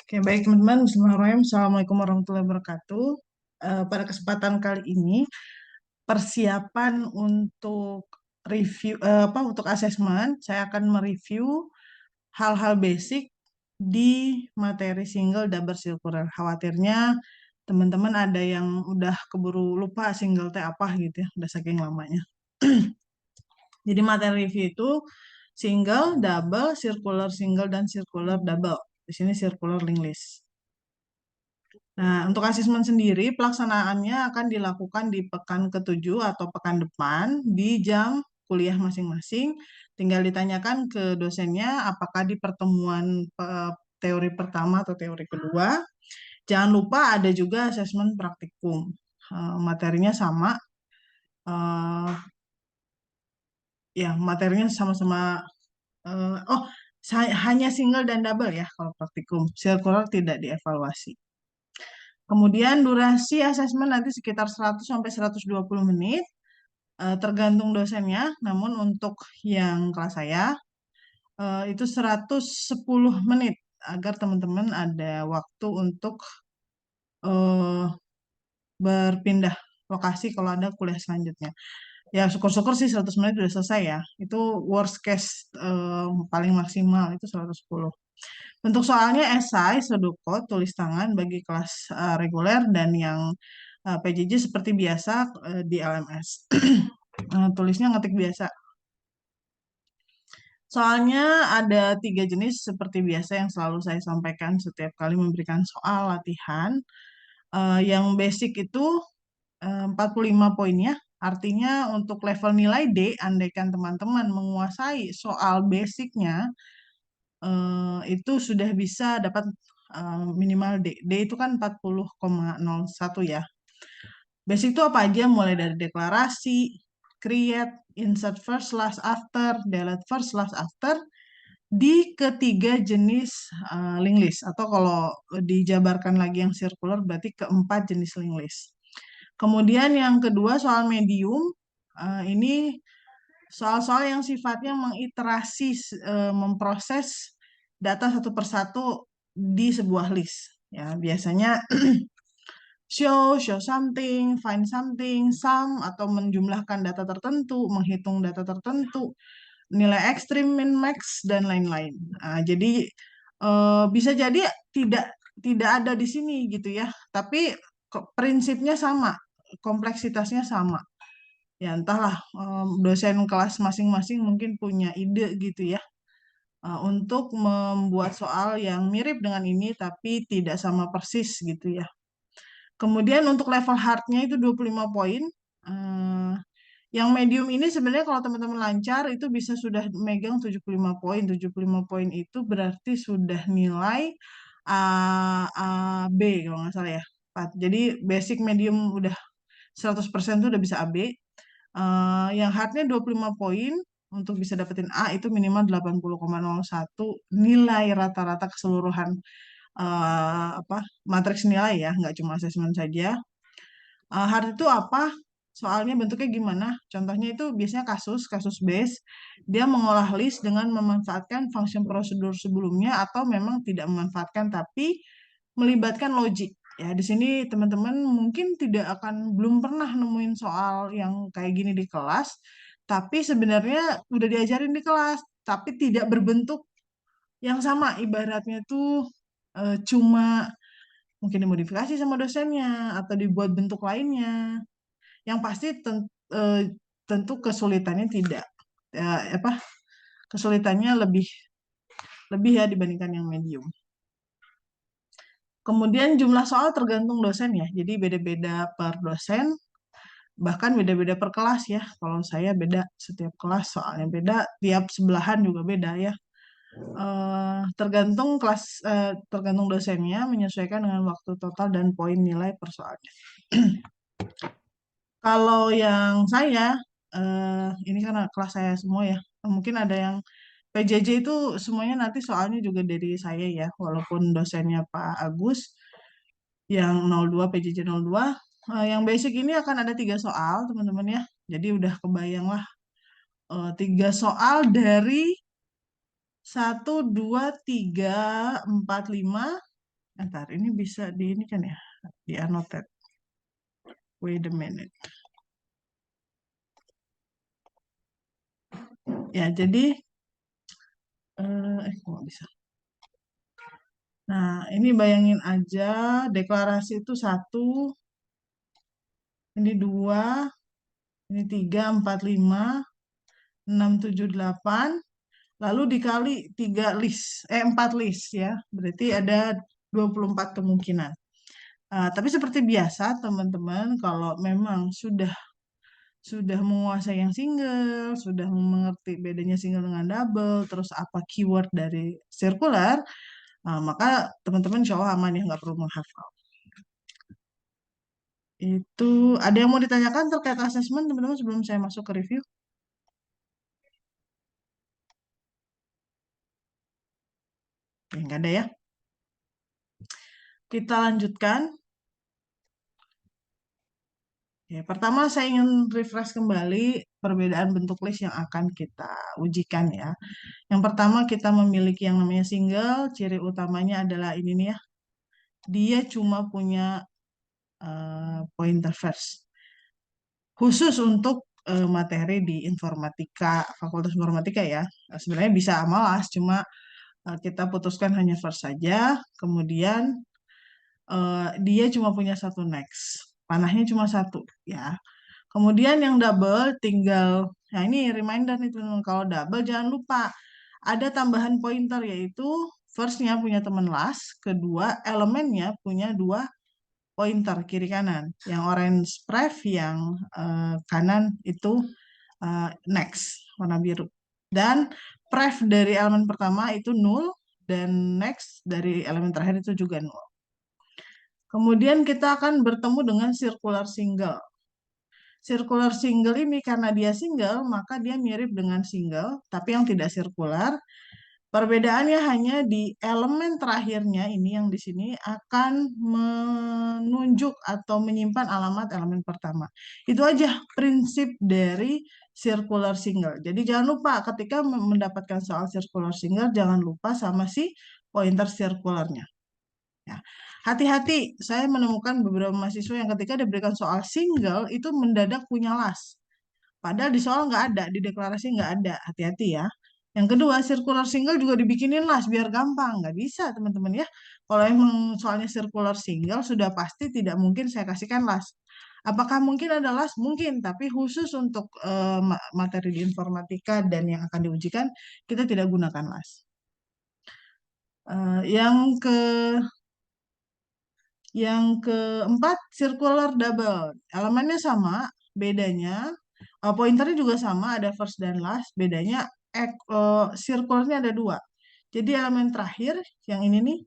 Oke, baik teman-teman. Bismillahirrahmanirrahim. Assalamualaikum warahmatullahi wabarakatuh. Pada kesempatan kali ini, persiapan untuk review, untuk asesmen, saya akan mereview hal-hal basic di materi single double circular. Khawatirnya teman-teman ada yang udah keburu lupa single T apa gitu ya, udah saking lamanya. Jadi materi review itu single, dan circular double. Di sini circular link list. Nah, untuk asesmen sendiri, pelaksanaannya akan dilakukan di pekan ke-7 atau pekan depan di jam kuliah masing-masing. Tinggal ditanyakan ke dosennya apakah di pertemuan teori pertama atau teori kedua. Jangan lupa ada juga asesmen praktikum. Materinya sama. eh, ya, materinya sama-sama. Oh, hanya single dan double ya kalau praktikum. Circular tidak dievaluasi. Kemudian durasi asesmen nanti sekitar 100 sampai 120 menit, tergantung dosennya. Namun untuk yang kelas saya itu 110 menit agar teman-teman ada waktu untuk eh, berpindah lokasi kalau ada kuliah selanjutnya. Ya syukur-syukur sih 100 menit sudah selesai ya. Itu worst case paling maksimal itu 110. Untuk soalnya esai, Sudoku, tulis tangan bagi kelas reguler dan yang PJJ seperti biasa di LMS. Tulisnya ngetik biasa. Soalnya ada 3 jenis seperti biasa yang selalu saya sampaikan setiap kali memberikan soal latihan. Yang basic itu 45 poinnya. Artinya untuk level nilai D, andaikan teman-teman menguasai soal basicnya, itu sudah bisa dapat minimal D. D itu kan 40,01 ya. Basic itu apa aja? Mulai dari deklarasi, create, insert first, last, after, delete first, last, after, di ketiga jenis link list. Atau kalau dijabarkan lagi yang circular, berarti keempat jenis link list. Kemudian yang kedua soal medium, ini soal-soal yang sifatnya mengiterasi, memproses data satu persatu di sebuah list. Ya, biasanya show something, find something, sum, atau menjumlahkan data tertentu, menghitung data tertentu, nilai ekstrim, min, max, dan lain-lain. Nah, jadi bisa jadi tidak tidak ada di sini gitu ya, tapi prinsipnya sama, kompleksitasnya sama. Ya entahlah, dosen kelas masing-masing mungkin punya ide gitu ya, untuk membuat soal yang mirip dengan ini tapi tidak sama persis gitu ya. Kemudian untuk level hardnya itu 25 poin. Eh, yang medium ini sebenarnya kalau teman-teman lancar itu bisa sudah megang 75 poin. 75 poin itu berarti sudah nilai A, A, B kalau nggak salah ya. Jadi basic medium udah 100% tuh udah bisa AB. Yang hardnya 25 poin untuk bisa dapetin A itu minimal 80,01 nilai rata-rata keseluruhan apa matriks nilai ya, nggak cuma asesmen saja. Hard itu apa? Soalnya bentuknya gimana? Contohnya itu biasanya kasus base. Dia mengolah list dengan memanfaatkan function prosedur sebelumnya atau memang tidak memanfaatkan tapi melibatkan logik. Ya, di sini teman-teman mungkin tidak akan belum pernah nemuin soal yang kayak gini di kelas, tapi sebenarnya udah diajarin di kelas, tapi tidak berbentuk yang sama. Ibaratnya tuh cuma mungkin dimodifikasi sama dosennya atau dibuat bentuk lainnya. Yang pasti tentu kesulitannya tidak apa kesulitannya lebih lebih ya dibandingkan yang medium. Kemudian jumlah soal tergantung dosen ya. Jadi beda-beda per dosen, bahkan beda-beda per kelas ya. Kalau saya beda setiap kelas soalnya beda, tiap sebelahan juga beda ya. Tergantung kelas, tergantung dosennya menyesuaikan dengan waktu total dan poin nilai per soalnya. Kalau yang saya, ini karena kelas saya semua ya, mungkin ada yang PJJ itu semuanya nanti soalnya juga dari saya ya, walaupun dosennya Pak Agus, yang 02, PJJ 02, yang basic ini akan ada 3 soal, teman-teman ya. Jadi udah kebayang lah, 3 soal dari 1, 2, 3, 4, 5, Ntar ini bisa di ini kan ya, di annotate. Wait a minute. Ya, jadi kok nggak bisa. Nah, ini bayangin aja, deklarasi itu 1, ini 2, ini 3, 4, 5, 6, 7, 8, lalu dikali 3 list, 4 list ya, berarti ada 24 kemungkinan. Tapi seperti biasa teman-teman, kalau memang sudah menguasai yang single, sudah mengerti bedanya single dengan double, terus apa keyword dari sirkular, maka teman-teman insya Allah aman ya, nggak perlu menghafal. Itu ada yang mau ditanyakan terkait asesmen teman-teman sebelum saya masuk ke review? Ya, nggak ada ya. Kita lanjutkan. Ya, pertama saya ingin refresh kembali perbedaan bentuk list yang akan kita ujikan ya. Yang pertama kita memiliki yang namanya single, ciri utamanya adalah ini nih ya. Dia cuma punya pointer first. Khusus untuk materi di informatika, Fakultas Informatika ya. Sebenarnya bisa amalas, cuma kita putuskan hanya first saja. Kemudian dia cuma punya satu next. Panahnya cuma satu ya. Kemudian yang double tinggal, nah ini reminder nih teman-teman, kalau double jangan lupa ada tambahan pointer yaitu firstnya punya teman last, kedua elemennya punya dua pointer kiri kanan. Yang orange pref, yang kanan itu next, warna biru. Dan pref dari elemen pertama itu null, dan next dari elemen terakhir itu juga null. Kemudian kita akan bertemu dengan circular single. Circular single ini karena dia single, maka dia mirip dengan single, tapi yang tidak sirkular. Perbedaannya hanya di elemen terakhirnya ini yang di sini akan menunjuk atau menyimpan alamat elemen pertama. Itu aja prinsip dari circular single. Jadi jangan lupa ketika mendapatkan soal circular single, jangan lupa sama si pointer circularnya. Ya. Hati-hati, saya menemukan beberapa mahasiswa yang ketika diberikan soal single itu mendadak punya las. Padahal di soal nggak ada, di deklarasi nggak ada. Hati-hati ya. Yang kedua, circular single juga dibikinin las biar gampang. Nggak bisa teman-teman ya. Kalau emang soalnya circular single, sudah pasti tidak mungkin saya kasihkan las. Apakah mungkin ada las? Mungkin, tapi khusus untuk materi di informatika dan yang akan diujikan, kita tidak gunakan las. Yang ke Yang keempat, circular double. Elemennya sama, bedanya pointernya juga sama, ada first dan last. Bedanya circularnya ada dua. Jadi elemen terakhir, yang ini nih,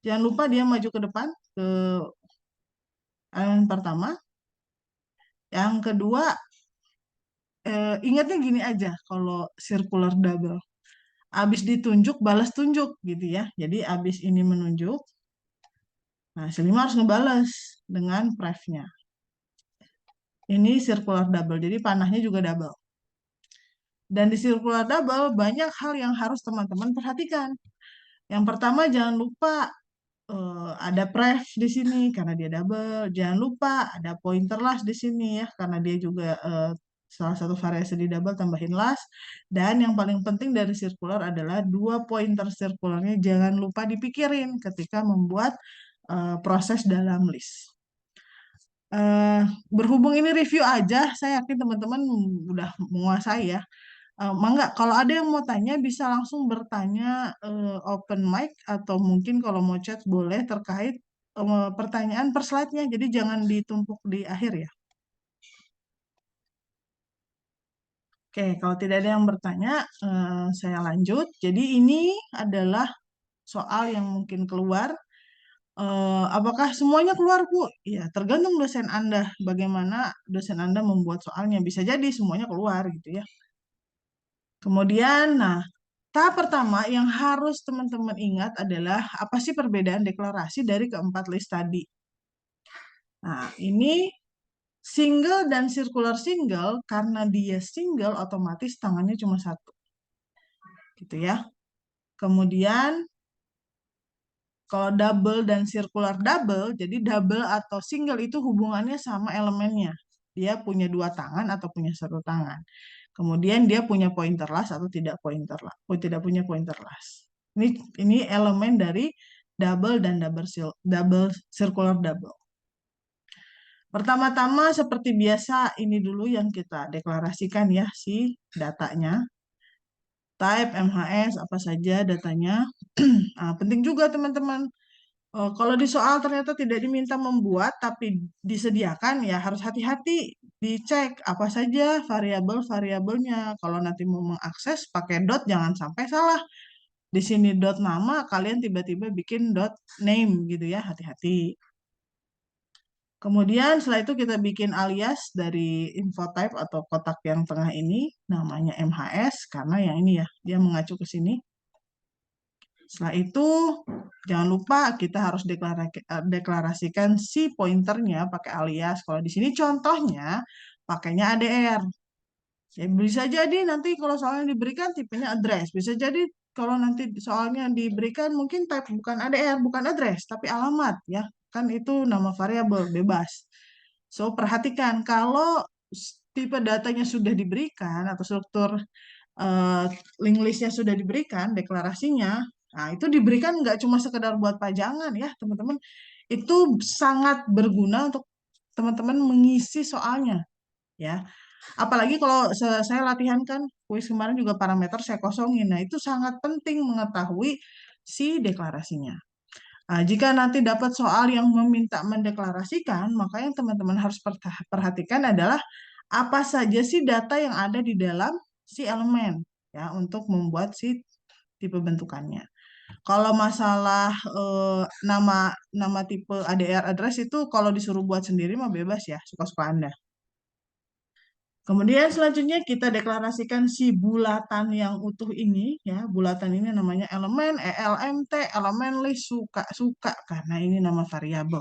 jangan lupa dia maju ke depan, ke elemen pertama. Yang kedua, ingatnya gini aja kalau circular double. Abis ditunjuk, balas tunjuk gitu ya. Jadi abis ini menunjuk, nah si 5 harus ngebales dengan pref-nya. Ini circular double, jadi panahnya juga double. Dan di circular double banyak hal yang harus teman-teman perhatikan. Yang pertama jangan lupa ada pref di sini karena dia double. Jangan lupa ada pointer last di sini ya karena dia juga salah satu variasi di double tambahin last. Dan yang paling penting dari circular adalah dua pointer circularnya jangan lupa dipikirin ketika membuat proses dalam list. Eh, Berhubung ini review aja, saya yakin teman-teman udah menguasai ya. Mangga, kalau ada yang mau tanya bisa langsung bertanya open mic atau mungkin kalau mau chat boleh terkait pertanyaan per slide-nya. Jadi jangan ditumpuk di akhir ya. Oke, kalau tidak ada yang bertanya, saya lanjut. Jadi ini adalah soal yang mungkin keluar. Apakah semuanya keluar, Bu? Ya, tergantung dosen Anda. Bagaimana dosen Anda membuat soalnya. Bisa jadi semuanya keluar gitu ya. Kemudian, nah, tahap pertama yang harus teman-teman ingat adalah apa sih perbedaan deklarasi dari keempat list tadi. Nah, ini single dan circular single, karena dia single otomatis tangannya cuma satu. Gitu ya. Kemudian Kalau double dan circular double, jadi double atau single itu hubungannya sama elemennya. Dia punya dua tangan atau punya satu tangan. Kemudian dia punya pointer last atau tidak pointer last, tidak punya pointer last. Ini elemen dari double dan double circular double. Pertama-tama seperti biasa ini dulu yang kita deklarasikan ya si datanya. Type MHS apa saja datanya. Nah, penting juga teman-teman. Kalau di soal ternyata tidak diminta membuat tapi disediakan ya harus hati-hati dicek apa saja variabel-variabelnya. Kalau nanti mau mengakses pakai dot jangan sampai salah. Di sini dot nama kalian tiba-tiba bikin dot name gitu ya, hati-hati. Kemudian setelah itu kita bikin alias dari info type atau kotak yang tengah ini namanya MHS karena yang ini ya dia mengacu ke sini. Setelah itu, jangan lupa kita harus deklarasikan si pointernya pakai alias. Kalau di sini contohnya pakainya ADR. Ya, bisa jadi nanti kalau soalnya diberikan tipenya address. Bisa jadi kalau nanti soalnya diberikan mungkin type bukan ADR, bukan address, tapi alamat ya. Kan itu nama variabel bebas. So, perhatikan kalau tipe datanya sudah diberikan atau struktur eh, link listnya sudah diberikan, deklarasinya, nah itu diberikan nggak cuma sekedar buat pajangan ya teman-teman, itu sangat berguna untuk teman-teman mengisi soalnya ya. Apalagi kalau saya latihan kan kuis kemarin juga parameter saya kosongin, nah itu sangat penting mengetahui si deklarasinya. Nah, jika nanti dapat soal yang meminta mendeklarasikan, maka yang teman-teman harus perhatikan adalah apa saja sih data yang ada di dalam si elemen ya untuk membuat si tipe bentukannya. Kalau masalah nama nama tipe ADR address itu kalau disuruh buat sendiri mah bebas ya, suka-suka Anda. Kemudian selanjutnya kita deklarasikan si bulatan yang utuh ini ya. Bulatan ini namanya elemen ELMT, elemen list suka-suka karena ini nama variabel.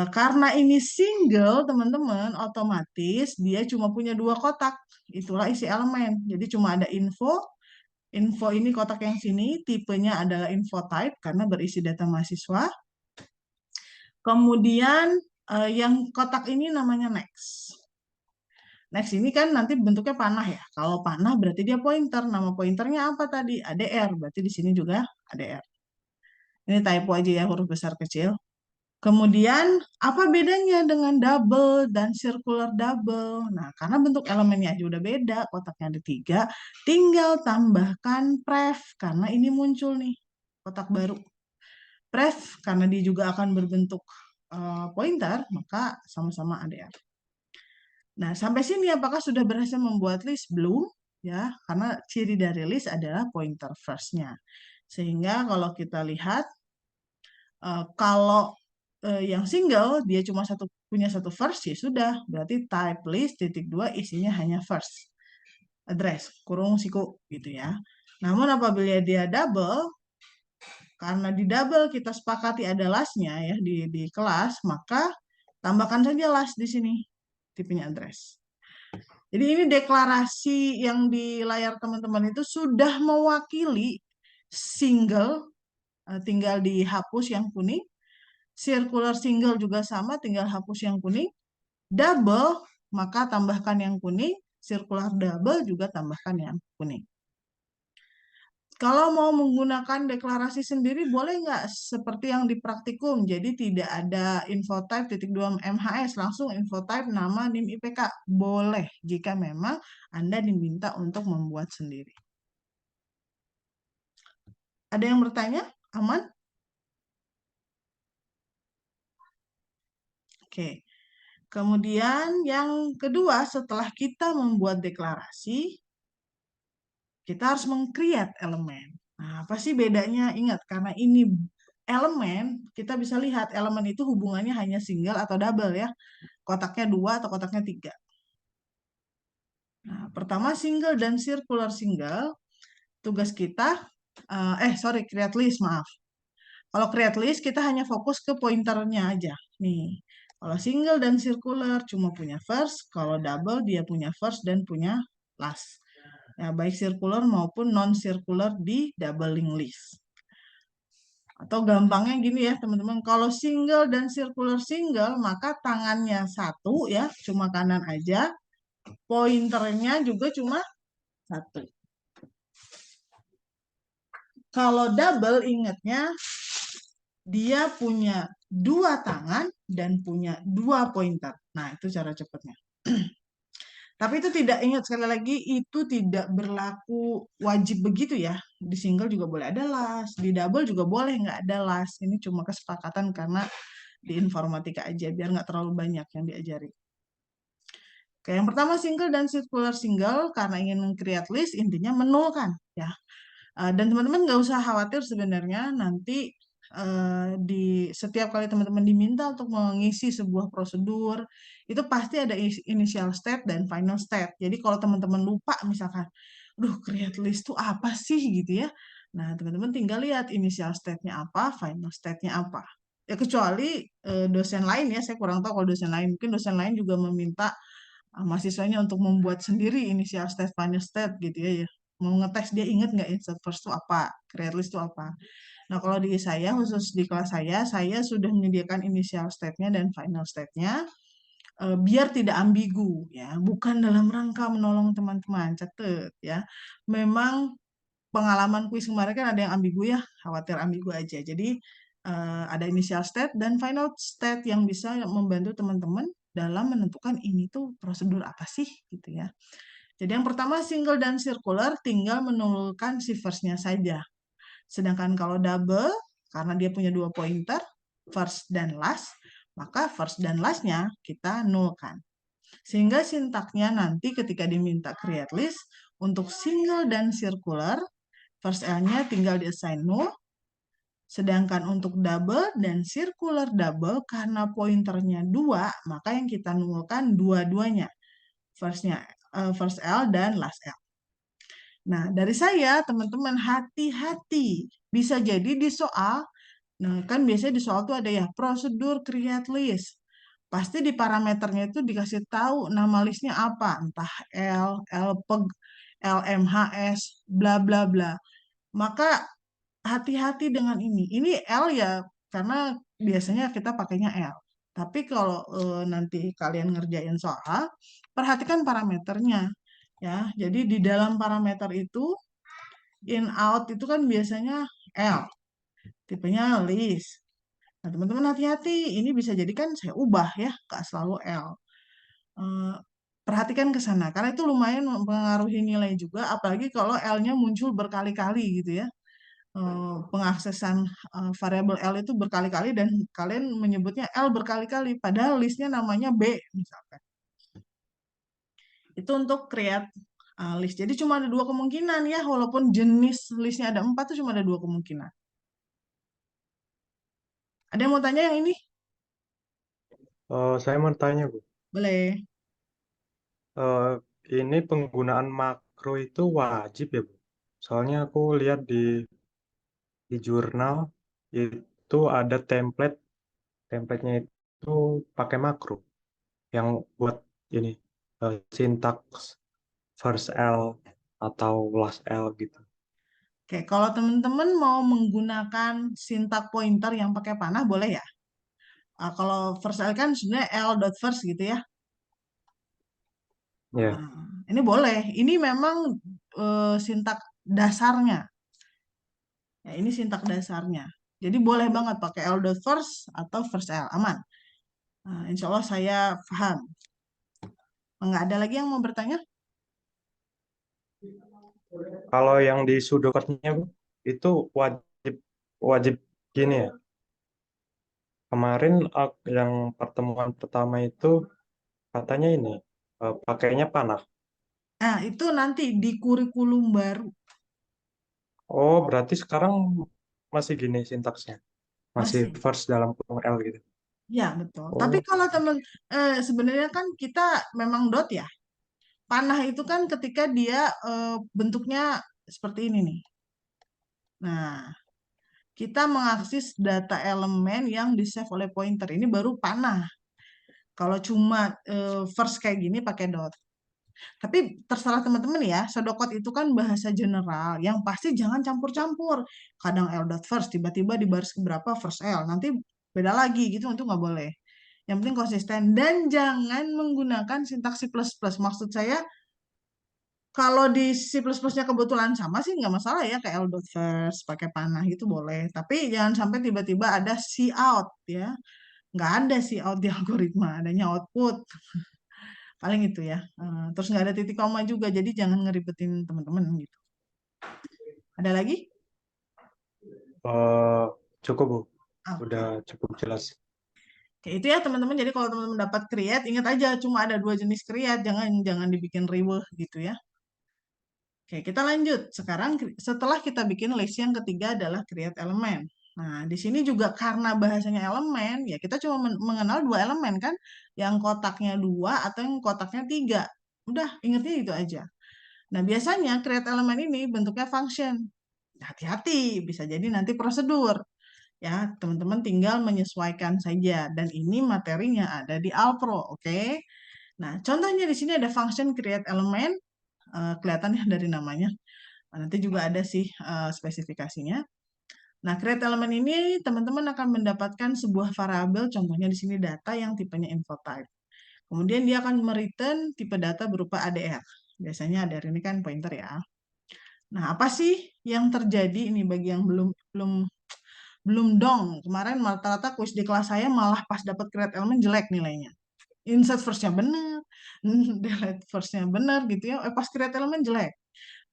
Karena ini single, teman-teman, otomatis dia cuma punya dua kotak. Itulah isi elemen. Jadi cuma ada info. Info ini kotak yang sini, tipenya adalah info type karena berisi data mahasiswa. Kemudian yang kotak ini namanya next. Next ini kan nanti bentuknya panah ya. Kalau panah berarti dia pointer. Nama pointernya apa tadi? ADR. Berarti di sini juga ADR. Ini typo aja ya, huruf besar kecil. Kemudian, apa bedanya dengan double dan circular double? Nah, karena bentuk elemennya aja udah beda, kotaknya ada 3, tinggal tambahkan pref, karena ini muncul nih, kotak baru. Pref, karena dia juga akan berbentuk pointer, maka sama-sama ADR. Nah, sampai sini apakah sudah berhasil membuat list? Belum, ya, karena ciri dari list adalah pointer first-nya. Sehingga kalau kita lihat, kalau yang single dia cuma punya satu first ya sudah berarti type list titik 2 isinya hanya first address kurung siku gitu ya. Namun apabila dia double, karena di double kita sepakati ada lastnya ya di kelas, maka tambahkan saja last di sini tipenya address. Jadi ini deklarasi yang di layar teman-teman itu sudah mewakili single, tinggal dihapus yang kuning. Circular single juga sama, tinggal hapus yang kuning. Double, maka tambahkan yang kuning. Circular double juga tambahkan yang kuning. Kalau mau menggunakan deklarasi sendiri, boleh nggak seperti yang di praktikum? Jadi tidak ada info type titik 2 MHS, langsung info type nama NIM IPK. Boleh, jika memang Anda diminta untuk membuat sendiri. Ada yang bertanya? Aman? Oke. Kemudian yang kedua, setelah kita membuat deklarasi, kita harus meng-create elemen. Nah, apa sih bedanya? Ingat, karena ini elemen, kita bisa lihat elemen itu hubungannya hanya single atau double ya. Kotaknya 2 atau kotaknya 3. Nah, pertama single dan circular single, tugas kita, create list, maaf. Kalau create list, kita hanya fokus ke pointernya aja. Nih, kalau single dan circular cuma punya first, kalau double dia punya first dan punya last. Ya, baik circular maupun non-circular di double link list. Atau gampangnya gini ya teman-teman, kalau single dan circular single, maka tangannya satu ya, cuma kanan aja, pointernya juga cuma satu. Kalau double, ingatnya dia punya dua tangan dan punya dua pointer. Nah, itu cara cepatnya. Tapi itu tidak, ingat sekali lagi, itu tidak berlaku wajib begitu ya. Di single juga boleh ada las, di double juga boleh nggak ada las. Ini cuma kesepakatan karena di informatika aja, biar nggak terlalu banyak yang diajari. Oke, yang pertama single dan circular single, karena ingin meng-create list, intinya menolkan ya. Dan teman-teman nggak usah khawatir sebenarnya, nanti di setiap kali teman-teman diminta untuk mengisi sebuah prosedur, itu pasti ada initial step dan final step. Jadi kalau teman-teman lupa misalkan, duh create list itu apa sih gitu ya. Nah, teman-teman tinggal lihat initial step-nya apa, final step-nya apa. Ya kecuali dosen lain ya, saya kurang tahu kalau dosen lain. Mungkin dosen lain juga meminta mahasiswanya untuk membuat sendiri initial step, final step gitu ya. Mau ngetes dia inget nggak insert first itu apa, create list itu apa. Nah, kalau di saya, khusus di kelas saya sudah menyediakan initial step-nya dan final step-nya, biar tidak ambigu, ya. Bukan dalam rangka menolong teman-teman, catat, ya. Memang pengalaman kuis kemarin kan ada yang ambigu ya, khawatir ambigu aja. Jadi, ada initial step dan final step yang bisa membantu teman-teman dalam menentukan ini tuh prosedur apa sih, gitu ya. Jadi yang pertama single dan circular tinggal menurunkan si first-nya saja. Sedangkan kalau double, karena dia punya dua pointer, first dan last, maka first dan last-nya kita nulkan. Sehingga sintaknya nanti ketika diminta create list, untuk single dan circular, first L-nya tinggal di-assign null, sedangkan untuk double dan circular double, karena pointernya dua, maka yang kita nulkan dua-duanya. First L dan last L. Nah, dari saya, teman-teman hati-hati. Bisa jadi di soal, nah kan biasanya di soal tuh ada ya prosedur create list. Pasti di parameternya itu dikasih tahu nama listnya apa, entah L, LPG, LMHS, bla bla bla. Maka hati-hati dengan ini. Ini L ya, karena biasanya kita pakainya L. Tapi kalau nanti kalian ngerjain soal, perhatikan parameternya. Ya, jadi di dalam parameter itu in out itu kan biasanya L, tipenya list. Nah, teman-teman hati-hati, ini bisa jadi kan saya ubah ya, nggak selalu L. Eh, Perhatikan ke sana, karena itu lumayan mempengaruhi nilai juga, apalagi kalau L-nya muncul berkali-kali gitu ya. Pengaksesan variabel L itu berkali-kali dan kalian menyebutnya L berkali-kali, padahal listnya namanya B misalkan. Itu untuk create list. Jadi cuma ada dua kemungkinan ya, walaupun jenis listnya ada 4, itu cuma ada dua kemungkinan. Ada yang mau tanya yang ini? Saya mau tanya, Bu. Boleh. Eh, ini penggunaan makro itu wajib ya, Bu? Soalnya aku lihat di jurnal itu ada templatenya itu pakai makro yang buat ini syntax first L atau last L gitu. Oke, kalau teman-teman mau menggunakan sintak pointer yang pakai panah, boleh ya? Kalau first L kan sebenarnya L dot first gitu ya. Ya, Nah, ini boleh. Ini memang sintak dasarnya. Ya, ini sintak dasarnya. Jadi boleh banget pakai L dot first atau first L, aman. Nah, insya Allah saya paham. Nggak ada lagi yang mau bertanya? kalau yang di pseudocode-nya, Bu, itu wajib wajib gini ya. Kemarin yang pertemuan pertama itu katanya ini pakainya panah. Nah, itu nanti di kurikulum baru. Oh, berarti sekarang masih gini sintaksnya. Masih Masih. first dalam kurung L gitu. Ya, betul. Tapi Oh, kalau teman, sebenarnya kan kita memang dot ya. Panah itu kan ketika dia bentuknya seperti ini nih. Nah, kita mengakses data elemen yang di-save oleh pointer. Ini baru panah. Kalau cuma first kayak gini pakai dot. Tapi terserah teman-teman ya, pseudocode itu kan bahasa general, yang pasti jangan campur-campur. Kadang L dot first, tiba-tiba di baris keberapa first L, nanti beda lagi gitu, itu nggak boleh. Yang penting konsisten dan jangan menggunakan sintaks C++. Maksud saya, kalau di C++-nya kebetulan sama sih nggak masalah ya, kayak L dot first, pakai panah gitu boleh. Tapi jangan sampai tiba-tiba ada cout ya. Nggak ada cout di algoritma, adanya output. Paling itu ya. Terus nggak ada titik koma juga, jadi jangan ngeribetin teman-teman gitu. Ada lagi? Eh, cukup Bu, udah Oke. cukup jelas. Oke, itu ya teman-teman. Jadi kalau teman-teman dapat create, ingat aja cuma ada dua jenis create, jangan jangan dibikin riweh gitu ya. Oke, kita lanjut. Sekarang setelah kita bikin list yang ketiga adalah create elemen. Nah, di sini juga karena bahasanya elemen, ya kita cuma mengenal dua elemen kan, yang kotaknya dua atau yang kotaknya tiga. Udah, ingetnya itu aja. Nah, biasanya create elemen ini bentuknya function. Hati-hati, bisa jadi nanti prosedur. Ya, teman-teman tinggal menyesuaikan saja. Dan ini materinya ada di Alpro, oke? Nah, contohnya di sini ada function create element, kelihatan ya dari namanya. Nah, nanti juga ada sih spesifikasinya. Nah, create element ini teman-teman akan mendapatkan sebuah variabel, contohnya di sini data yang tipenya info type. Kemudian dia akan mereturn tipe data berupa ADR. Biasanya ADR ini kan pointer ya. Nah, apa sih yang terjadi ini bagi yang belum belum belum dong. Kemarin rata-rata kuis di kelas saya malah pas dapat create element jelek nilainya. Insert first-nya benar, delete first-nya benar gitu ya. Pas create element jelek.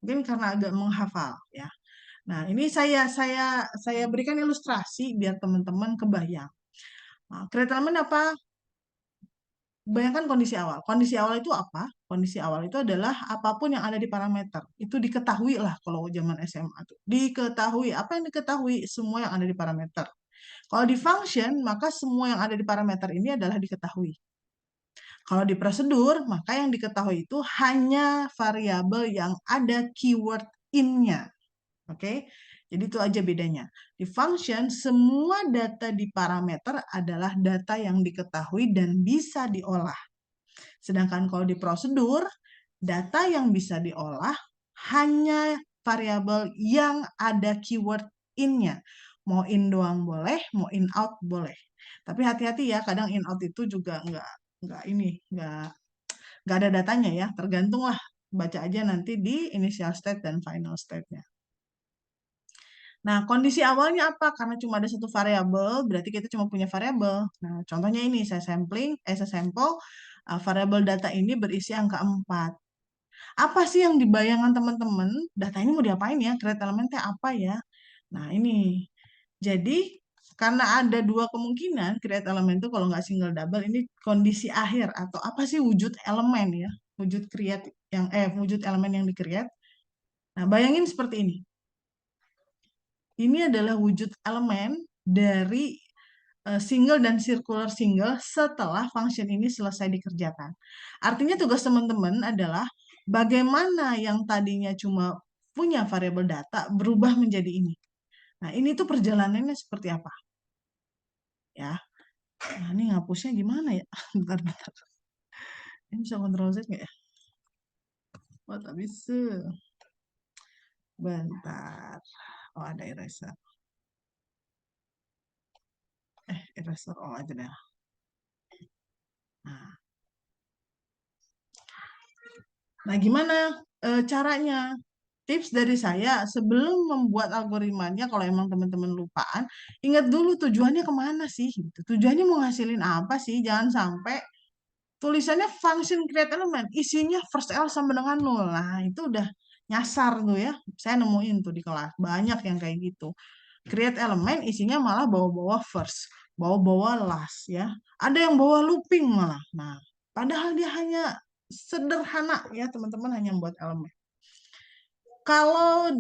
Mungkin karena agak menghafal ya. Nah, ini saya berikan ilustrasi biar teman-teman kebayang. Nah, create element apa? Bayangkan kondisi awal. Kondisi awal itu apa? Kondisi awal itu adalah apapun yang ada di parameter. Itu diketahui lah kalau zaman SMA tuh. Diketahui. Apa yang diketahui? Semua yang ada di parameter. Kalau di function, maka semua yang ada di parameter ini adalah diketahui. Kalau di prosedur, maka yang diketahui itu hanya variabel yang ada keyword in-nya. Oke, jadi itu aja bedanya. Di function, semua data di parameter adalah data yang diketahui dan bisa diolah. Sedangkan kalau di prosedur, data yang bisa diolah hanya variabel yang ada keyword in-nya. Mau in doang boleh, mau in out boleh. Tapi hati-hati ya, kadang in out itu juga nggak ada datanya ya. Tergantung lah, baca aja nanti di initial state dan final state-nya. Nah, kondisi awalnya apa? Karena cuma ada satu variabel, berarti kita cuma punya variabel. Nah, contohnya ini saya sampel variabel data ini berisi angka 4. Apa sih yang dibayangkan teman-teman? Data ini mau diapain ya? Create elementnya apa ya? Nah, ini. Jadi, karena ada dua kemungkinan, create element itu kalau nggak single double, ini kondisi akhir atau apa sih wujud elemen ya? Wujud elemen yang di-create. Nah, bayangin seperti ini. Ini adalah wujud elemen dari single dan circular single setelah function ini selesai dikerjakan. Artinya tugas teman-teman adalah bagaimana yang tadinya cuma punya variabel data berubah menjadi ini. Nah, ini tuh perjalanannya seperti apa? Ya. Nah, ini ngapusnya gimana ya? Bentar-bentar. Ini bisa kontrol Z nggak ya? Oh, tak bisa. Bentar. Oh, ada eraser. Eraser. Oh, aja deh. Nah, gimana caranya? Tips dari saya, sebelum membuat algoritmanya, kalau emang teman-teman lupaan, ingat dulu tujuannya kemana sih? Gitu. Tujuannya mau ngasilin apa sih? Jangan sampai tulisannya function create element, isinya first L sama dengan 0. Nah, itu udah nyasar tuh ya. Saya nemuin tuh di kelas, banyak yang kayak gitu. Create element isinya malah bawa-bawa first, bawa-bawa last ya. Ada yang bawa looping malah. Nah, padahal dia hanya sederhana ya, teman-teman hanya membuat elemen. Kalau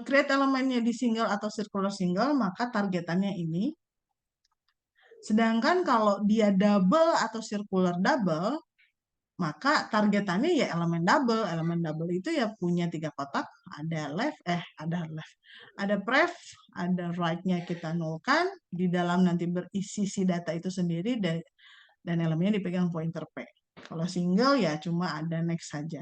create elemennya di single atau circular single, maka targetannya ini. Sedangkan kalau dia double atau circular double, maka targetannya ya elemen double. Elemen double itu ya punya 3 kotak, ada pref, ada right-nya kita nolkan, di dalam nanti berisi si data itu sendiri dan elemennya dipegang pointer P. Kalau single ya cuma ada next saja.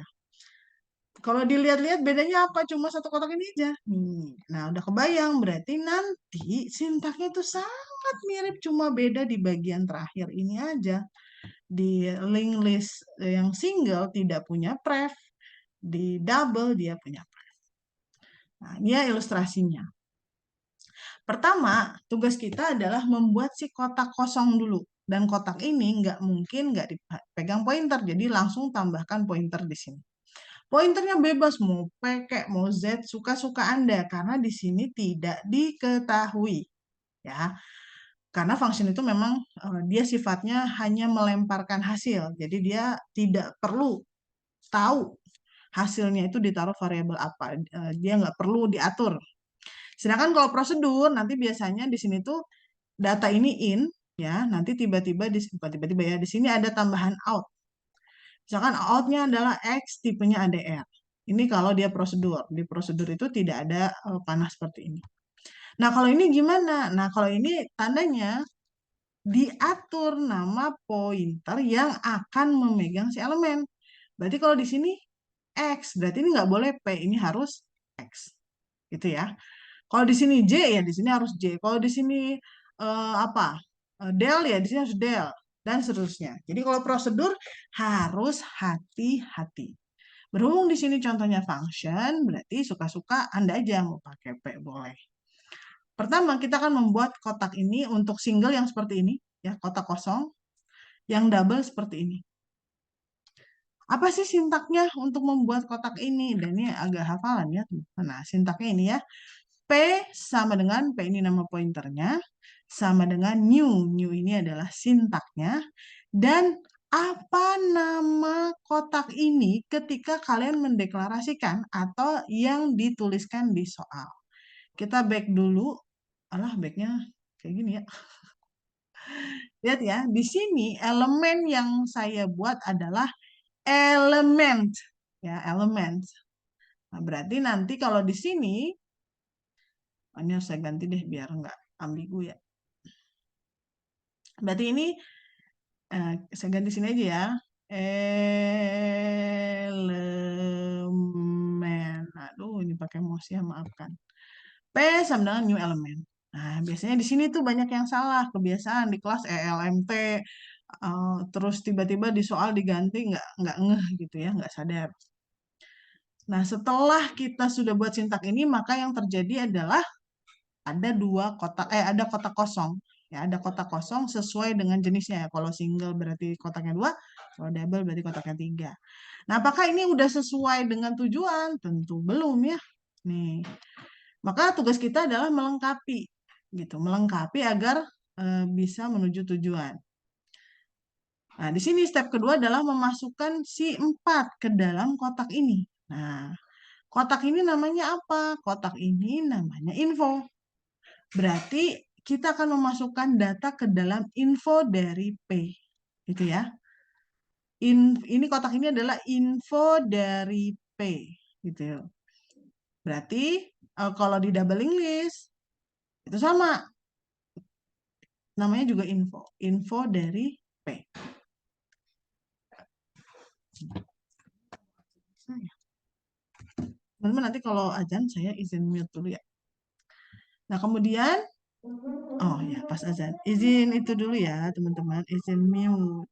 Kalau dilihat-lihat bedanya apa? Cuma satu kotak ini aja. Nih. Nah, udah kebayang. Berarti nanti sintaknya itu sangat mirip. Cuma beda di bagian terakhir ini aja. Di link list yang single tidak punya pref. Di double dia punya pref. Nah, ini ya ilustrasinya. Pertama, tugas kita adalah membuat si kotak kosong dulu. Dan kotak ini nggak mungkin nggak dipegang pointer. Jadi langsung tambahkan pointer di sini. Pointernya bebas, mau P, kayak mau Z, suka-suka Anda. Karena di sini tidak diketahui. Ya, karena function itu memang dia sifatnya hanya melemparkan hasil. Jadi dia tidak perlu tahu hasilnya itu ditaruh variabel apa. Dia nggak perlu diatur. Sedangkan kalau prosedur, nanti biasanya di sini tuh data ini in, ya, nanti tiba-tiba tiba-tiba ya, di sini ada tambahan out. Misalkan outnya adalah X, tipenya ADR. Ini kalau dia prosedur. Di prosedur itu tidak ada panah seperti ini. Nah, kalau ini gimana? Nah, kalau ini tandanya diatur nama pointer yang akan memegang si elemen. Berarti kalau di sini X, berarti ini nggak boleh P, ini harus X. Gitu ya. Kalau di sini J, ya di sini harus J. Kalau di sini apa? Del, ya di sini harus del. Dan seterusnya. Jadi kalau prosedur harus hati-hati. Berhubung di sini contohnya function, berarti suka-suka Anda aja mau pakai P boleh. Pertama, kita akan membuat kotak ini untuk single yang seperti ini, ya, kotak kosong, yang double seperti ini. Apa sih sintaknya untuk membuat kotak ini? Dan ini agak hafalan ya. Nah, sintaknya ini ya. P sama dengan, P ini nama pointernya, sama dengan new. New ini adalah sintaknya. Dan apa nama kotak ini ketika kalian mendeklarasikan atau yang dituliskan di soal. Kita back dulu. Alah, backnya kayak gini ya. Lihat ya, di sini elemen yang saya buat adalah element. Ya, element. Nah, berarti nanti kalau di sini, ini harus saya ganti deh biar nggak ambigu ya. Berarti ini saya ganti sini aja ya. Elemen. Aduh, ini pakai mouse ya, maafkan. P sama dengan new element. Nah, biasanya di sini tuh banyak yang salah. Kebiasaan di kelas ELMT, terus tiba-tiba di soal diganti nggak ngeh gitu ya, nggak sadar. Nah, setelah kita sudah buat sintak ini, maka yang terjadi adalah ada kotak kosong. Ya, ada kotak kosong sesuai dengan jenisnya ya. Kalau single berarti kotaknya 2, kalau double berarti kotaknya 3. Nah, apakah ini udah sesuai dengan tujuan? Tentu belum ya. Nih. Maka tugas kita adalah melengkapi gitu, melengkapi agar bisa menuju tujuan. Nah, di sini step kedua adalah memasukkan si 4 ke dalam kotak ini. Nah, kotak ini namanya apa? Kotak ini namanya info. Berarti kita akan memasukkan data ke dalam info dari P. Gitu ya. Ini kotak ini adalah info dari P. Gitu. Berarti kalau di doubling list itu sama. Namanya juga info. Info dari P. Teman-teman nanti kalau azan saya izin mute dulu ya. Nah kemudian, oh ya pas azan. Izin itu dulu ya teman-teman, izin mute.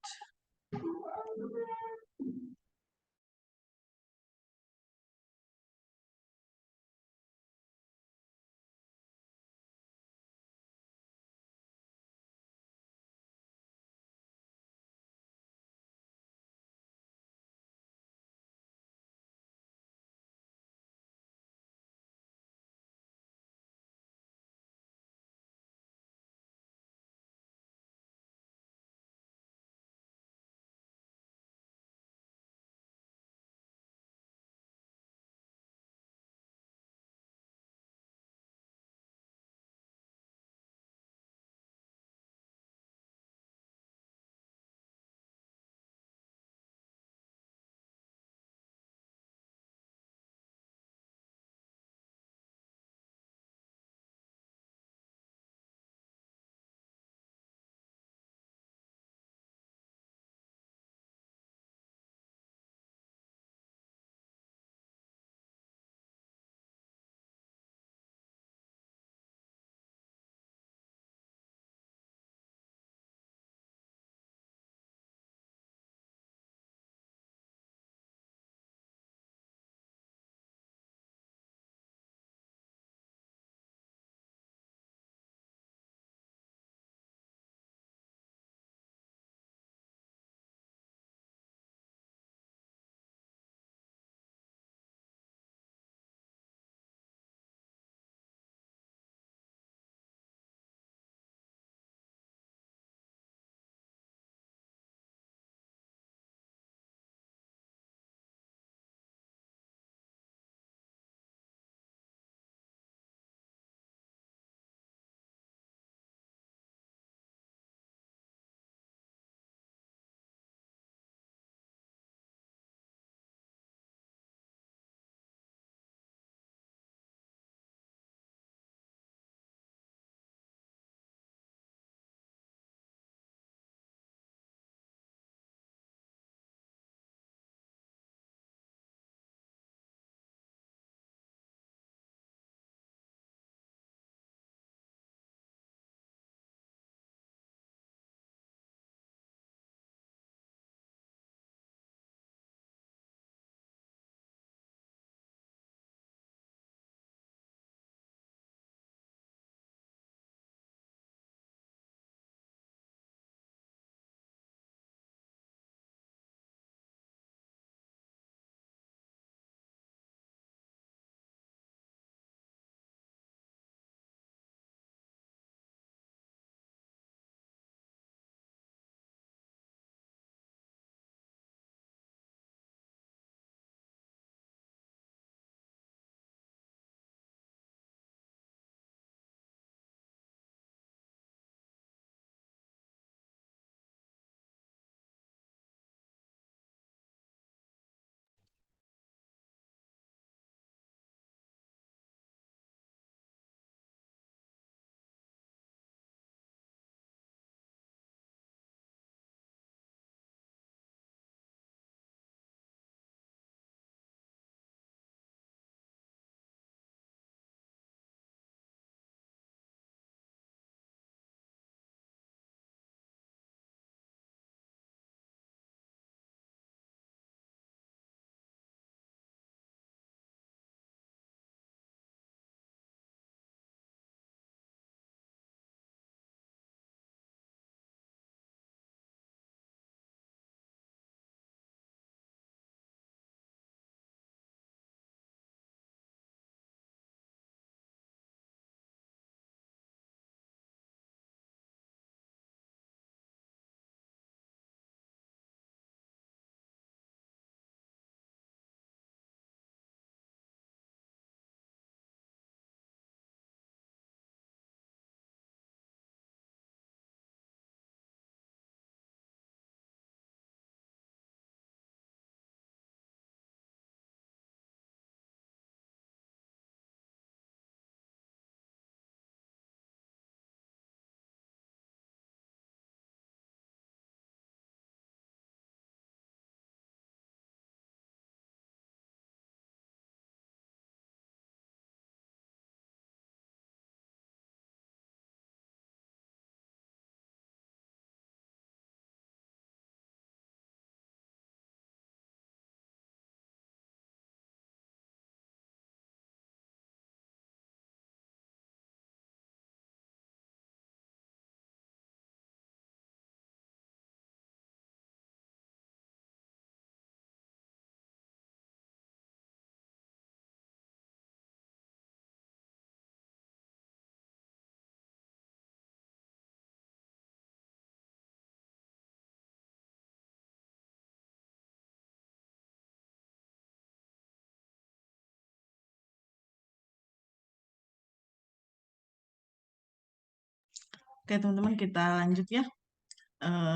Oke, teman-teman, kita lanjut ya.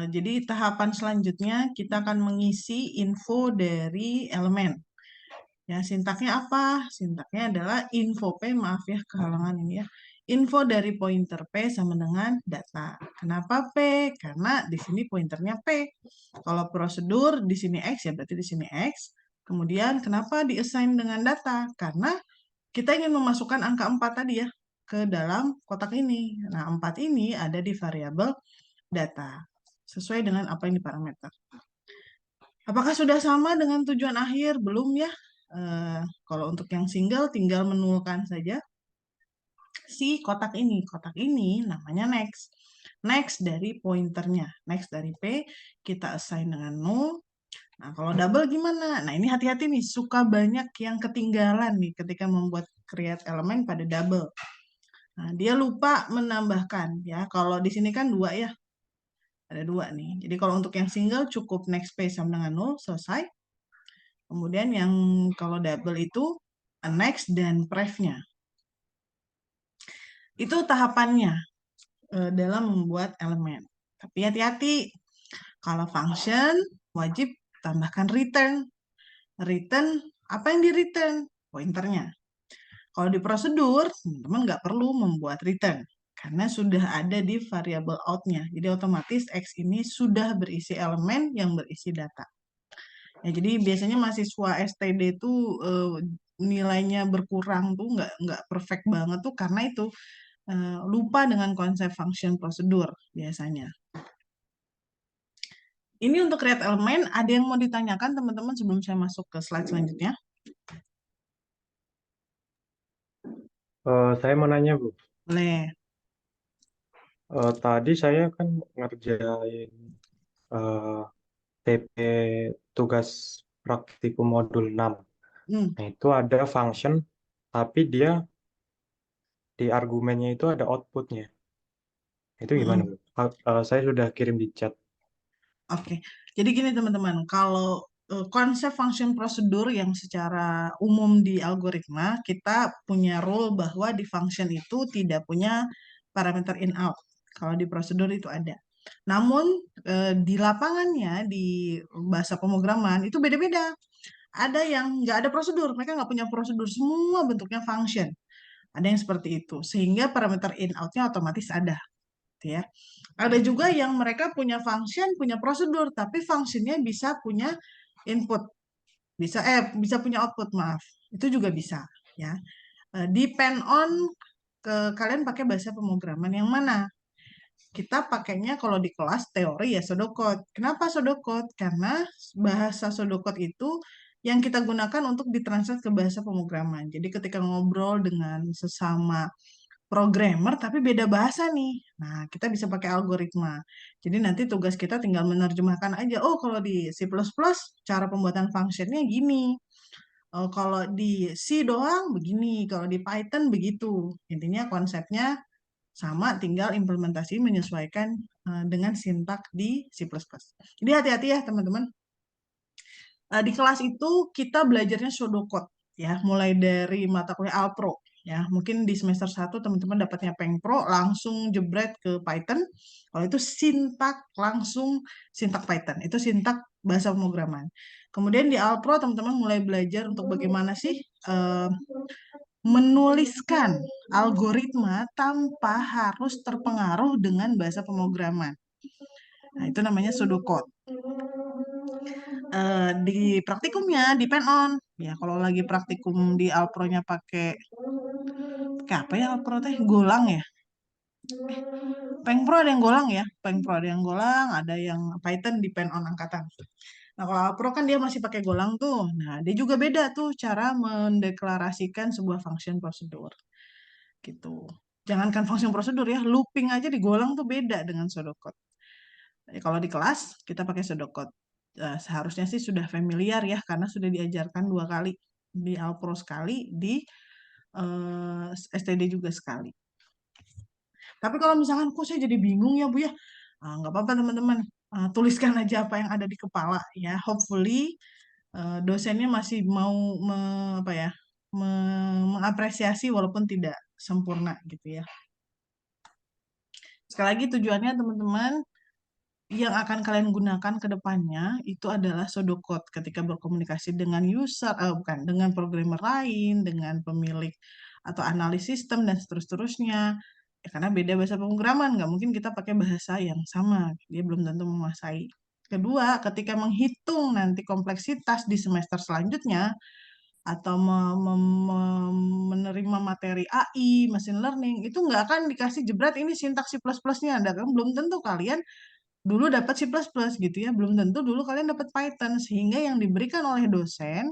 Jadi tahapan selanjutnya kita akan mengisi info dari elemen. Ya, sintaknya apa? Sintaknya adalah info P, maaf ya kehalangan ini ya. Info dari pointer P sama dengan data. Kenapa P? Karena di sini pointernya P. Kalau prosedur di sini X ya berarti di sini X. Kemudian kenapa diassign dengan data? Karena kita ingin memasukkan angka 4 tadi ya ke dalam kotak ini. Nah, 4 ini ada di variabel data sesuai dengan apa yang diparameter. Apakah sudah sama dengan tujuan akhir? Belum ya. Kalau untuk yang single tinggal menulkan saja si kotak ini. Kotak ini namanya next. Next dari pointernya. Next dari P kita assign dengan 0. Nah, kalau double gimana? Nah, ini hati-hati nih. Suka banyak yang ketinggalan nih ketika membuat create elemen pada double. Nah, dia lupa menambahkan ya. Kalau di sini kan 2 ya. Ada 2 nih. Jadi kalau untuk yang single cukup next space sama dengan 0, selesai. Kemudian yang kalau double itu next dan pref-nya. Itu tahapannya dalam membuat elemen. Tapi hati-hati, kalau function wajib tambahkan return. Return, apa yang di return? Pointernya. Kalau di prosedur, teman-teman nggak perlu membuat return. Karena sudah ada di variable out-nya. Jadi otomatis X ini sudah berisi elemen yang berisi data. Ya, jadi biasanya mahasiswa STD itu nilainya berkurang tuh nggak perfect banget tuh karena itu lupa dengan konsep function prosedur biasanya. Ini untuk create elemen, ada yang mau ditanyakan teman-teman sebelum saya masuk ke slide selanjutnya? Saya mau nanya, Bu. Boleh. Tadi saya kan ngerjain eh, TP tugas praktikum modul 6. Hmm. Nah, itu ada function, tapi dia di argumennya itu ada outputnya. Itu gimana, Mm-mm. Bu? Saya sudah kirim di chat. Oke, jadi gini teman-teman, kalau konsep function prosedur yang secara umum di algoritma, kita punya rule bahwa di function itu tidak punya parameter in out. Kalau di prosedur itu ada. Namun di lapangannya, di bahasa pemrograman itu beda-beda. Ada yang nggak ada prosedur, mereka nggak punya prosedur, semua bentuknya function. Ada yang seperti itu, sehingga parameter in out-nya otomatis ada gitu ya. Ada juga yang mereka punya function, punya prosedur, tapi functionnya bisa punya input, bisa punya output, maaf. Itu juga bisa ya. Depend on kalian pakai bahasa pemrograman yang mana. Kita pakainya kalau di kelas teori ya pseudocode. Kenapa pseudocode? Karena bahasa pseudocode itu yang kita gunakan untuk ditranslate ke bahasa pemrograman. Jadi ketika ngobrol dengan sesama programmer tapi beda bahasa nih. Nah, kita bisa pakai algoritma. Jadi nanti tugas kita tinggal menerjemahkan aja. Oh, kalau di C++ cara pembuatan functionnya gini. Oh, kalau di C doang begini, kalau di Python begitu. Intinya konsepnya sama, tinggal implementasi menyesuaikan dengan sintak di C++. Jadi hati-hati ya teman-teman. Di kelas itu kita belajarnya pseudocode ya, mulai dari mata kuliah Alpro ya. Mungkin di semester 1 teman-teman dapatnya Pengpro langsung jebret ke Python. Kalau itu sintak langsung sintak Python. Itu sintak bahasa pemrograman. Kemudian di Alpro teman-teman mulai belajar untuk bagaimana sih menuliskan algoritma tanpa harus terpengaruh dengan bahasa pemrograman. Nah, itu namanya pseudocode. Di praktikumnya depend on ya, kalau lagi praktikum di Alpronya pakai apa ya, Alpro teh Golang ya. Pengpro ada yang Golang ya, Pengpro ada yang Golang, ada yang Python depend on angkatan. Nah, kalau Alpro kan dia masih pakai Golang tuh. Nah, dia juga beda tuh cara mendeklarasikan sebuah function prosedur gitu. Jangankan function prosedur ya, looping aja di Golang tuh beda dengan pseudocode. Kalau di kelas kita pakai pseudocode. Seharusnya sih sudah familiar ya karena sudah diajarkan 2 kali, di Alpro sekali, di STD juga sekali. Tapi kalau misalkan kok saya jadi bingung ya Bu ya, nggak apa-apa teman-teman. Tuliskan aja apa yang ada di kepala ya. Hopefully dosennya masih mau apa ya, mengapresiasi walaupun tidak sempurna gitu ya. Sekali lagi tujuannya teman-teman yang akan kalian gunakan ke depannya itu adalah pseudocode ketika berkomunikasi dengan user, bukan, dengan programmer lain, dengan pemilik atau analis sistem dan seterusnya. Ya, karena beda bahasa pemrograman, nggak mungkin kita pakai bahasa yang sama, dia belum tentu menguasai. Kedua, ketika menghitung nanti kompleksitas di semester selanjutnya atau menerima materi AI, machine learning, itu nggak akan dikasih jebret ini sintaks C++-nya, ada kan belum tentu kalian dulu dapat C++ gitu ya, belum tentu dulu kalian dapat Python, sehingga yang diberikan oleh dosen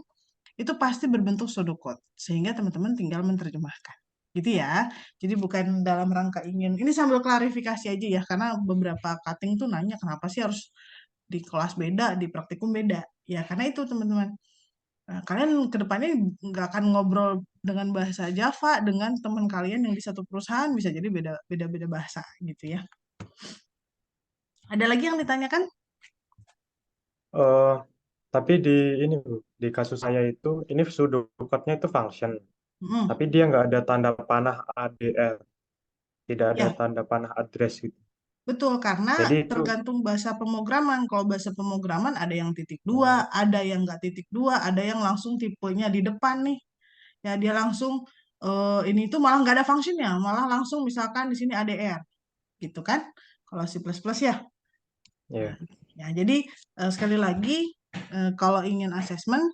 itu pasti berbentuk pseudocode, sehingga teman-teman tinggal menerjemahkan. Gitu ya. Jadi bukan dalam rangka ingin, ini sambil klarifikasi aja ya, karena beberapa cutting tuh nanya kenapa sih harus di kelas beda, di praktikum beda. Ya karena itu teman-teman. Nah, kalian kedepannya nggak akan ngobrol dengan bahasa Java dengan teman kalian yang di satu perusahaan, bisa jadi beda bahasa gitu ya. Ada lagi yang ditanyakan? Eh, tapi di ini Bu, di kasus saya itu ini pseudocode-nya itu function, Hmm. tapi dia nggak ada tanda panah ADR, tidak ada Ya, tanda panah address gitu. betul, karena Jadi itu tergantung bahasa pemrograman. Kalau bahasa pemrograman ada yang titik dua, oh, ada yang nggak titik dua, ada yang langsung tipenya di depan nih. Ya, dia langsung ini tuh malah nggak ada fungsinya, malah langsung misalkan di sini ADR, gitu kan? Kalau C++ ya. Nah, ya. ya, jadi sekali lagi kalau ingin asesmen,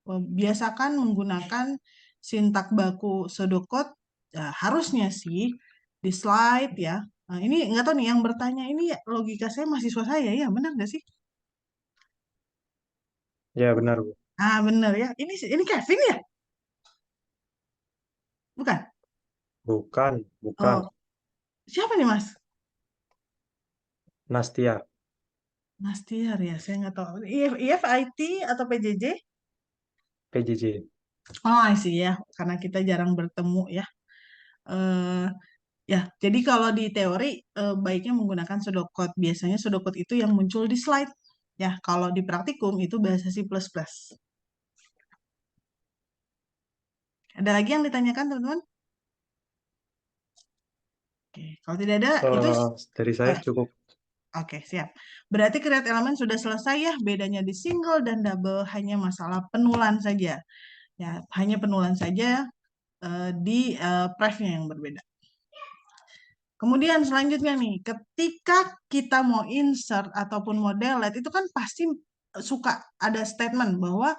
biasakan menggunakan sintak baku pseudocode. Ya, harusnya sih di slide ya. Nah, ini nggak tahu nih yang bertanya ini logika saya mahasiswa saya ya, benar nggak sih? Ya benar Bu. Ah benar ya. Ini Kevin ya, bukan? Bukan, bukan. Oh, siapa nih Mas? Nastia, Mas Tiar ya, saya nggak tahu. IF IT atau PJJ? PJJ. Oh, I see ya, karena kita jarang bertemu ya. Eh ya, jadi kalau di teori baiknya menggunakan pseudocode. Biasanya pseudocode itu yang muncul di slide. Ya, kalau di praktikum itu bahasa C++. Ada lagi yang ditanyakan, teman-teman? Oke, kalau tidak ada, itu Dari saya eh, cukup. oke, siap. Berarti create elemen sudah selesai ya. Bedanya di single dan double hanya masalah penulan saja. Ya, hanya penulan saja di pref-nya yang berbeda. Kemudian selanjutnya nih, ketika kita mau insert ataupun mau delete, itu kan pasti suka ada statement bahwa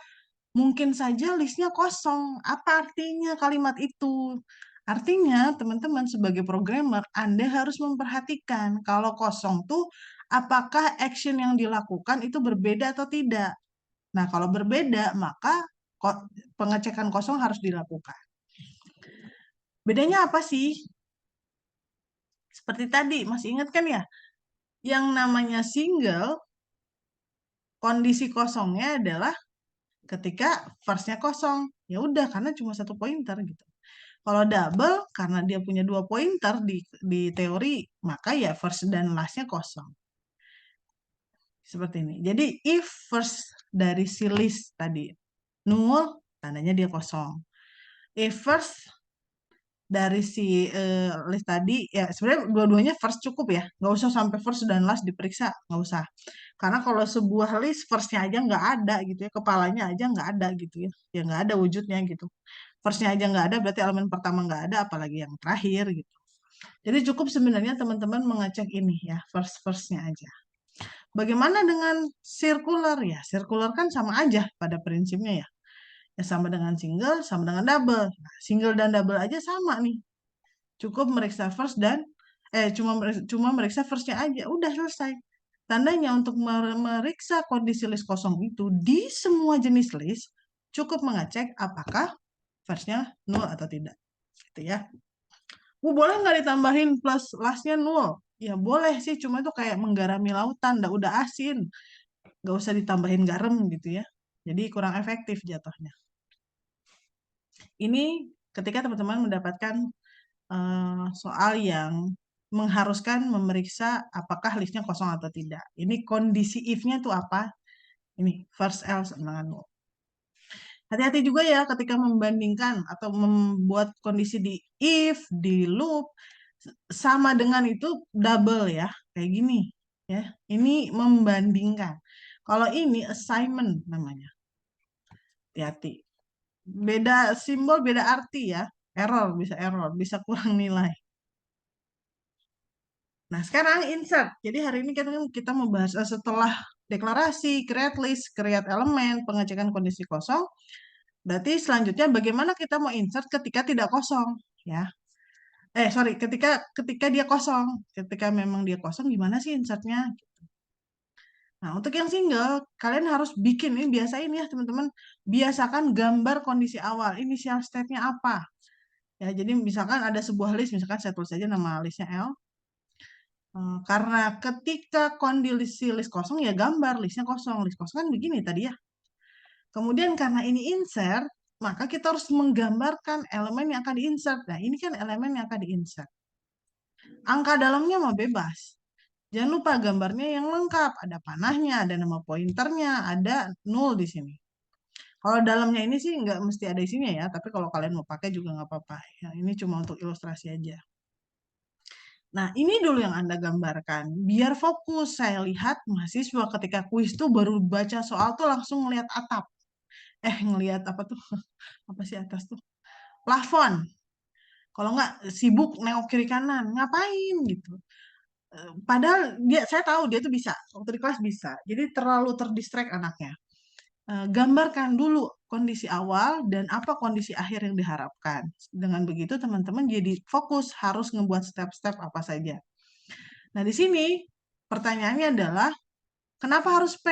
mungkin saja listnya kosong. Apa artinya kalimat itu? Artinya, teman-teman sebagai programmer, Anda harus memperhatikan kalau kosong tuh apakah action yang dilakukan itu berbeda atau tidak. Nah, kalau berbeda, maka pengecekan kosong harus dilakukan. Bedanya apa sih? Seperti tadi, masih ingat kan ya? Yang namanya single, kondisi kosongnya adalah ketika first-nya kosong. Ya udah, karena cuma satu pointer gitu. Kalau double, karena dia punya dua pointer di teori, maka ya first dan last-nya kosong. Seperti ini. Jadi if first dari si list tadi null, tandanya dia kosong. If first dari si list tadi, ya sebenarnya dua-duanya first cukup ya. Nggak usah sampai first dan last diperiksa, nggak usah. Karena kalau sebuah list first-nya aja nggak ada gitu ya, kepalanya aja nggak ada gitu ya. Ya nggak ada wujudnya gitu. First-nya aja nggak ada, berarti elemen pertama nggak ada, apalagi yang terakhir gitu. Jadi cukup sebenarnya teman-teman mengecek ini ya, first-firstnya aja. Bagaimana dengan circular ya? Circular kan sama aja pada prinsipnya ya. Ya sama dengan single, sama dengan double. Nah, single dan double aja sama nih. Cukup meriksa first dan cuma meriksa firstnya aja. Udah selesai. Tandanya untuk meriksa kondisi list kosong itu di semua jenis list cukup mengecek apakah firstnya nol atau tidak. Gitu ya. Boleh nggak ditambahin plus lastnya nol? Ya boleh sih, cuma itu kayak menggarami lautan, udah asin, nggak usah ditambahin garam gitu ya. Jadi kurang efektif jatuhnya. Ini ketika teman-teman mendapatkan soal yang mengharuskan memeriksa apakah listnya kosong atau tidak. Ini kondisi if-nya tuh apa? Ini first else dengan null. Hati-hati juga ya ketika membandingkan atau membuat kondisi di if, di loop, Sama dengan itu double ya, kayak gini ya. Ini membandingkan. Kalau ini assignment namanya. Hati-hati. Beda simbol, beda arti ya. Error, bisa kurang nilai. Nah, sekarang insert. Jadi hari ini kita membahas setelah deklarasi, create list, create elemen, pengecekan kondisi kosong. Berarti selanjutnya bagaimana kita mau insert ketika tidak kosong, ya. Sorry, ketika dia kosong. Ketika memang dia kosong, gimana sih insertnya? Nah, untuk yang single, kalian harus bikin, ini biasain ya teman-teman, biasakan gambar kondisi awal, initial state-nya apa. Ya, jadi misalkan ada sebuah list, misalkan saya tulis saja nama listnya L. Karena ketika kondisi list kosong, ya gambar listnya kosong. List kosong kan begini tadi ya. Kemudian karena ini insert, maka kita harus menggambarkan elemen yang akan diinsert. Nah, ini kan elemen yang akan diinsert. Angka dalamnya mah bebas. Jangan lupa gambarnya yang lengkap. Ada panahnya, ada nama pointernya, ada nol di sini. Kalau dalamnya ini sih nggak mesti ada isinya ya, tapi kalau kalian mau pakai juga nggak apa-apa. Ya, ini cuma untuk ilustrasi aja. Nah, ini dulu yang Anda gambarkan. Biar fokus, saya lihat mahasiswa ketika kuis tuh baru baca soal tuh langsung ngelihat atap. Ngelihat apa tuh? Apa sih atas tuh? Plafon. Kalau nggak sibuk nengok kiri kanan, ngapain gitu. Padahal saya tahu dia tuh bisa, waktu di kelas bisa. Jadi terlalu terdistract anaknya. Gambarkan dulu kondisi awal dan apa kondisi akhir yang diharapkan. Dengan begitu teman-teman jadi fokus harus ngebuat step-step apa saja. Nah, di sini pertanyaannya adalah kenapa harus P?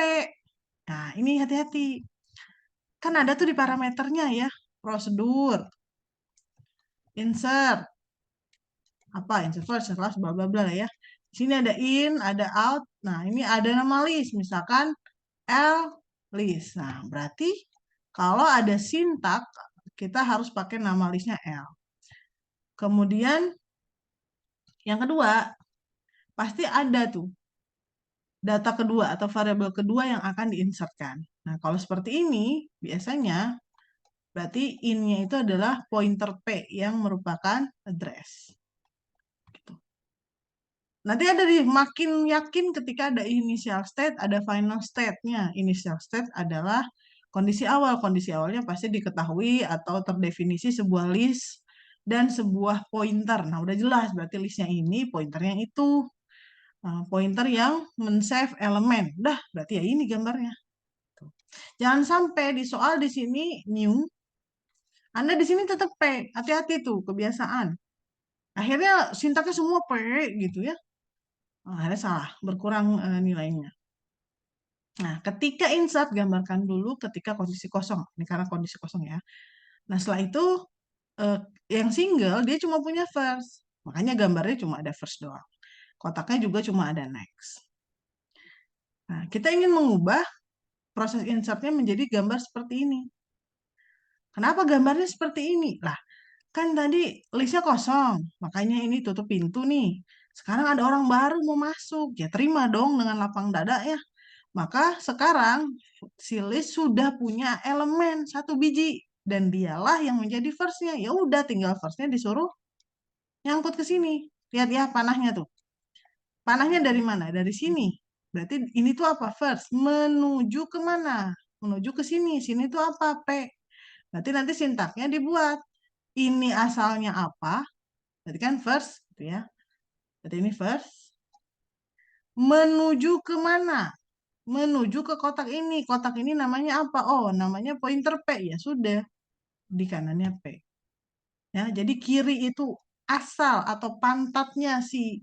Nah, ini hati-hati. Kan ada tuh di parameternya ya, prosedur, insert, insert first, insert last, bla bla bla ya. Di sini ada in, ada out. Nah, ini ada nama list, misalkan L list. Nah, berarti kalau ada sintak, kita harus pakai nama listnya L. Kemudian yang kedua, pasti ada tuh data kedua atau variabel kedua yang akan diinsertkan. Nah, kalau seperti ini, biasanya berarti in-nya itu adalah pointer P yang merupakan address. Gitu. Nanti ada makin yakin ketika ada initial state, ada final state-nya. Initial state adalah kondisi awal. Kondisi awalnya pasti diketahui atau terdefinisi sebuah list dan sebuah pointer. Nah, udah jelas berarti listnya ini, pointernya itu. Pointer yang men-save elemen. Dah, berarti ya ini gambarnya. Jangan sampai di soal di sini new, Anda di sini tetap P. Hati-hati tuh, kebiasaan. Akhirnya sintaknya semua P gitu ya. Akhirnya salah, berkurang nilainya. Nah, ketika insert, gambarkan dulu ketika kondisi kosong. Ini karena kondisi kosong ya. Nah, setelah itu, eh, yang single, dia cuma punya first. Makanya gambarnya cuma ada first doang. Kotaknya juga cuma ada next. Nah, kita ingin mengubah proses insertnya menjadi gambar seperti ini. Kenapa gambarnya seperti ini? Lah, kan tadi listnya kosong, makanya ini tutup pintu nih. Sekarang ada orang baru mau masuk, ya terima dong dengan lapang dada ya. Maka sekarang si list sudah punya elemen satu biji dan dialah yang menjadi first-nya. Ya udah tinggal first-nya disuruh nyangkut ke sini. Lihat ya panahnya tuh. Panahnya dari mana? Dari sini. Berarti ini tuh apa? First. Menuju ke mana? Menuju ke sini. Sini tuh apa? P. Berarti nanti sintaknya dibuat. Ini asalnya apa? Berarti kan first, gitu ya. Berarti ini first. Menuju ke mana? Menuju ke kotak ini. Kotak ini namanya apa? Oh, namanya pointer P. Ya sudah, di kanannya P. Ya, jadi kiri itu asal atau pantatnya si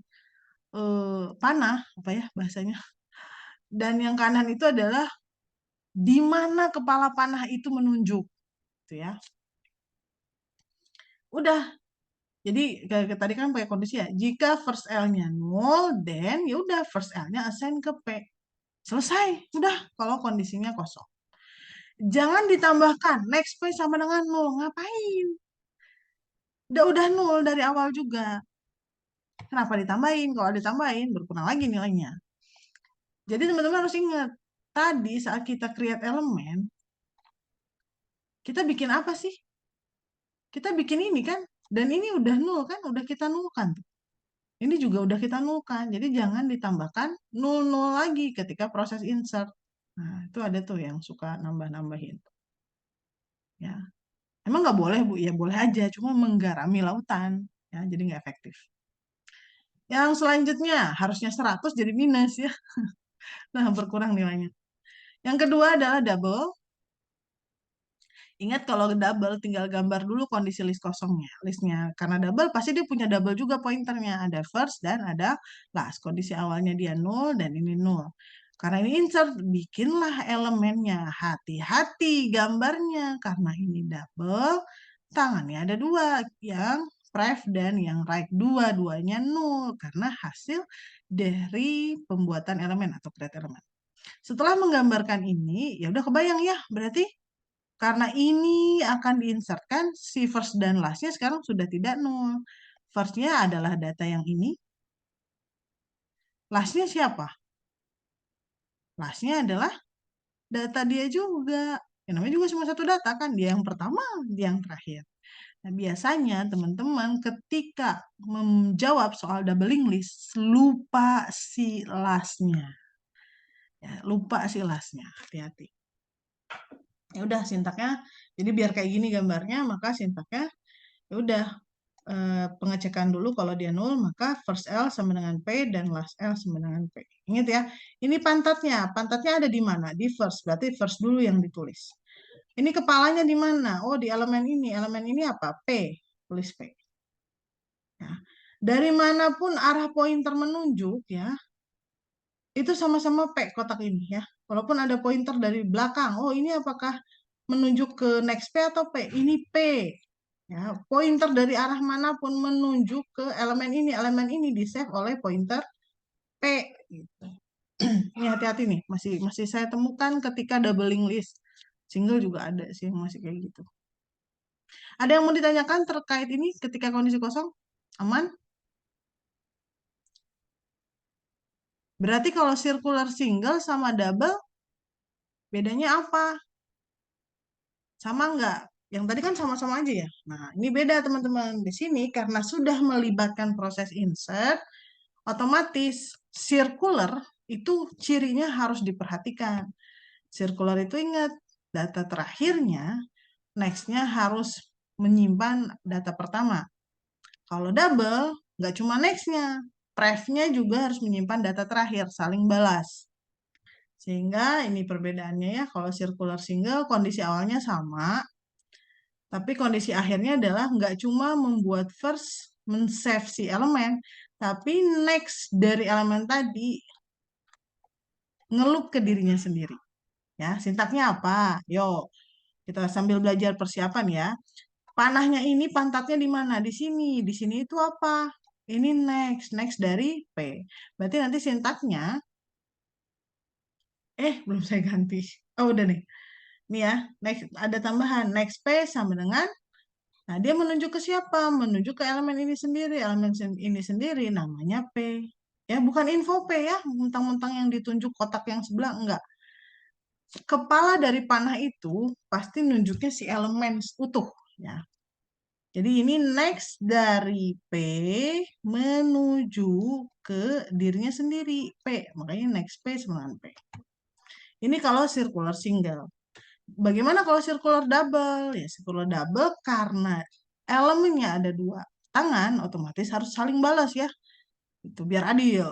panah, apa ya bahasanya? Dan yang kanan itu adalah di mana kepala panah itu menunjuk, gitu ya. Udah, jadi kayak tadi kan pakai kondisi ya. Jika first L-nya 0, then ya udah first L-nya assign ke P. Selesai, udah kalau kondisinya kosong. Jangan ditambahkan next P sama dengan 0. Ngapain? Udah 0 dari awal juga. Kenapa ditambahin? Kalau ditambahin berkurang lagi nilainya. Jadi teman-teman harus ingat, tadi saat kita create elemen, kita bikin apa sih? Kita bikin ini kan, dan ini udah 0 kan, udah kita nolkan. Ini juga udah kita nulkan. Jadi jangan ditambahkan 00 lagi ketika proses insert. Nah, itu ada tuh yang suka nambah-nambahin. Ya, emang nggak boleh, Bu? Ya boleh aja, cuma menggarami lautan. Ya, jadi nggak efektif. Yang selanjutnya, harusnya 100 jadi minus ya. Nah, berkurang nilainya. Yang kedua adalah double. Ingat kalau double tinggal gambar dulu kondisi list kosongnya, listnya. Karena double pasti dia punya double juga pointernya. Ada first dan ada last. Kondisi awalnya dia 0 dan ini 0. Karena ini insert, bikinlah elemennya. Hati-hati gambarnya. Karena ini double, tangannya ada dua. Yang pref dan yang right. Dua-duanya 0. Karena hasil dari pembuatan elemen atau create elemen. Setelah menggambarkan ini, ya udah kebayang ya, berarti karena ini akan diinsertkan, si first dan lastnya sekarang sudah tidak nol. Firstnya adalah data yang ini. Lastnya siapa? Lastnya adalah data dia juga. Yang namanya juga cuma satu data kan. Dia yang pertama, dia yang terakhir. Nah, biasanya teman-teman ketika menjawab soal doubling list, lupa si lastnya. Ya, lupa si lastnya. Hati-hati. Ya udah sintaknya. Jadi biar kayak gini gambarnya, maka sintaknya ya udah pengecekan dulu kalau dia 0 maka first L sama dengan P dan last L sama dengan P. Ingat ya, ini pantatnya. Pantatnya ada di mana? Di first. Berarti first dulu yang ditulis. Ini kepalanya di mana? Oh, di elemen ini. Elemen ini apa? P. Tulis P. Ya. Dari manapun arah pointer menunjuk ya, itu sama-sama P kotak ini ya. Walaupun ada pointer dari belakang. Oh, ini apakah menunjuk ke next P atau P? Ini P. Ya, pointer dari arah manapun menunjuk ke elemen ini di save oleh pointer P. Gitu. Ini hati-hati nih, masih masih saya temukan ketika doubling list. Single juga ada sih yang masih kayak gitu. Ada yang mau ditanyakan terkait ini ketika kondisi kosong? Aman? Berarti kalau circular single sama double, bedanya apa? Sama nggak? Yang tadi kan sama-sama aja ya. Nah, ini beda teman-teman. Di sini karena sudah melibatkan proses insert, otomatis circular itu cirinya harus diperhatikan. Circular itu ingat, data terakhirnya, next-nya harus menyimpan data pertama. Kalau double, nggak cuma next-nya, pref-nya juga harus menyimpan data terakhir, saling balas. Sehingga ini perbedaannya ya, kalau circular single kondisi awalnya sama, tapi kondisi akhirnya adalah nggak cuma membuat first men-save si elemen, tapi next dari elemen tadi ngelup ke dirinya sendiri. Ya, sintaknya apa? Yuk, kita sambil belajar persiapan ya. Panahnya ini pantatnya di mana? Di sini. Di sini itu apa? Ini next, next dari P. Berarti nanti sintaknya, belum saya ganti. Oh, udah nih. Nih ya, next ada tambahan. Next P sama dengan, nah dia menunjuk ke siapa? Menunjuk ke elemen ini sendiri. Elemen ini sendiri namanya P. Ya, bukan info P ya, mentang-mentang yang ditunjuk kotak yang sebelah, enggak. Kepala dari panah itu pasti nunjuknya si elemen utuh ya. Jadi ini next dari P menuju ke dirinya sendiri P. Makanya next P sama dengan P. Ini kalau circular single. Bagaimana kalau circular double? Ya circular double karena elemennya ada dua tangan otomatis harus saling balas ya. Itu biar adil.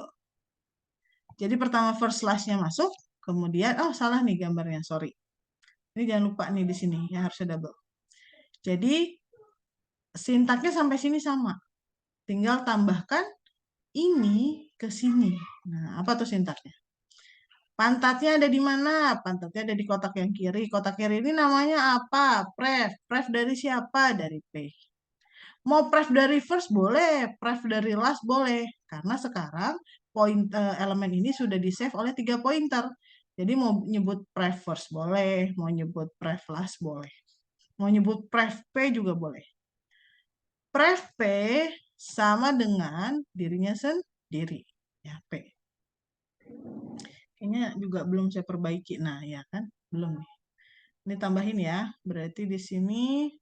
Jadi pertama first slash-nya masuk, kemudian oh salah nih gambarnya, sorry. Ini jangan lupa nih di sini, ya harusnya double. Jadi sintaknya sampai sini sama. Tinggal tambahkan ini ke sini. Nah, apa tuh sintaknya? Pantatnya ada di mana? Pantatnya ada di kotak yang kiri. Kotak kiri ini namanya apa? Pref. Pref dari siapa? Dari P. Mau pref dari first boleh, pref dari last boleh. Karena sekarang elemen ini sudah di-save oleh 3 pointer. Jadi mau nyebut pref first boleh, mau nyebut pref last boleh. Mau nyebut pref P juga boleh. Pref P sama dengan dirinya sendiri. Ya, P. Kayaknya juga belum saya perbaiki. Nah, ya kan? Belum nih. Ini tambahin ya. Berarti di sini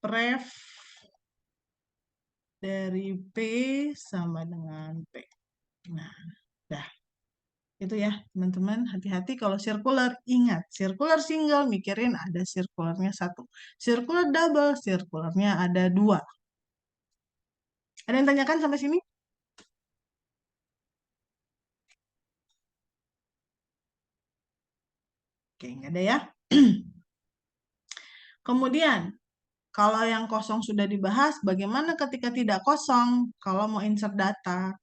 pref dari P sama dengan P. Nah, dah. Itu ya, teman-teman. Hati-hati kalau circular. Ingat, circular single, mikirin ada circularnya satu. Circular double, circularnya ada dua. Ada yang tanyakan sampai sini? Oke, nggak ada ya. Kemudian, kalau yang kosong sudah dibahas, bagaimana ketika tidak kosong? Kalau mau insert data.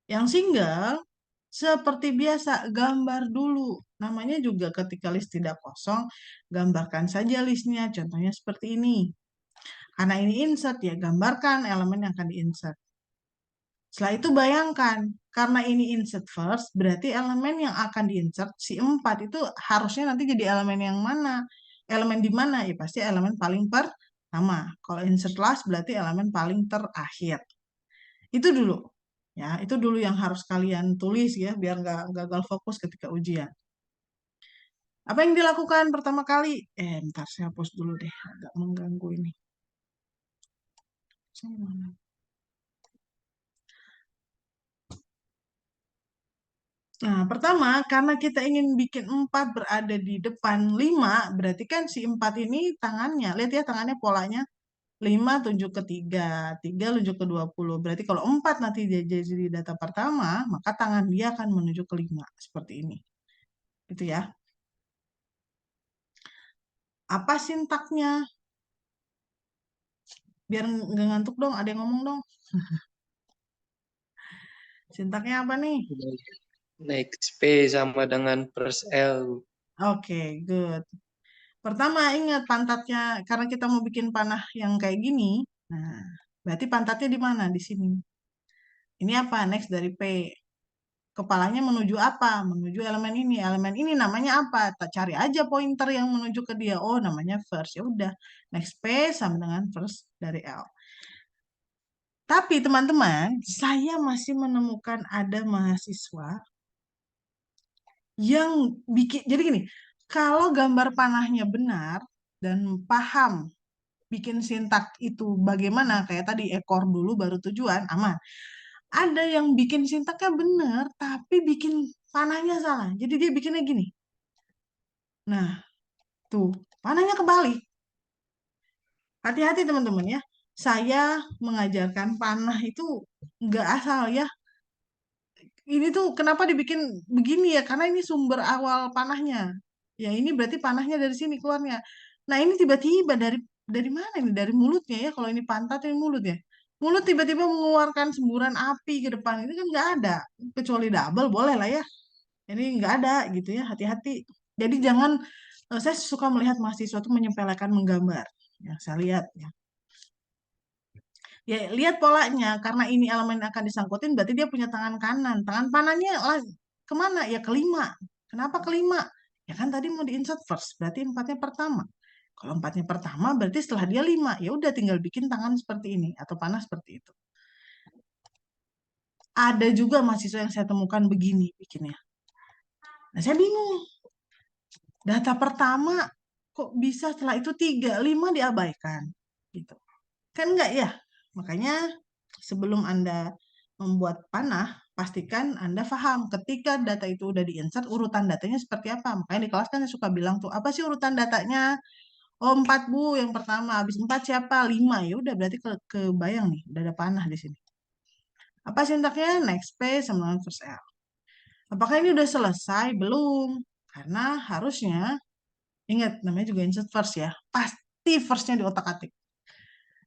Yang single, seperti biasa, gambar dulu. Namanya juga ketika list tidak kosong, gambarkan saja listnya. Contohnya seperti ini. Karena ini insert, ya gambarkan elemen yang akan di-insert. Setelah itu bayangkan, karena ini insert first, berarti elemen yang akan di-insert, si 4 itu harusnya nanti jadi elemen yang mana? Elemen di mana? Ya pasti elemen paling pertama. Kalau insert last berarti elemen paling terakhir. Itu dulu. Ya, itu dulu yang harus kalian tulis ya, biar nggak gagal fokus ketika ujian. Apa yang dilakukan pertama kali? Bentar, saya hapus dulu deh, agak mengganggu ini. Nah, pertama, karena kita ingin bikin 4 berada di depan 5, berarti kan si 4 ini tangannya, lihat ya tangannya polanya, 5 tunjuk ke 3, 3 tunjuk ke 20. Berarti kalau 4 nanti dia jadi data pertama, maka tangan dia akan menuju ke 5, seperti ini. Gitu ya. Apa sintaknya? Biar nggak ngantuk dong, ada yang ngomong dong. Sintaknya apa nih? Next P sama dengan plus L. Oke, good. Pertama, ingat pantatnya, karena kita mau bikin panah yang kayak gini, nah, berarti pantatnya di mana? Di sini. Ini apa? Next dari P. Kepalanya menuju apa? Menuju elemen ini. Elemen ini namanya apa? Tak cari aja pointer yang menuju ke dia. Oh, namanya first. Ya udah. Next P sama dengan first dari L. Tapi teman-teman, saya masih menemukan ada mahasiswa yang bikin. Jadi gini, kalau gambar panahnya benar dan paham bikin sintak itu bagaimana, kayak tadi ekor dulu baru tujuan, aman. Ada yang bikin sintaknya benar, tapi bikin panahnya salah. Jadi dia bikinnya gini. Nah, tuh, panahnya kebalik. Hati-hati teman-teman ya. Saya mengajarkan panah itu nggak asal ya. Ini tuh kenapa dibikin begini ya? Karena ini sumber awal panahnya. Ya ini berarti panahnya dari sini keluarnya. Nah ini tiba-tiba dari mana ini? Dari mulutnya ya. Kalau ini pantat ini mulut ya. Mulut tiba-tiba mengeluarkan semburan api ke depan. Ini kan nggak ada. Kecuali double boleh lah ya. Ini nggak ada gitu ya. Hati-hati. Jadi jangan. Saya suka melihat mahasiswa itu menyepelekan menggambar. Ya, saya lihat ya. Ya, lihat polanya. Karena ini elemen yang akan disangkutin, berarti dia punya tangan kanan. Tangan panahnya kemana? Ya kelima. Kenapa kelima? Ya kan tadi mau di-insert first, berarti empatnya pertama. Kalau empatnya pertama, berarti setelah dia lima. Ya udah tinggal bikin tangan seperti ini atau panah seperti itu. Ada juga mahasiswa yang saya temukan begini bikinnya. Nah, saya bingung. Data pertama kok bisa setelah itu 3, 5 diabaikan. Gitu. Kan enggak ya? Makanya sebelum Anda membuat panah, pastikan Anda paham ketika data itu udah di-insert, urutan datanya seperti apa. Makanya di kelas kan saya suka bilang tuh, apa sih urutan datanya? Oh, 4 Bu, yang pertama. Habis 4 siapa? 5. Ya udah berarti kebayang nih, udah ada panah di sini. Apa sintaknya? Next space sama dengan first L. Apakah ini udah selesai? Belum. Karena harusnya, ingat namanya juga insert first ya. Pasti firstnya di otak-atik.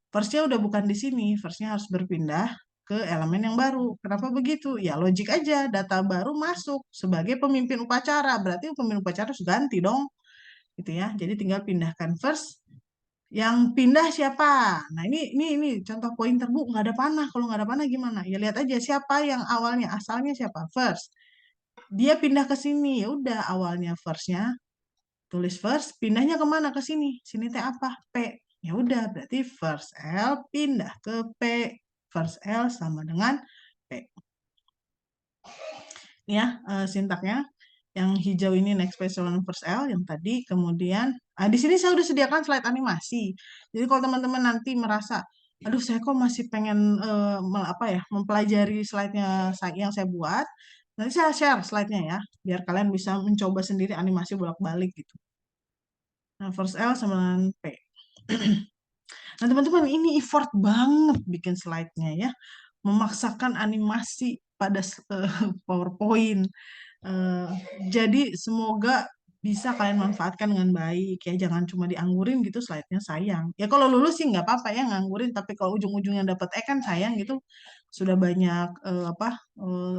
Firstnya udah bukan di sini, firstnya harus berpindah ke elemen yang baru. Kenapa begitu? Ya logik aja, data baru masuk sebagai pemimpin upacara, berarti pemimpin upacara harus ganti dong, gitu ya. Jadi tinggal pindahkan first. Yang pindah siapa? Nah ini contoh pointer Bu, nggak ada panah. Kalau nggak ada panah gimana? Ya lihat aja siapa yang awalnya, asalnya siapa? First. Dia pindah ke sini, ya udah awalnya firstnya tulis first, pindahnya kemana? Ke sini. Sini teh apa? P. Ya udah, berarti first L pindah ke P. First L sama dengan P. Ini ya sintaknya. Yang hijau ini next space sama first L, yang tadi kemudian di sini saya udah sediakan slide animasi. Jadi kalau teman-teman nanti merasa aduh saya kok masih pengen mempelajari slide-nya yang saya buat. Nanti saya share slide-nya ya, biar kalian bisa mencoba sendiri animasi bolak-balik gitu. Nah, first L sama dengan P. Nah, teman-teman, ini effort banget bikin slide-nya ya. Memaksakan animasi pada PowerPoint. Eh, jadi semoga bisa kalian manfaatkan dengan baik ya. Jangan cuma dianggurin gitu slide-nya, sayang. Ya kalau lulus sih nggak apa-apa ya nganggurin, tapi kalau ujung-ujungnya dapat E kan sayang gitu. Sudah banyak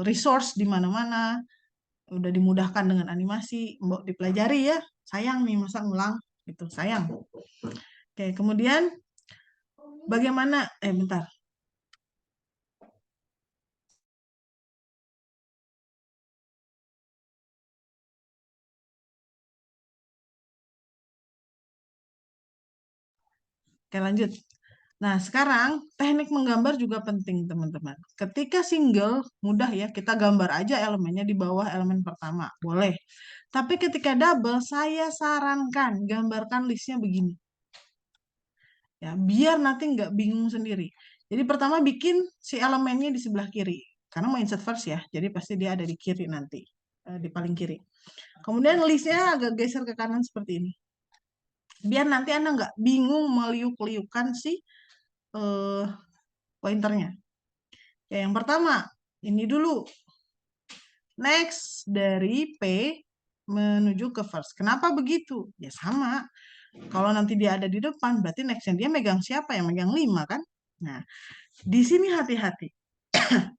resource di mana-mana, udah dimudahkan dengan animasi, mau dipelajari ya. Sayang nih masa ngulang gitu, sayang. Oke, kemudian bagaimana bentar. Oke, lanjut. Nah, sekarang teknik menggambar juga penting, teman-teman. Ketika single, mudah ya, kita gambar aja elemennya di bawah elemen pertama. Boleh. Tapi ketika double, saya sarankan gambarkan listnya begini. Ya, biar nanti nggak bingung sendiri. Jadi pertama bikin si elemennya di sebelah kiri. Karena mau insert first ya, jadi pasti dia ada di kiri nanti. Di paling kiri. Kemudian listnya agak geser ke kanan seperti ini. Biar nanti Anda nggak bingung meliuk-liukan si pointernya. Ya, yang pertama, ini dulu. Next dari P menuju ke first. Kenapa begitu? Ya sama. Kalau nanti dia ada di depan, berarti nextnya dia megang siapa? Yang megang 5 kan? Nah, di sini hati-hati.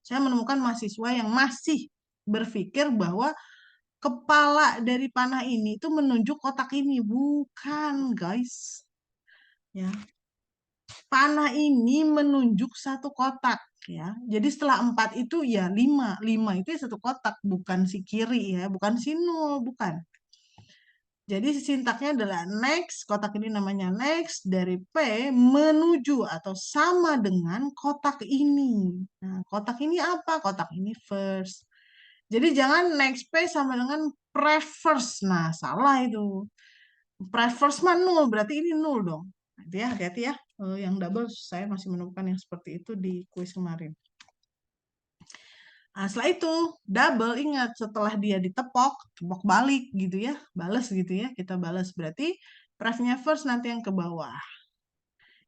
Saya menemukan mahasiswa yang masih berpikir bahwa kepala dari panah ini itu menunjuk kotak ini. Bukan, guys. Ya, panah ini menunjuk satu kotak ya. Jadi setelah 4 itu ya 5. 5 itu ya satu kotak, bukan si kiri ya, bukan si nol, bukan. Jadi sintaknya adalah next, kotak ini namanya next dari P menuju atau sama dengan kotak ini. Nah, kotak ini apa? Kotak ini first. Jadi jangan next P sama dengan pref first. Nah, salah itu. Pref first mah nol, berarti ini nol dong. Nanti ya, hati-hati ya. Yang double saya masih menemukan yang seperti itu di kuis kemarin. Nah, setelah itu double, ingat setelah dia ditepok, tepok balik gitu ya, balas gitu ya, kita balas berarti prefnya first nanti yang ke bawah.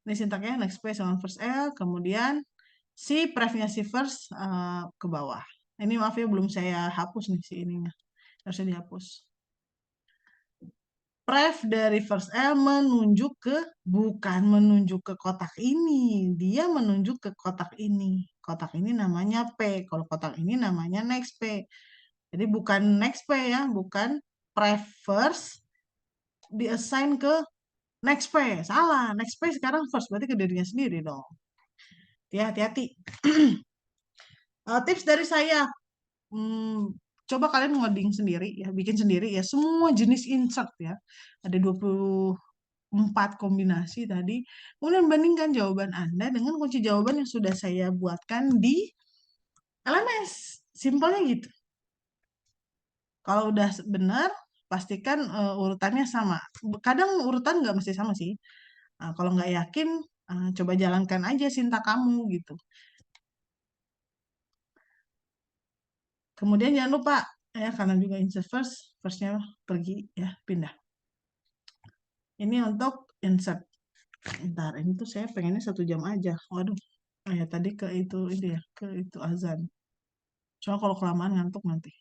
Ini sintaknya next space sama first L, kemudian si prefnya si first ke bawah. Ini maaf ya belum saya hapus nih si ininya, harusnya dihapus. Pref dari first L menunjuk ke, bukan menunjuk ke kotak ini. Dia menunjuk ke kotak ini. Kotak ini namanya P. Kalau kotak ini namanya next P. Jadi bukan next P ya, bukan pref first diassign ke next P. Salah, next P sekarang first, berarti ke dirinya sendiri dong. Ya, hati-hati. Tips dari saya, coba kalian ngoding sendiri ya, bikin sendiri ya, semua jenis insert ya. Ada 24 kombinasi tadi. Kemudian bandingkan jawaban Anda dengan kunci jawaban yang sudah saya buatkan di LMS. Simpelnya gitu. Kalau udah benar, pastikan urutannya sama. Kadang urutan nggak mesti sama sih. Kalau nggak yakin, coba jalankan aja sintak kamu gitu. Kemudian jangan lupa ya, karena juga insert first, firstnya pergi ya, pindah. Ini untuk insert. Ntar, ini tuh saya pengennya 1 jam aja. Waduh, ya tadi ke itu ini ya, ke itu azan. Soalnya kalau kelamaan ngantuk nanti.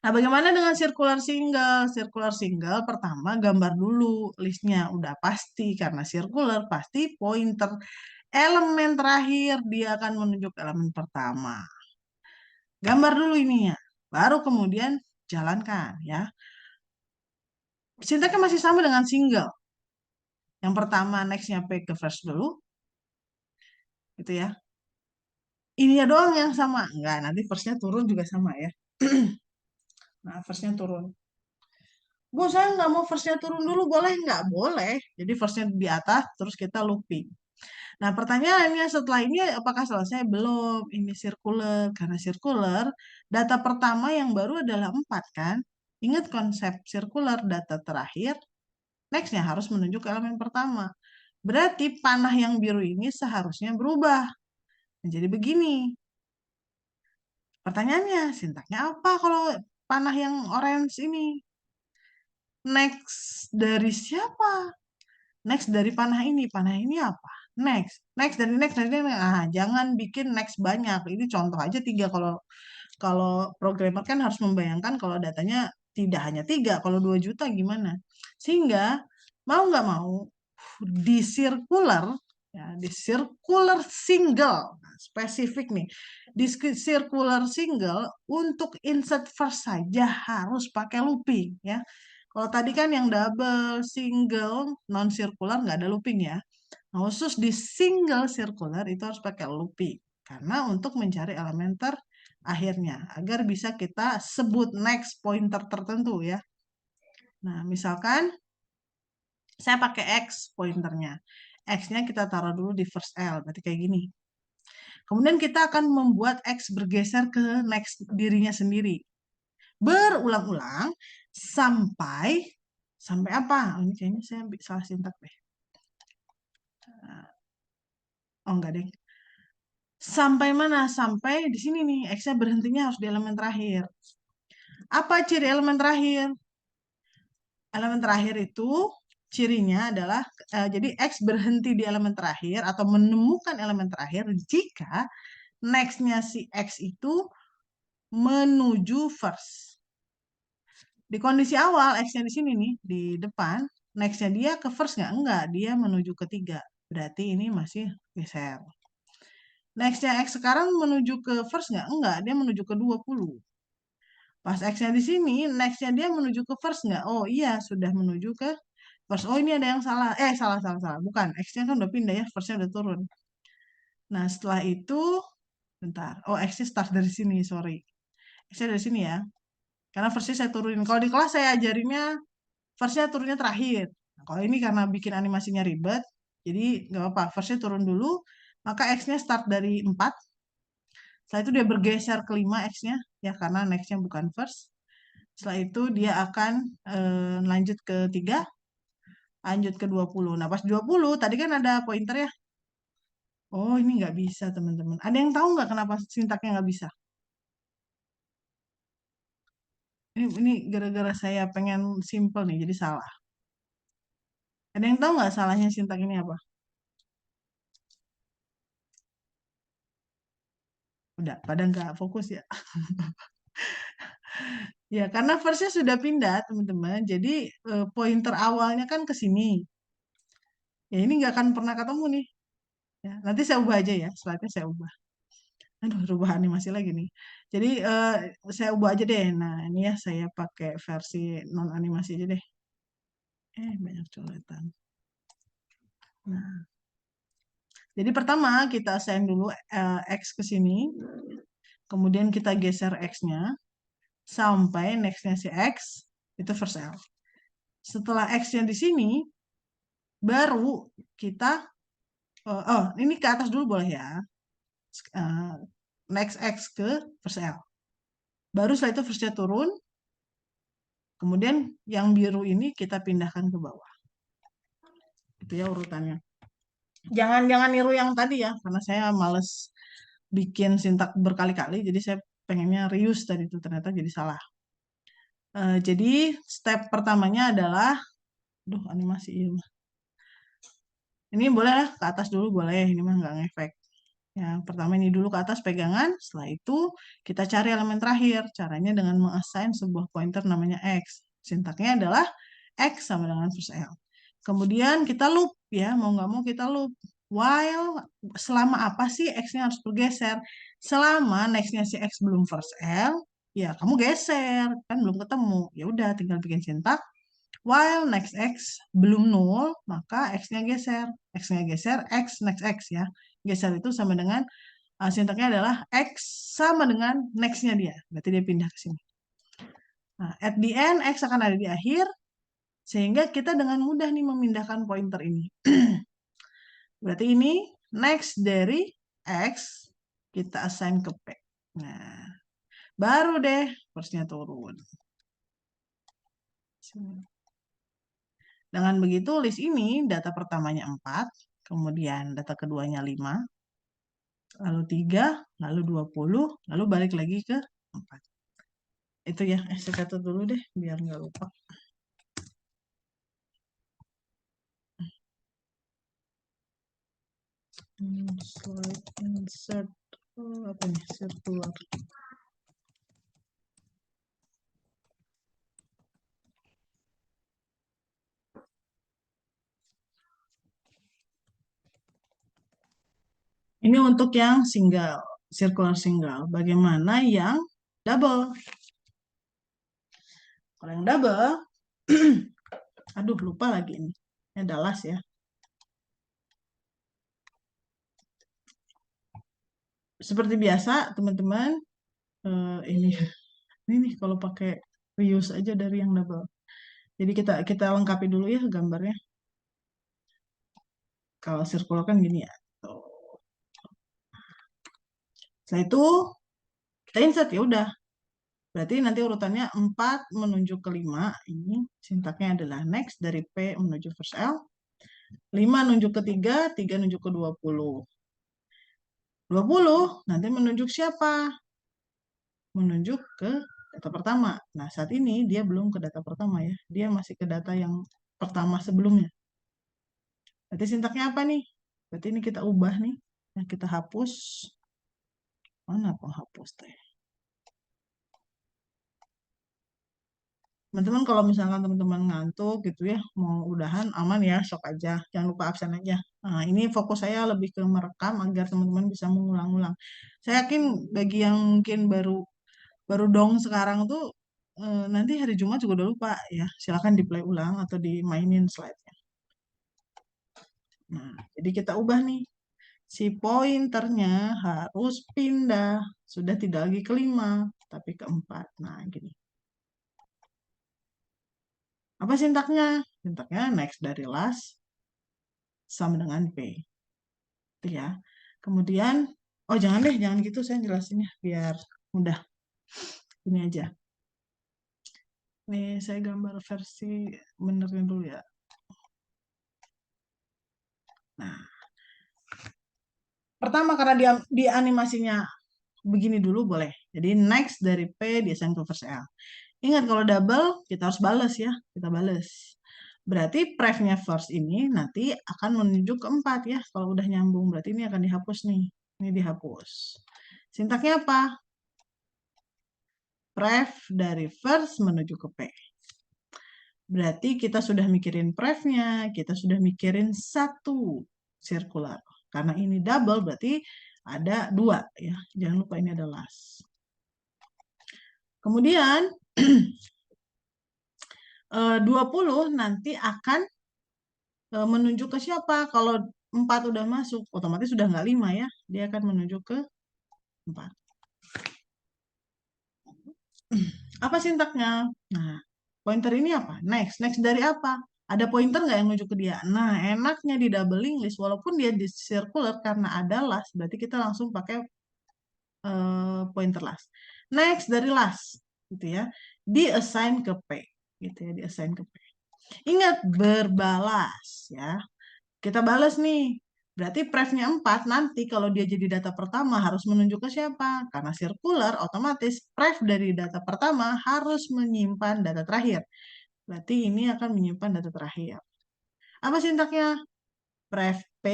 Nah, bagaimana dengan circular single? Circular single pertama gambar dulu listnya. Udah pasti karena circular pasti pointer elemen terakhir dia akan menunjuk elemen pertama. Gambar dulu ininya, baru kemudian jalankan ya. Sintaknya masih sama dengan single. Yang pertama nextnya P ke first dulu. Gitu ya. Ini ya doang yang sama. Enggak, nanti firstnya turun juga sama ya. Nah, firstnya turun. Bu, saya nggak mau firstnya turun dulu, boleh nggak? Boleh. Jadi firstnya di atas, terus kita looping. Nah, pertanyaannya setelah ini apakah selesai? Belum. Ini circular. Karena circular, data pertama yang baru adalah 4 kan? Ingat konsep circular, data terakhir, nextnya harus menunjuk ke elemen pertama. Berarti panah yang biru ini seharusnya berubah menjadi begini. Pertanyaannya, sintaknya apa kalau panah yang orange ini? Next dari siapa? Next dari panah ini. Panah ini apa? Next. Next dari next dari next. Ah, jangan bikin next banyak. Ini contoh aja 3. Kalau programmer kan harus membayangkan kalau datanya tidak hanya 3. Kalau 2 juta gimana? Sehingga mau nggak mau di circular, ya, di circular single, nah, spesifik nih, di circular single untuk insert first saja harus pakai looping, ya. Kalau tadi kan yang double, single, non circular nggak ada looping, ya. Nah, khusus di single circular itu harus pakai looping karena untuk mencari elemen terakhirnya agar bisa kita sebut next pointer tertentu, ya. Nah, misalkan saya pakai X pointernya. X-nya kita taruh dulu di first L, berarti kayak gini. Kemudian kita akan membuat X bergeser ke next dirinya sendiri. Berulang-ulang sampai apa? Oh, ini kayaknya saya salah sintak deh. Oh, enggak deh. Sampai mana? Sampai di sini nih. X-nya berhentinya harus di elemen terakhir. Apa ciri elemen terakhir? Elemen terakhir itu cirinya adalah jadi X berhenti di elemen terakhir atau menemukan elemen terakhir jika next-nya si X itu menuju first. Di kondisi awal X-nya di sini nih, di depan, next-nya dia ke first nggak? Enggak, dia menuju ke 3. Berarti ini masih geser. Next-nya X sekarang menuju ke first nggak? Enggak, dia menuju ke 20. Pas X-nya di sini, next-nya dia menuju ke first nggak? Oh iya, sudah menuju ke first. Oh ini ada yang salah. Salah. Bukan, X-nya kan udah pindah ya, first-nya udah turun. Nah, setelah itu, bentar. Oh, X-nya start dari sini, sorry. X-nya dari sini ya. Karena first-nya saya turunin. Kalau di kelas saya ajarinnya, first-nya turunnya terakhir. Nah, kalau ini karena bikin animasinya ribet, jadi nggak apa-apa. First-nya turun dulu, maka X-nya start dari 4. Setelah itu dia bergeser ke 5 X-nya, ya karena next-nya bukan first. Setelah itu dia akan lanjut ke 3, lanjut ke 20. Nah, pas 20, tadi kan ada pointer ya. Oh, ini nggak bisa, teman-teman. Ada yang tahu nggak kenapa sintaknya nggak bisa? Ini gara-gara saya pengen simple nih, jadi salah. Ada yang tahu nggak salahnya sintak ini apa? Udah, pada nggak fokus ya. Ya, karena first-nya sudah pindah, teman-teman. Jadi, pointer awalnya kan ke sini. Ya, ini nggak akan pernah ketemu nih. Ya, nanti saya ubah aja ya, slide-nya saya ubah. Aduh, rubah animasi lagi nih. Jadi, saya ubah aja deh. Nah, ini ya, saya pakai versi non-animasi aja deh. Banyak coretan. Nah, jadi pertama kita assign dulu X ke sini. Kemudian kita geser X-nya. Sampai next-nya si X, itu first L. Setelah X-nya di sini, baru kita, ini ke atas dulu boleh ya. Next X ke first L. Baru setelah itu first-nya turun, kemudian yang biru ini kita pindahkan ke bawah. Itu ya urutannya. Jangan niru yang tadi ya, karena saya males bikin sintak berkali-kali, jadi saya pengennya reuse tadi itu, ternyata jadi salah. Jadi step pertamanya adalah, animasi ini. Ini boleh lah, ke atas dulu boleh, ini mah nggak ngefek. Yang pertama ini dulu ke atas pegangan, setelah itu kita cari elemen terakhir. Caranya dengan mengassign sebuah pointer namanya X. Sintaknya adalah X sama dengan first L. Kemudian kita loop ya, mau nggak mau kita loop. While, selama apa sih X-nya harus bergeser? Selama next-nya si X belum first L, ya kamu geser, kan belum ketemu. Ya udah tinggal bikin sintak. While next X belum 0, maka X-nya geser. X-nya geser, X next X ya. Geser itu sama dengan, sintaknya adalah X sama dengan next-nya dia. Berarti dia pindah ke sini. Nah, at the end, X akan ada di akhir, sehingga kita dengan mudah nih memindahkan pointer ini. Berarti ini next dari X, kita assign ke P. Nah, baru deh first-nya turun. Dengan begitu list ini data pertamanya 4, kemudian data keduanya 5, lalu 3, lalu 20, lalu balik lagi ke 4. Itu ya, saya catat dulu deh biar nggak lupa. Slide insert apa nih, circular. Ini untuk yang single, circular single. Bagaimana yang double? Kalau yang double, aduh lupa lagi ini. Ini adalah ya. Seperti biasa, teman-teman, ini nih kalau pakai reuse aja dari yang double. Jadi kita lengkapi dulu ya gambarnya. Kalau circular kan gini ya. Tuh. Setelah itu kita insert ya udah. Berarti nanti urutannya 4 menuju ke 5. Ini sintaknya adalah next dari P menuju first L. 5 menuju ke 3, 3 menuju ke 20. 20 nanti menunjuk siapa? Menunjuk ke data pertama. Nah, saat ini dia belum ke data pertama ya. Dia masih ke data yang pertama sebelumnya. Berarti sintaknya apa nih? Berarti ini kita ubah nih. Nah, kita hapus. Mana penghapus teh? Teman-teman kalau misalkan teman-teman ngantuk gitu ya, mau udahan aman ya, sok aja. Jangan lupa absen aja. Nah, ini fokus saya lebih ke merekam agar teman-teman bisa mengulang-ulang. Saya yakin bagi yang mungkin baru dong sekarang tuh nanti hari Jumat juga udah lupa ya. Silakan di play ulang atau dimainin slide-nya. Nah, jadi kita ubah nih. Si pointernya harus pindah. Sudah tidak lagi ke 5, tapi ke 4. Nah, gini. Apa sintaknya? Sintaknya next dari last sama dengan P. Itu ya. Kemudian, oh jangan deh, jangan gitu saya jelasinnya biar mudah. Ini aja. Nih, saya gambar versi benernya dulu ya. Nah, pertama karena di animasinya begini dulu boleh. Jadi next dari P diassign ke first L. Ingat kalau double kita harus balas ya, kita balas. Berarti prefnya first ini nanti akan menuju ke 4 ya. Kalau udah nyambung berarti ini akan dihapus nih. Ini dihapus. Sintaknya apa? Pref dari first menuju ke P. Berarti kita sudah mikirin prefnya, kita sudah mikirin satu circular. Karena ini double berarti ada 2 ya. Jangan lupa ini ada last. Kemudian 20 nanti akan menuju ke siapa? Kalau 4 udah masuk, otomatis sudah nggak 5 ya. Dia akan menuju ke 4. Apa sintaknya? Nah, pointer ini apa? Next. Next dari apa? Ada pointer nggak yang menuju ke dia? Nah, enaknya di doubling list, walaupun dia di circular karena ada last, berarti kita langsung pakai pointer last. Next dari last, gitu ya. Di-assign ke P, gitu ya. Di-assign ke P. Ingat, berbalas ya. Kita balas nih. Berarti prefnya 4 nanti kalau dia jadi data pertama harus menunjuk ke siapa? Karena circular otomatis pref dari data pertama harus menyimpan data terakhir. Berarti ini akan menyimpan data terakhir. Apa sintaknya? Pref P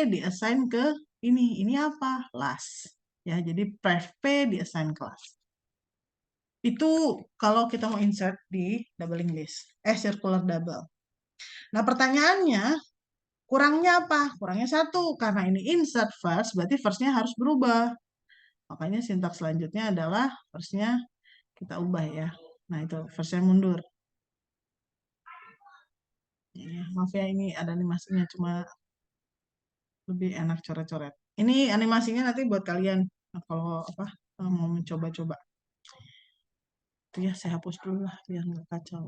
diassign ke ini. Ini apa? Last. Ya, jadi pref P diassign ke last. Itu kalau kita mau insert di doubling list. Circular double. Nah, pertanyaannya, kurangnya apa? Kurangnya 1. Karena ini insert first, berarti first-nya harus berubah. Makanya sintaks selanjutnya adalah first-nya kita ubah ya. Nah, itu first-nya mundur. Maaf ya, ini ada animasinya, cuma lebih enak coret-coret. Ini animasinya nanti buat kalian kalau apa mau mencoba-coba. Itu ya, saya hapus dulu lah biar nggak kacau.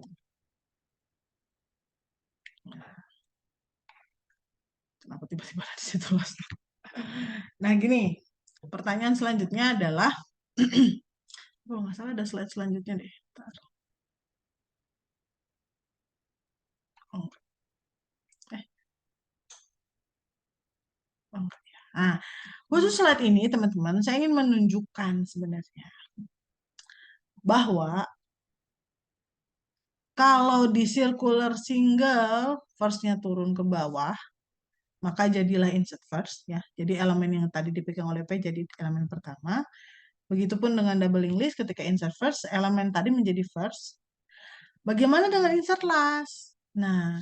Kenapa tiba-tiba ada di situ? Nah, gini. Pertanyaan selanjutnya adalah kalau nggak salah ada slide selanjutnya deh. Bentar. Oh. Nah, khusus slide ini teman-teman, saya ingin menunjukkan sebenarnya bahwa kalau di circular single, first-nya turun ke bawah, maka jadilah insert first ya. Jadi elemen yang tadi dipegang oleh P jadi elemen pertama. Begitupun dengan doubling list, ketika insert first, elemen tadi menjadi first. Bagaimana dengan insert last? Nah,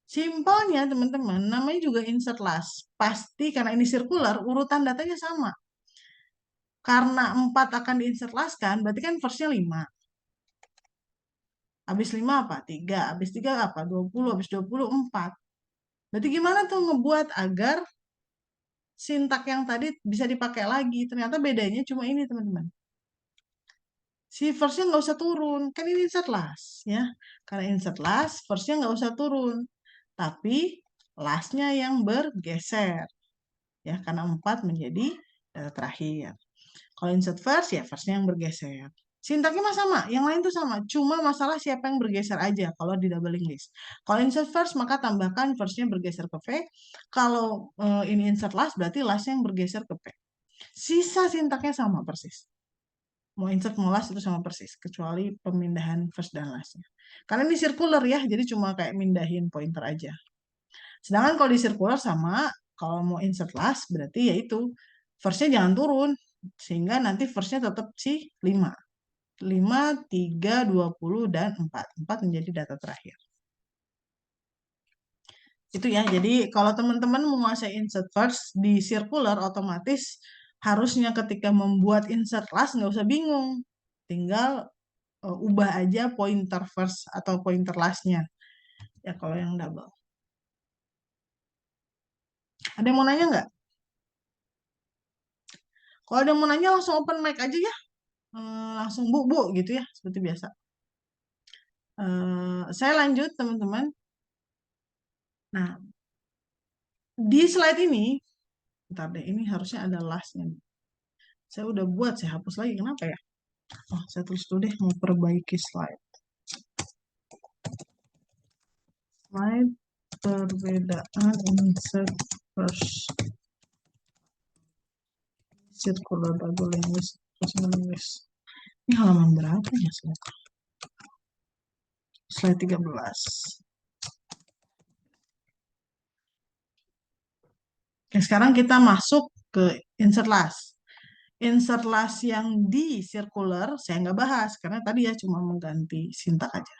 simpelnya teman-teman, namanya juga insert last. Pasti karena ini circular, urutan datanya sama. Karena 4 akan diinsert last kan, berarti kan first-nya 5. Habis 5 apa? 3. Habis 3 apa? 20. Habis 20, 4. Berarti gimana tuh ngebuat agar sintak yang tadi bisa dipakai lagi? Ternyata bedanya cuma ini teman-teman. Si first-nya nggak usah turun. Kan ini insert last ya. Karena insert last, first-nya nggak usah turun. Tapi last-nya yang bergeser. Ya, karena 4 menjadi data terakhir. Kalau insert first, ya first-nya yang bergeser. Sintaknya mah sama, yang lain tuh sama. Cuma masalah siapa yang bergeser aja kalau di doubling list. Kalau insert first, maka tambahkan first-nya bergeser ke V. Kalau ini insert last, berarti last-nya yang bergeser ke P. Sisa sintaknya sama persis. Mau insert mau last itu sama persis, kecuali pemindahan first dan last-nya. Karena ini circular ya, jadi cuma kayak mindahin pointer aja. Sedangkan kalau di circular sama, kalau mau insert last berarti yaitu first-nya jangan turun. Sehingga nanti first-nya tetap si 5. 5, 3, 20, dan 4. 4 menjadi data terakhir. Itu ya, jadi kalau teman-teman menguasai insert first di circular, otomatis harusnya ketika membuat insert last nggak usah bingung. Tinggal ubah aja pointer first atau pointer last-nya. Ya kalau yang double. Ada yang mau nanya nggak? Kalau ada yang mau nanya langsung open mic aja ya. Langsung bu gitu ya, seperti biasa. Saya lanjut teman-teman. Nah, di slide ini, bentar deh, ini harusnya ada last-nya. Saya udah buat, saya hapus lagi. Kenapa ya? Oh, saya tulis dulu deh, mau perbaiki slide. Slide perbedaan insert first. Circular double list, list. Ini halaman berapa ya slide? Slide 13. Oke, sekarang kita masuk ke insert last. Insert last yang di circular saya nggak bahas karena tadi ya cuma mengganti sintak aja.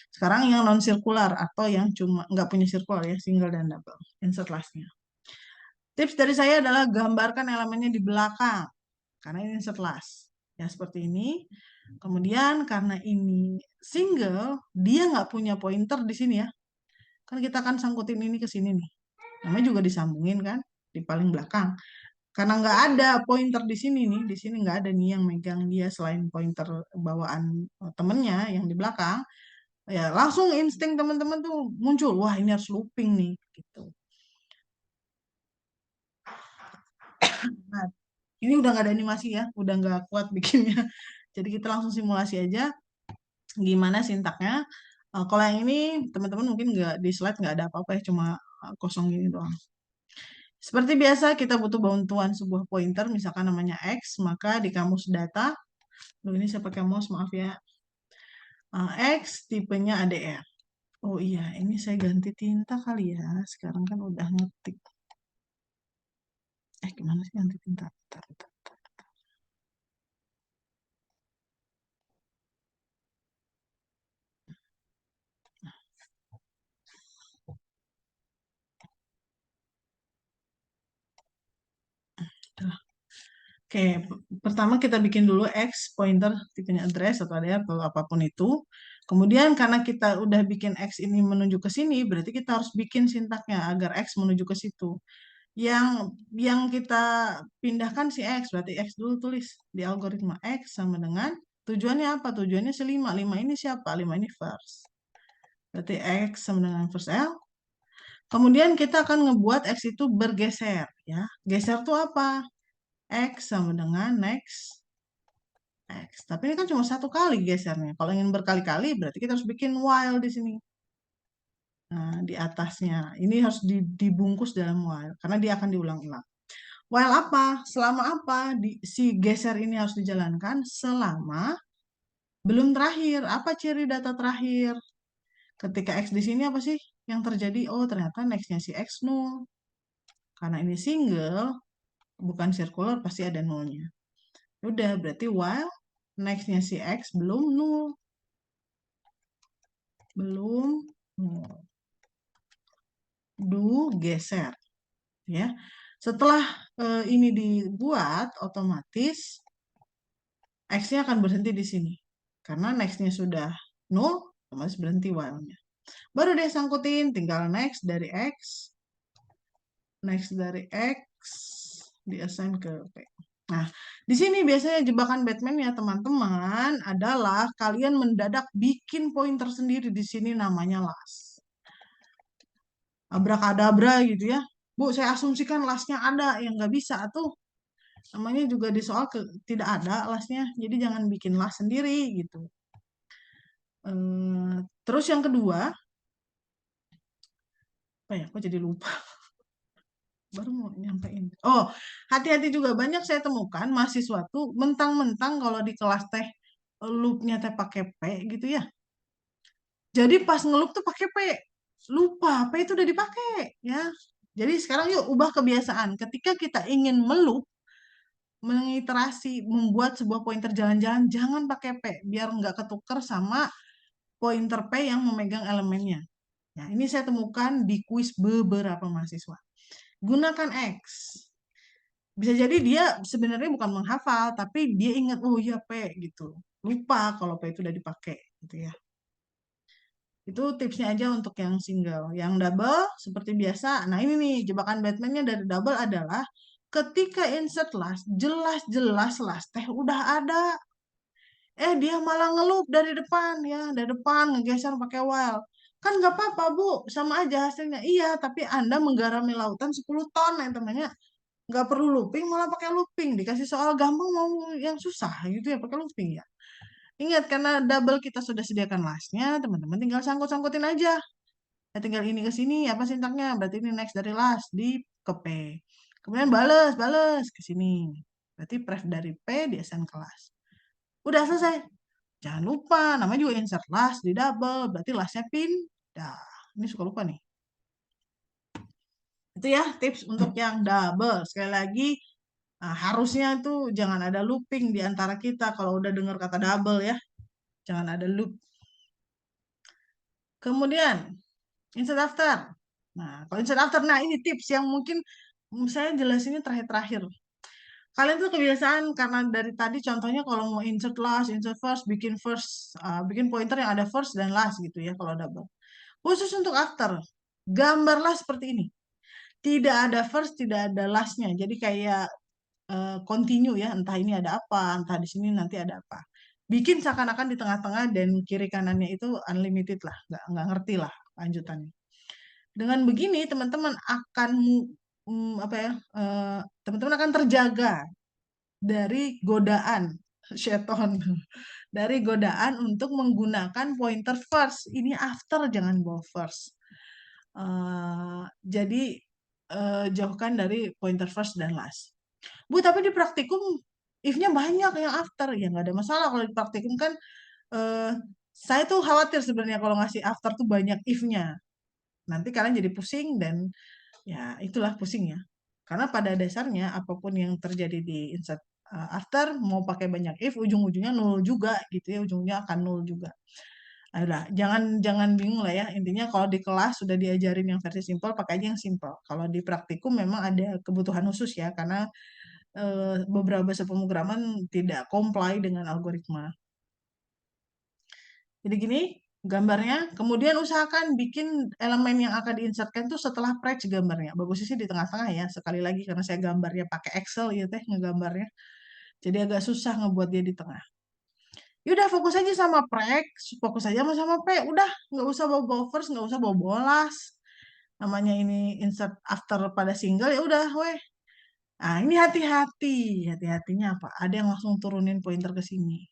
Sekarang yang non circular atau yang cuma nggak punya circular ya, single dan double insert lastnya. Tips dari saya adalah gambarkan elemennya di belakang karena ini insert last ya seperti ini. Kemudian karena ini single, dia nggak punya pointer di sini ya. Kan kita akan sangkutin ini ke sini nih. Namanya juga disambungin kan di paling belakang. Karena nggak ada pointer di sini nih, di sini nggak ada nih yang megang dia selain pointer bawaan temennya yang di belakang. Ya langsung insting teman-teman tuh muncul, wah ini harus looping nih, gitu. Nah, ini udah nggak ada animasi ya, udah nggak kuat bikinnya. Jadi kita langsung simulasi aja gimana sintaknya. Kalau yang ini teman-teman mungkin nggak di slide nggak ada apa-apa ya, cuma kosong gini doang. Seperti biasa kita butuh bantuan sebuah pointer, misalkan namanya X, maka di kamus data, ini saya pakai mouse maaf ya, X tipenya ADR. Oh iya, ini saya ganti tinta kali ya, sekarang kan udah ngetik. Gimana sih ganti tinta? Bentar. Oke, pertama kita bikin dulu X pointer tipenya address atau ADR atau apapun itu. Kemudian karena kita udah bikin X ini menuju ke sini, berarti kita harus bikin sintaknya agar X menuju ke situ. Yang kita pindahkan si X, berarti X dulu tulis di algoritma X sama dengan tujuannya apa? Tujuannya si 5. 5 ini siapa? 5 ini first. Berarti X sama dengan first L. Kemudian kita akan ngebuat X itu bergeser. Ya. Geser itu apa? X sama dengan next X. Tapi ini kan cuma satu kali gesernya. Kalau ingin berkali-kali berarti kita harus bikin while di sini. Nah, di atasnya. Ini harus dibungkus dalam while karena dia akan diulang-ulang. While apa? Selama apa? Si geser ini harus dijalankan selama belum terakhir. Apa ciri data terakhir? Ketika X di sini apa sih yang terjadi? Oh, ternyata next-nya si X 0. Karena ini single, bukan circular, pasti ada nolnya. Udah, berarti while next-nya si X belum 0. Belum 0. Do geser. Ya. Setelah ini dibuat, otomatis X-nya akan berhenti di sini. Karena next-nya sudah 0, otomatis berhenti while-nya. Baru dia sangkutin, tinggal next dari X. Next dari X, di-assign ke P. Nah, di sini biasanya jebakan Batman ya teman-teman adalah kalian mendadak bikin pointer sendiri di sini namanya last. Abrakadabra gitu ya. Bu, saya asumsikan lastnya ada, yang nggak bisa tuh. Namanya juga di soal tidak ada lastnya, jadi jangan bikin last sendiri gitu. Terus yang kedua, apa ya? Kok jadi lupa? Baru mau nyampein. Oh, hati-hati juga, banyak saya temukan mahasiswa tuh mentang-mentang kalau di kelas teh loopnya teh pakai P gitu ya. Jadi pas ngeloop tuh pakai P. Lupa, P itu udah dipakai ya. Jadi sekarang yuk ubah kebiasaan. Ketika kita ingin meloop, mengiterasi, membuat sebuah pointer jalan-jalan, jangan pakai P biar nggak ketuker sama pointer P yang memegang elemennya. Nah, ini saya temukan di kuis beberapa mahasiswa. Gunakan X. Bisa jadi dia sebenarnya bukan menghafal, tapi dia ingat, oh iya P gitu. Lupa kalau P itu udah dipakai gitu ya. Itu tipsnya aja untuk yang single. Yang double seperti biasa. Nah ini nih jebakan Batman-nya dari double adalah ketika insert last, jelas-jelas last teh udah ada. Dia malah ngelup dari depan ya, dari depan ngegeser pakai while. Kan nggak apa-apa Bu, sama aja hasilnya. Iya, tapi Anda menggarami lautan 10 ton ya temannya. Nggak perlu looping, malah pakai looping. Dikasih soal gampang mau yang susah gitu ya, pakai looping ya. Ingat, karena double kita sudah sediakan lastnya, teman-teman tinggal sangkut-sangkutin aja. Ya, tinggal ini ke sini, apa sintaknya? Berarti ini next dari last, di ke P. Kemudian bales ke sini. Berarti pref dari P di assign ke last. Udah selesai. Jangan lupa, namanya juga insert last di double, berarti lastnya pindah. Ini suka lupa nih. Itu ya tips untuk yang double. Sekali lagi, harusnya tuh jangan ada looping di antara kita kalau udah dengar kata double ya. Jangan ada loop. Kemudian, insert after. Nah, kalau insert after, nah ini tips yang mungkin saya jelasinnya terakhir-terakhir. Kalian tuh kebiasaan karena dari tadi contohnya kalau mau insert last, insert first, bikin pointer yang ada first dan last gitu ya kalau double. Khusus untuk after, gambarlah seperti ini. Tidak ada first, tidak ada lastnya. Jadi kayak continue ya, entah ini ada apa, entah di sini nanti ada apa. Bikin seakan-akan di tengah-tengah dan kiri kanannya itu unlimited lah, nggak ngerti lah lanjutannya. Dengan begini teman-teman akan apa ya, teman-teman akan terjaga dari godaan seton, dari godaan untuk menggunakan pointer first. Ini after, jangan bawa first. Jadi jauhkan dari pointer first dan last. Bu, tapi di praktikum if-nya banyak yang after. Ya nggak ada masalah kalau di praktikum kan saya tuh khawatir sebenarnya kalau ngasih after tuh banyak if-nya. Nanti kalian jadi pusing dan ya itulah pusingnya. Karena pada dasarnya apapun yang terjadi di insert after mau pakai banyak if ujung-ujungnya nol juga gitu ya, ujungnya akan nol juga. Ayolah, jangan bingung lah ya. Intinya kalau di kelas sudah diajarin yang versi simpel, pakai aja yang simpel. Kalau di praktikum memang ada kebutuhan khusus ya, karena beberapa bahasa pemrograman tidak comply dengan algoritma. Jadi gini gambarnya, kemudian usahakan bikin elemen yang akan diinsertkan itu setelah patch gambarnya. Bagusnya sih di tengah-tengah ya, sekali lagi karena saya gambarnya pakai Excel ya teh ngegambarnya. Jadi agak susah ngebuat dia di tengah. Yaudah fokus aja sama prex, fokus aja sama P. Udah, nggak usah bawa first, nggak usah bawa bolas. Namanya ini insert after pada single ya udah, weh. Nah, ini hati-hatinya apa? Ada yang langsung turunin pointer ke sini.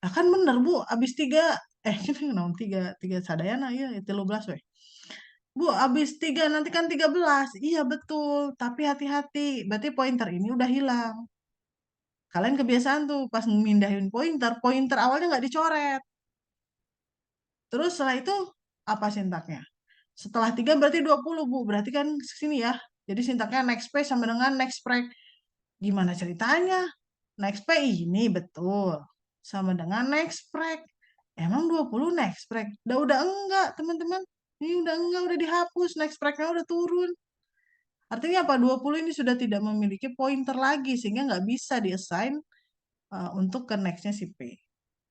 Nah, kan bener Bu, abis 3, kita naon 3 sadayana ya 13 weh. Bu, habis 3 nanti kan 13. Iya betul, tapi hati-hati. Berarti pointer ini udah hilang. Kalian kebiasaan tuh pas mindahin pointer, pointer awalnya nggak dicoret. Terus setelah itu apa sintaknya? Setelah 3 berarti 20, Bu. Berarti kan sini ya. Jadi sintaknya next page sama dengan next break. Gimana ceritanya? Next page ini betul. Sama dengan next break. Emang 20 next break? Udah enggak, teman-teman. Ini udah enggak, udah dihapus. Next break-nya udah turun. Artinya apa? 20 ini sudah tidak memiliki pointer lagi. Sehingga nggak bisa di-assign untuk ke next-nya si P.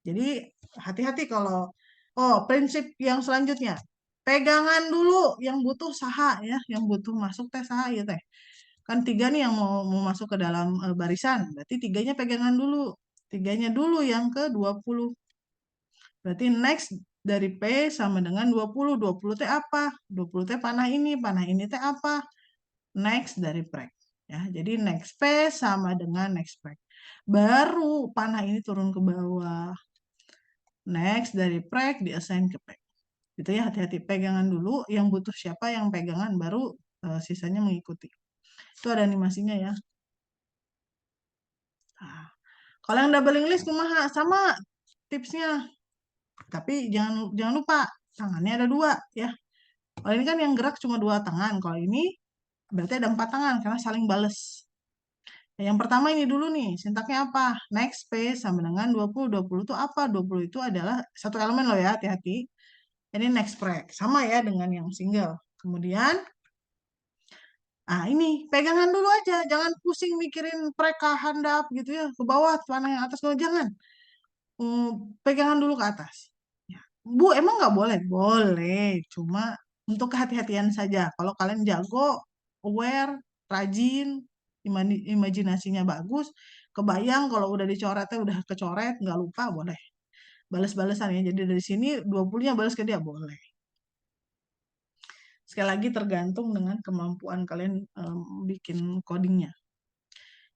Jadi hati-hati kalau prinsip yang selanjutnya pegangan dulu yang butuh saha ya, yang butuh masuk teh saha ya teh. Kan 3 nih yang mau masuk ke dalam barisan, berarti 3-nya pegangan dulu. 3-nya dulu yang ke 20. Berarti next dari P sama dengan 20. 20 teh apa? 20 teh panah ini teh apa? Next dari break. Ya, jadi next P sama dengan next break. Baru panah ini turun ke bawah. Next dari break di-assign ke P. Gitu ya, hati-hati. Pegangan dulu, yang butuh siapa yang pegangan, baru sisanya mengikuti. Itu ada animasinya ya. Nah, kalau yang double English kumaha? Sama tipsnya. Tapi jangan lupa, tangannya ada 2 ya. Kalau ini kan yang gerak cuma 2 tangan. Kalau ini berarti ada 4 tangan karena saling bales. Yang pertama ini dulu nih, sintaknya apa? Next space sama dengan 20. 20 itu apa? 20 itu adalah satu elemen loh ya, hati-hati. Ini next break. Sama ya dengan yang single. Kemudian, ini pegangan dulu aja. Jangan pusing mikirin preka, handap gitu ya. Ke bawah, mana yang atas. Jangan. Pegangan dulu ke atas. Ya. Bu, emang nggak boleh? Boleh. Cuma untuk kehati-hatian saja. Kalau kalian jago, aware, rajin, imajinasinya bagus, kebayang kalau udah dicoretnya udah kecoret, nggak lupa, boleh. Balas-balasan ya. Jadi dari sini 20-nya balas ke dia, boleh. Sekali lagi tergantung dengan kemampuan kalian bikin codingnya.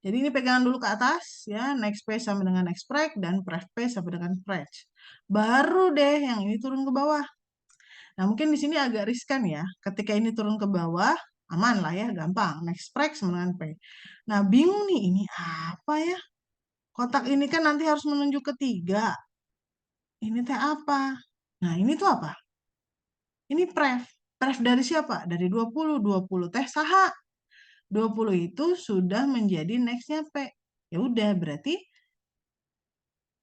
Jadi ini pegangan dulu ke atas ya, next page sama dengan next break dan pref page sama dengan fresh. Baru deh yang ini turun ke bawah. Nah, mungkin di sini agak riskan ya. Ketika ini turun ke bawah, aman lah ya, gampang. Next break sama dengan P. Nah, bingung nih ini apa ya? Kotak ini kan nanti harus menunjuk ke 3. Ini teh apa? Nah, ini tuh apa? Ini pref. Pref dari siapa? Dari 20. 20 teh saha. 20 itu sudah menjadi next-nya P. Ya udah, berarti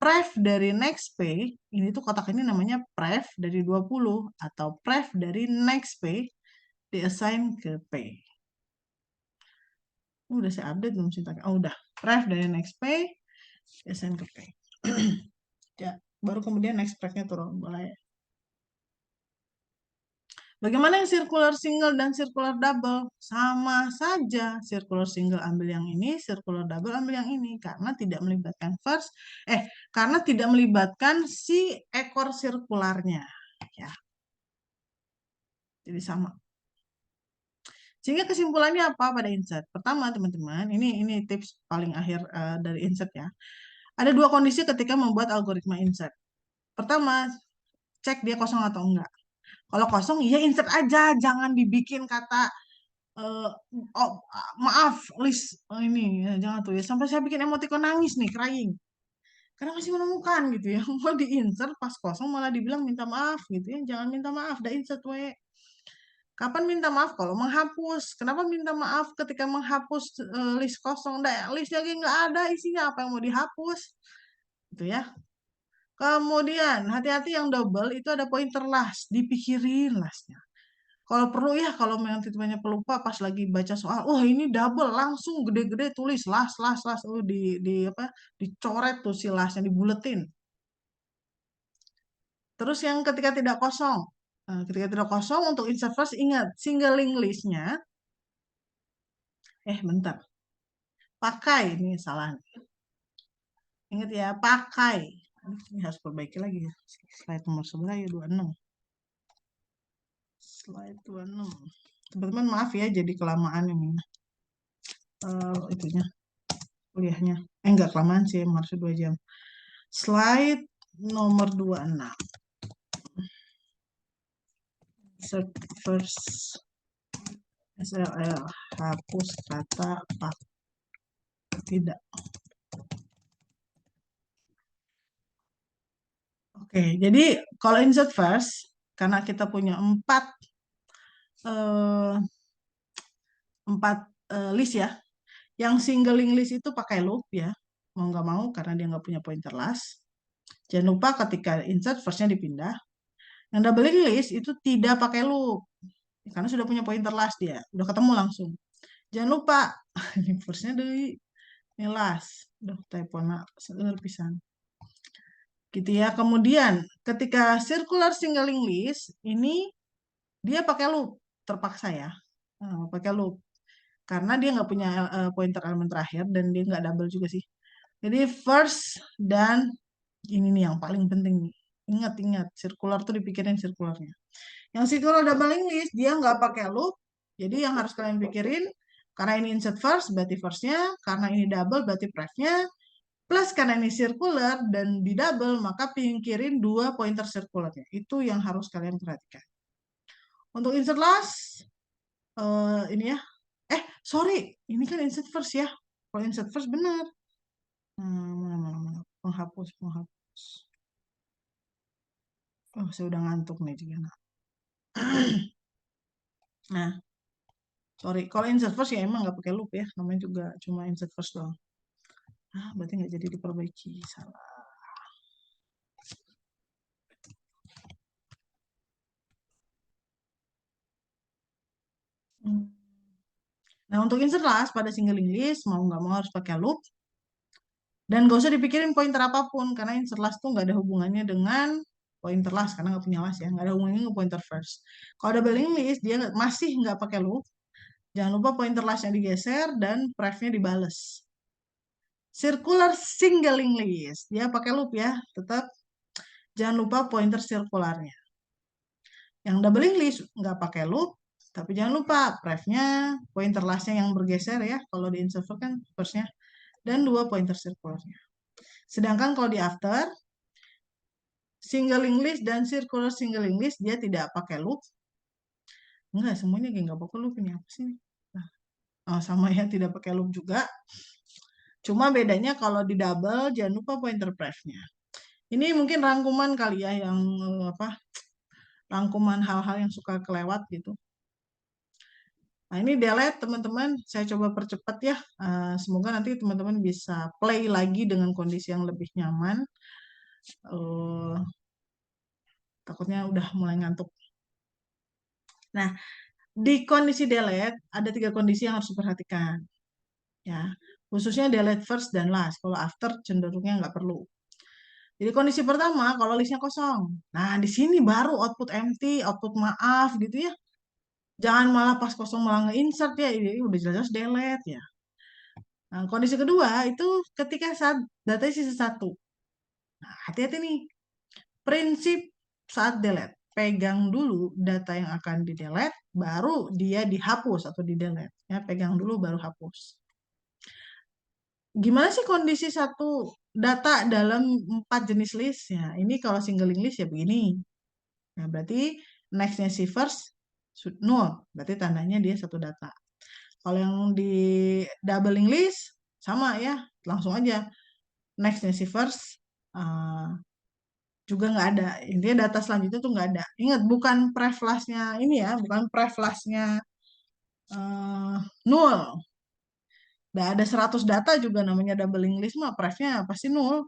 pref dari next P, ini tuh kotak ini namanya pref dari 20 atau pref dari next P di-assign ke P. Udah saya update belum sintaknya? Oh, udah. Pref dari next P di-assign ke P. Ya, baru kemudian next pref-nya turun. Boleh. Bagaimana yang circular single dan circular double? Sama saja. Circular single ambil yang ini, circular double ambil yang ini. Karena tidak melibatkan karena tidak melibatkan si ekor sirkularnya. Ya. Jadi sama. Sehingga kesimpulannya apa pada insert? Pertama, teman-teman, ini tips paling akhir dari insert ya. Ada 2 kondisi ketika membuat algoritma insert. Pertama, cek dia kosong atau enggak. Kalau kosong, ya insert aja, jangan dibikin kata maaf list ini ya, jangan tuh ya. Sampai saya bikin emoticon nangis nih, crying. Karena masih menemukan gitu ya. Mau di insert pas kosong malah dibilang minta maaf gitu ya. Jangan minta maaf, dah insert we. Kapan minta maaf? Kalau menghapus. Kenapa minta maaf ketika menghapus list kosong? List lagi nggak ada isinya, apa yang mau dihapus? Gitu ya. Kemudian, hati-hati yang double itu ada pointer last. Dipikirin lastnya. Kalau perlu ya, kalau memang tipe-tipenya pelupa pas lagi baca soal, ini double, langsung gede-gede tulis last. Dicoret tuh si lastnya, dibuletin. Terus yang ketika tidak kosong. Ketika tidak kosong, untuk insert first, ingat, singling list-nya bentar. Pakai, ini salah. Ingat ya, pakai. Ini harus perbaiki lagi ya. Slide nomor seberapa ya, 26. Slide 26. Teman-teman maaf ya, jadi kelamaan ini. Itunya, kuliahnya. Enggak kelamaan sih, harusnya 2 jam. Slide nomor 26. insert first SLL, hapus kata pak, tidak. Oke, jadi kalau insert first, karena kita punya empat list ya, yang singling list itu pakai loop ya, mau nggak mau karena dia nggak punya pointer last. Jangan lupa ketika insert first-nya dipindah. Yang doubling list itu tidak pakai loop, karena sudah punya pointer last dia, udah ketemu langsung. Jangan lupa, ini first-nya dari ini last. Udah typo nak, seger pisan. Gitu ya. Kemudian ketika circular singling list ini dia pakai loop, terpaksa ya. Pakai loop. Karena dia nggak punya pointer elemen terakhir dan dia nggak double juga sih. Jadi first dan ini nih yang paling penting nih. Ingat-ingat, circular tuh dipikirin circularnya. Yang circular doubling list dia nggak pakai loop. Jadi yang harus kalian pikirin, karena ini insert first berarti first-nya, karena ini double berarti pref-nya, plus karena ini circular dan di double maka pikirin dua pointer circularnya. Itu yang harus kalian perhatikan. Untuk insert last, ini ya. Sorry, ini kan insert first ya. Kalau insert first benar. Mana. Penghapus. Oh, saya udah ngantuk nih juga. Nah, sorry. Kalau insert first ya emang nggak pakai loop ya. Namanya juga cuma insert first doang. Berarti nggak jadi diperbaiki. Salah. Nah, untuk insert last pada singling list, mau nggak mau harus pakai loop. Dan nggak usah dipikirin pointer apapun, karena insert last tuh nggak ada hubungannya dengan pointer last, karena nggak punya last ya, nggak ada hubungannya dengan pointer first. Kalau doubling list, dia masih nggak pakai loop. Jangan lupa pointer lastnya digeser dan pref-nya dibales. Circular singling list, dia pakai loop ya, tetap jangan lupa pointer circularnya. Yang doubling list nggak pakai loop, tapi jangan lupa pref-nya, pointer lastnya yang bergeser ya, kalau di insert kan first-nya, dan dua pointer circularnya. Sedangkan kalau di after, singling list dan circular singling list dia tidak pakai loop. Enggak, semuanya kayak nggak pakai loop ini apa sih? Sama ya, tidak pakai loop juga. Cuma bedanya kalau di double jangan lupa pointer pref-nya. Ini mungkin rangkuman kali ya yang rangkuman hal-hal yang suka kelewat gitu. Nah, ini delete teman-teman, saya coba percepat ya. Semoga nanti teman-teman bisa play lagi dengan kondisi yang lebih nyaman. Takutnya udah mulai ngantuk. Nah, di kondisi delete ada 3 kondisi yang harus diperhatikan. Ya, khususnya delete first dan last. Kalau after cenderungnya nggak perlu. Jadi kondisi pertama kalau listnya kosong. Nah, di sini baru output empty, output maaf gitu ya. Jangan malah pas kosong malah nge-insert ya, ini udah jelas-jelas delete ya. Nah, kondisi kedua itu ketika saat data sisa 1. Nah, hati-hati nih. Prinsip saat delete. Pegang dulu data yang akan di delete, baru dia dihapus atau di delete. Ya, pegang dulu baru hapus. Gimana sih kondisi satu data dalam 4 jenis list? Ya, ini kalau singling list ya begini. Nah, berarti next-nya si first 0. Berarti tandanya dia satu data. Kalau yang di doubling list sama ya, langsung aja. Next-nya si first juga nggak ada. Intinya data selanjutnya tuh nggak ada. Ingat, bukan preflashnya ini ya, bukan preflashnya 0. Udah ada 100 data juga namanya doubling list mah prefnya pasti 0.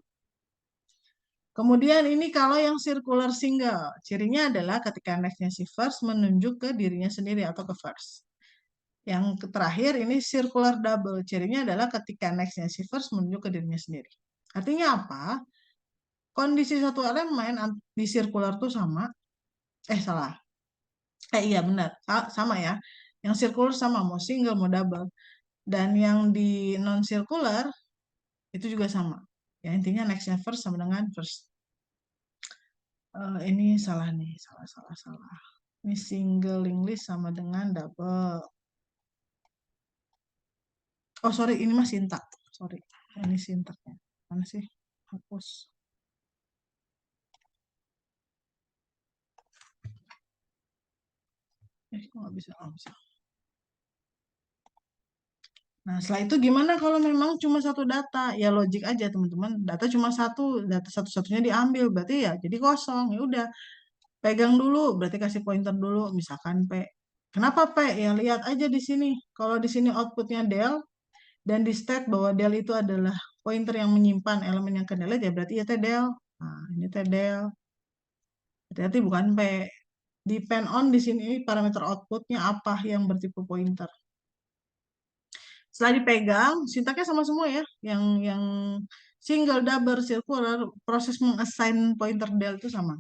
Kemudian ini kalau yang circular single, cirinya adalah ketika next-nya si first menunjuk ke dirinya sendiri atau ke first. Yang terakhir ini circular double, cirinya adalah ketika next-nya si first menunjuk ke dirinya sendiri. Artinya apa? Kondisi satu elemen di circular tuh sama. Salah. Iya benar, sama ya. Yang circular sama, mau single mau double. Dan yang di non circular itu juga sama. Ya intinya next-nya first sama dengan first. Ini salah nih, salah. Ini single list sama dengan double. Oh sorry, ini mah sintak. Sorry, ini sintaknya. Mana sih? Hapus. nggak bisa, nggak bisa. Nah, setelah itu gimana kalau memang cuma satu data? Ya logik aja teman-teman. Data cuma satu, data satu-satunya diambil, berarti ya jadi kosong. Ya udah, pegang dulu, berarti kasih pointer dulu, misalkan P. Kenapa P? Ya lihat aja di sini. Kalau di sini outputnya del dan di state bahwa del itu adalah pointer yang menyimpan elemen yang ke delete, ya berarti ya del. Nah, ini del. Hati-hati bukan P. Depend on di sini parameter outputnya apa yang bertipe pointer. Setelah dipegang, sintaknya sama semua ya. Yang single, double, circular, proses mengassign pointer del itu sama.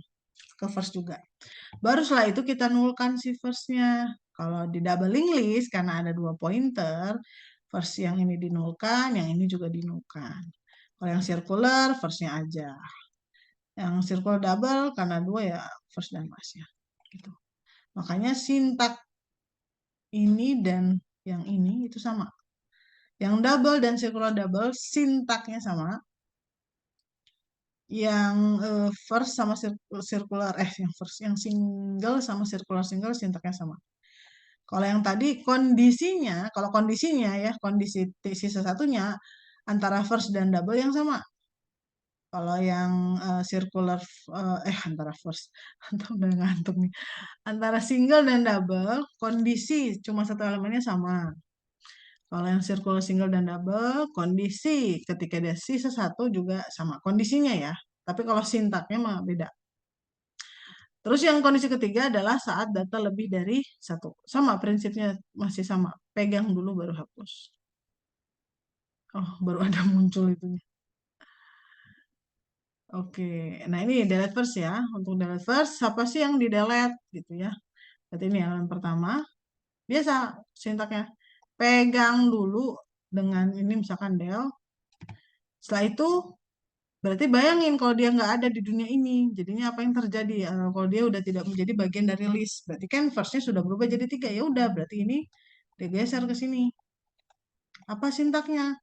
Ke first juga. Baru setelah itu kita nulkan si first-nya. Kalau di doubling list, karena ada 2 pointer, first yang ini dinulkan, yang ini juga dinulkan. Kalau yang circular, first-nya aja. Yang circle double, karena 2 ya first dan last-nya. Gitu. Makanya sintak ini dan yang ini itu sama. Yang double dan circular double sintaknya sama. Yang first sama circular yang single sama circular single sintaknya sama. Kalau yang tadi kondisinya, kalau kondisinya ya kondisi sisa satunya antara first dan double yang sama. Kalau yang circular antara first atau udah ngantuk nih. Antara single dan double kondisi cuma satu elemennya sama. Kalau yang circular single dan double, kondisi ketika ada sisa satu juga sama. Kondisinya ya. Tapi kalau sintaknya mah beda. Terus yang kondisi ketiga adalah saat data lebih dari satu. Sama prinsipnya masih sama. Pegang dulu baru hapus. Oh, baru ada muncul itunya. Oke, nah ini delete first ya. Untuk delete first, apa sih yang di delete gitu ya. Berarti ini elemen pertama. Biasa sintaknya. Pegang dulu dengan ini misalkan del. Setelah itu berarti bayangin kalau dia nggak ada di dunia ini, jadinya apa yang terjadi? Kalau dia udah tidak menjadi bagian dari list, berarti kan first-nya sudah berubah jadi 3. Ya udah, berarti ini digeser ke sini. Apa sintaknya?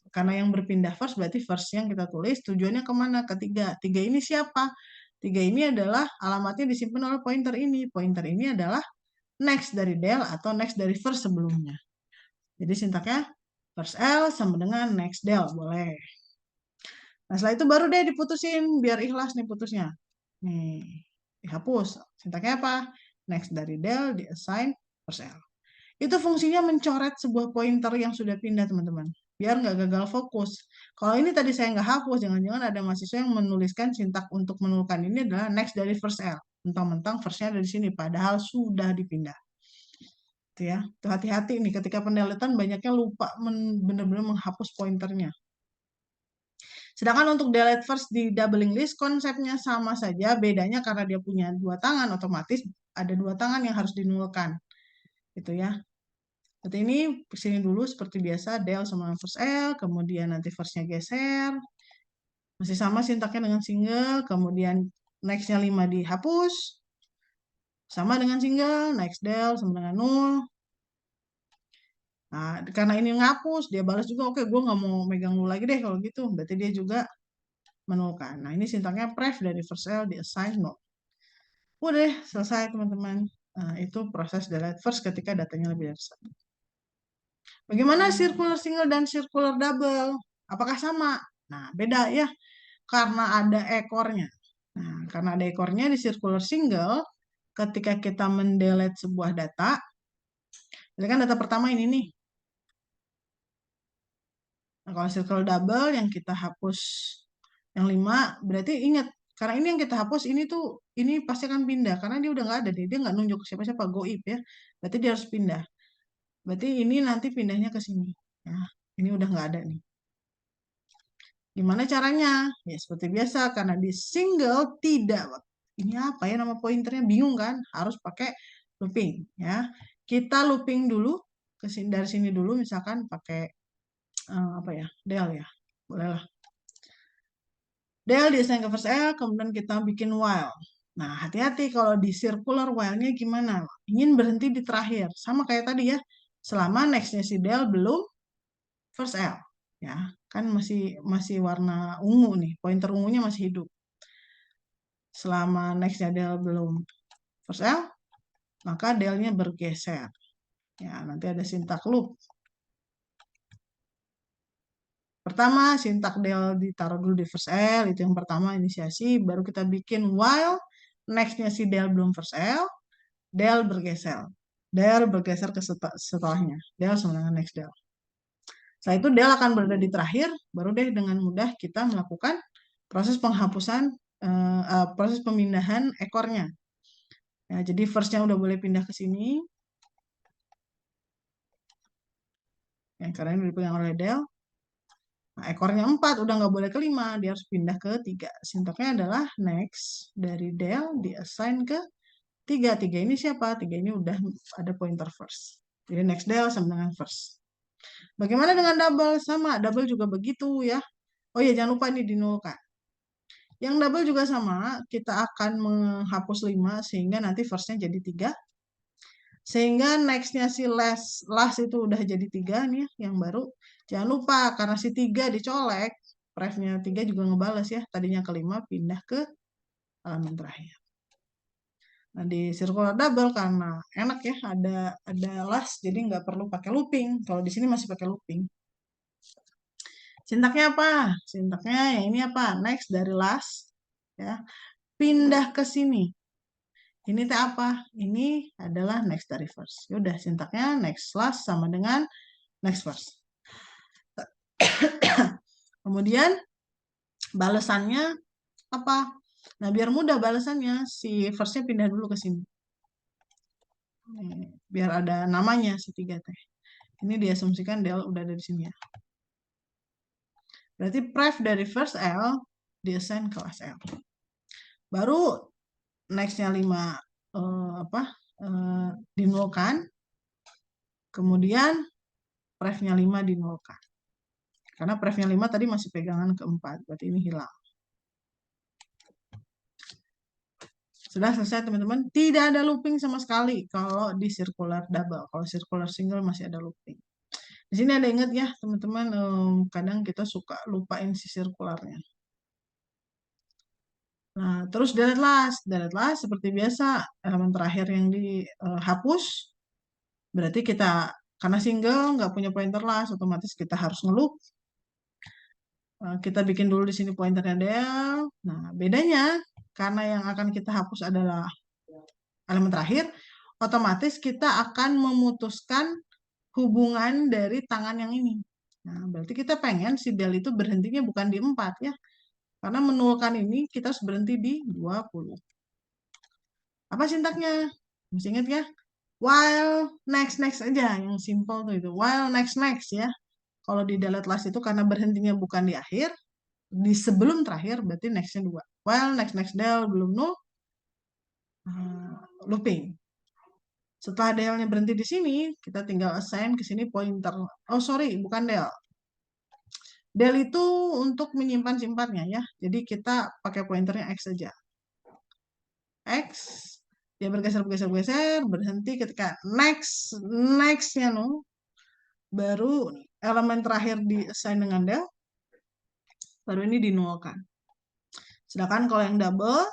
Karena yang berpindah first, berarti first yang kita tulis tujuannya kemana? Ke 3. 3 ini siapa? 3 ini adalah alamatnya disimpan oleh pointer ini. Pointer ini adalah next dari del atau next dari first sebelumnya. Jadi sintaknya first L sama dengan next del, boleh. Nah, setelah itu baru deh diputusin, biar ikhlas nih putusnya. Nih, dihapus. Sintaknya apa? Next dari del, di-assign first L. Itu fungsinya mencoret sebuah pointer yang sudah pindah, teman-teman. Biar nggak gagal fokus. Kalau ini tadi saya nggak hapus, jangan-jangan ada mahasiswa yang menuliskan sintak untuk menulkan ini adalah next dari first L. Mentang-mentang first-nya ada di sini, padahal sudah dipindah. Itu ya. Itu hati-hati nih, ketika pendeletan banyaknya lupa benar-benar menghapus pointernya. Sedangkan untuk delete first di doubling list konsepnya sama saja, bedanya karena dia punya 2 tangan, otomatis ada 2 tangan yang harus dinulkan. Gitu ya. Berarti ini sini dulu seperti biasa del sama first L, kemudian nanti first-nya geser. Masih sama sintaknya dengan single, kemudian next-nya 5 dihapus. Sama dengan single, next del sama dengan 0. Nah, karena ini ngapus, dia balas juga, oke gue nggak mau megang lu lagi deh kalau gitu. Berarti dia juga menolkan. Nah, ini sintaknya pref dari first L di assign no. Udah selesai teman-teman. Nah, itu proses delete first ketika datanya lebih dari 1. Bagaimana circular single dan circular double? Apakah sama? Nah, beda ya. Karena ada ekornya. Nah, karena ada ekornya di circular single, ketika kita mendelete sebuah data, ini kan data pertama ini nih. Nah, kalau circular double yang kita hapus yang 5, berarti ingat, karena ini yang kita hapus, ini pasti akan pindah. Karena dia udah nggak ada, dia nggak nunjuk ke siapa-siapa, goib ya. Berarti dia harus pindah. Berarti ini nanti pindahnya ke sini. Nah, ini udah nggak ada nih. Gimana caranya? Ya seperti biasa, karena di single tidak, ini apa ya nama pointernya, bingung kan? Harus pakai looping ya. Kita looping dulu ke sini, dari sini dulu, misalkan pakai apa ya, del ya, bolehlah. Del di-assign ke first L, kemudian kita bikin while. Nah, hati-hati kalau di circular while-nya gimana? Ingin berhenti di terakhir. Sama kayak tadi ya, selama next-nya si del belum first L. Ya, kan masih warna ungu nih, pointer ungunya masih hidup. Selama next-nya del belum first L, maka del-nya bergeser. Ya, nanti ada sintak loop. Pertama, sintak del ditaruh dulu di first L, itu yang pertama inisiasi, baru kita bikin while, next-nya si del belum first L, del bergeser. Del bergeser ke setelahnya. Del sama dengan next del. Setelah itu del akan berada di terakhir, baru deh dengan mudah kita melakukan proses penghapusan, proses pemindahan ekornya. Ya, jadi first-nya udah boleh pindah ke sini. Yang karena ini dipegang oleh del. Nah, ekornya 4, udah nggak boleh ke 5, dia harus pindah ke 3. Sintaknya adalah next dari del di-assign ke 3. 3 ini siapa? 3 ini udah ada pointer first. Jadi next del sama dengan first. Bagaimana dengan double? Sama, double juga begitu ya. Oh iya, jangan lupa ini dinulkan. Yang double juga sama, kita akan menghapus 5 sehingga nanti first-nya jadi 3. Sehingga next-nya si last itu udah jadi 3 nih ya, yang baru. Jangan lupa, karena si 3 dicolek, pref-nya 3 juga ngebales ya. Tadinya ke 5, pindah ke elemen terakhir. Nah, di circular double karena enak ya, ada last, jadi nggak perlu pakai looping. Kalau di sini masih pakai looping. Sintaknya apa? Sintaknya yang ini apa? Next dari last, ya, pindah ke sini. Ini teh apa? Ini adalah next dari first. Yaudah, sintaknya next last sama dengan next first. Kemudian balasannya apa? Nah, biar mudah balasannya, si first-nya pindah dulu ke sini. Biar ada namanya si 3 teh. Ini diasumsikan del udah ada di sini ya. Berarti pref dari first L diassign ke last L. Baru next-nya 5 dinolkan. Kemudian pref-nya 5 dinolkan. Karena pref-nya 5 tadi masih pegangan ke-4, berarti ini hilang. Sudah selesai teman-teman. Tidak ada looping sama sekali kalau di circular double. Kalau circular single masih ada looping. Di sini ada ingat ya teman-teman, kadang kita suka lupain si circularnya. Nah, terus delete last. Delete last seperti biasa, elemen terakhir yang dihapus. Berarti kita, karena single nggak punya pointer last, otomatis kita harus ngeloop. Kita bikin dulu di sini pointernya del. Nah, bedanya karena yang akan kita hapus adalah elemen terakhir, otomatis kita akan memutuskan hubungan dari tangan yang ini. Nah, berarti kita pengen si del itu berhentinya bukan di 4 ya. Karena menulkan ini kita harus berhenti di 20. Apa sintaknya? Masih ingat ya? While next aja, yang simple tuh itu. While next ya. Kalau di delete last itu karena berhentinya bukan di akhir, di sebelum terakhir berarti next-nya 2. While next del belum null, looping. Setelah del-nya berhenti di sini, kita tinggal assign ke sini pointer. Oh sorry, bukan del. Del itu untuk menyimpan simpannya ya. Jadi kita pakai pointernya X saja. X, dia bergeser, berhenti ketika next-nya null. Baru elemen terakhir di assign dengan del, baru ini dinolkan. Sedangkan kalau yang double,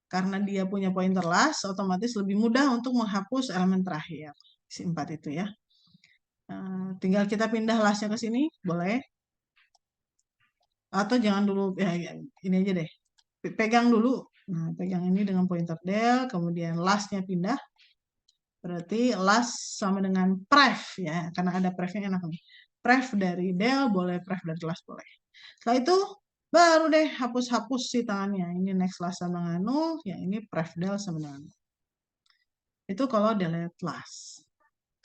karena dia punya pointer last, otomatis lebih mudah untuk menghapus elemen terakhir. Si 4 itu ya. Tinggal kita pindah lastnya ke sini, boleh. Atau jangan dulu, ya ini aja deh. Pegang dulu. Nah, pegang ini dengan pointer del, kemudian lastnya pindah. Berarti last sama dengan pref ya, karena ada prefnya enak nih. Pref dari del boleh, pref dari last boleh. Setelah itu baru deh hapus-hapus si tangannya. Ini next last sama dengan null, yang ini pref del sama dengan null. Itu kalau delete last.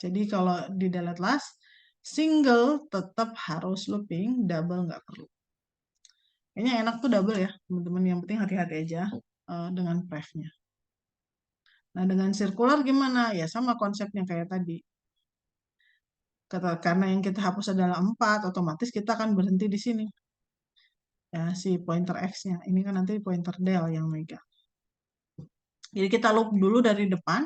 Jadi kalau di delete last, single tetap harus looping, double nggak perlu. Kayaknya enak tuh double ya, teman-teman. Yang penting hati-hati aja dengan prefnya. Nah, dengan circular gimana? Ya sama konsepnya kayak tadi. Karena yang kita hapus adalah 4, otomatis kita akan berhenti di sini. Ya, si pointer X-nya. Ini kan nanti pointer del yang megang. Jadi kita loop dulu dari depan,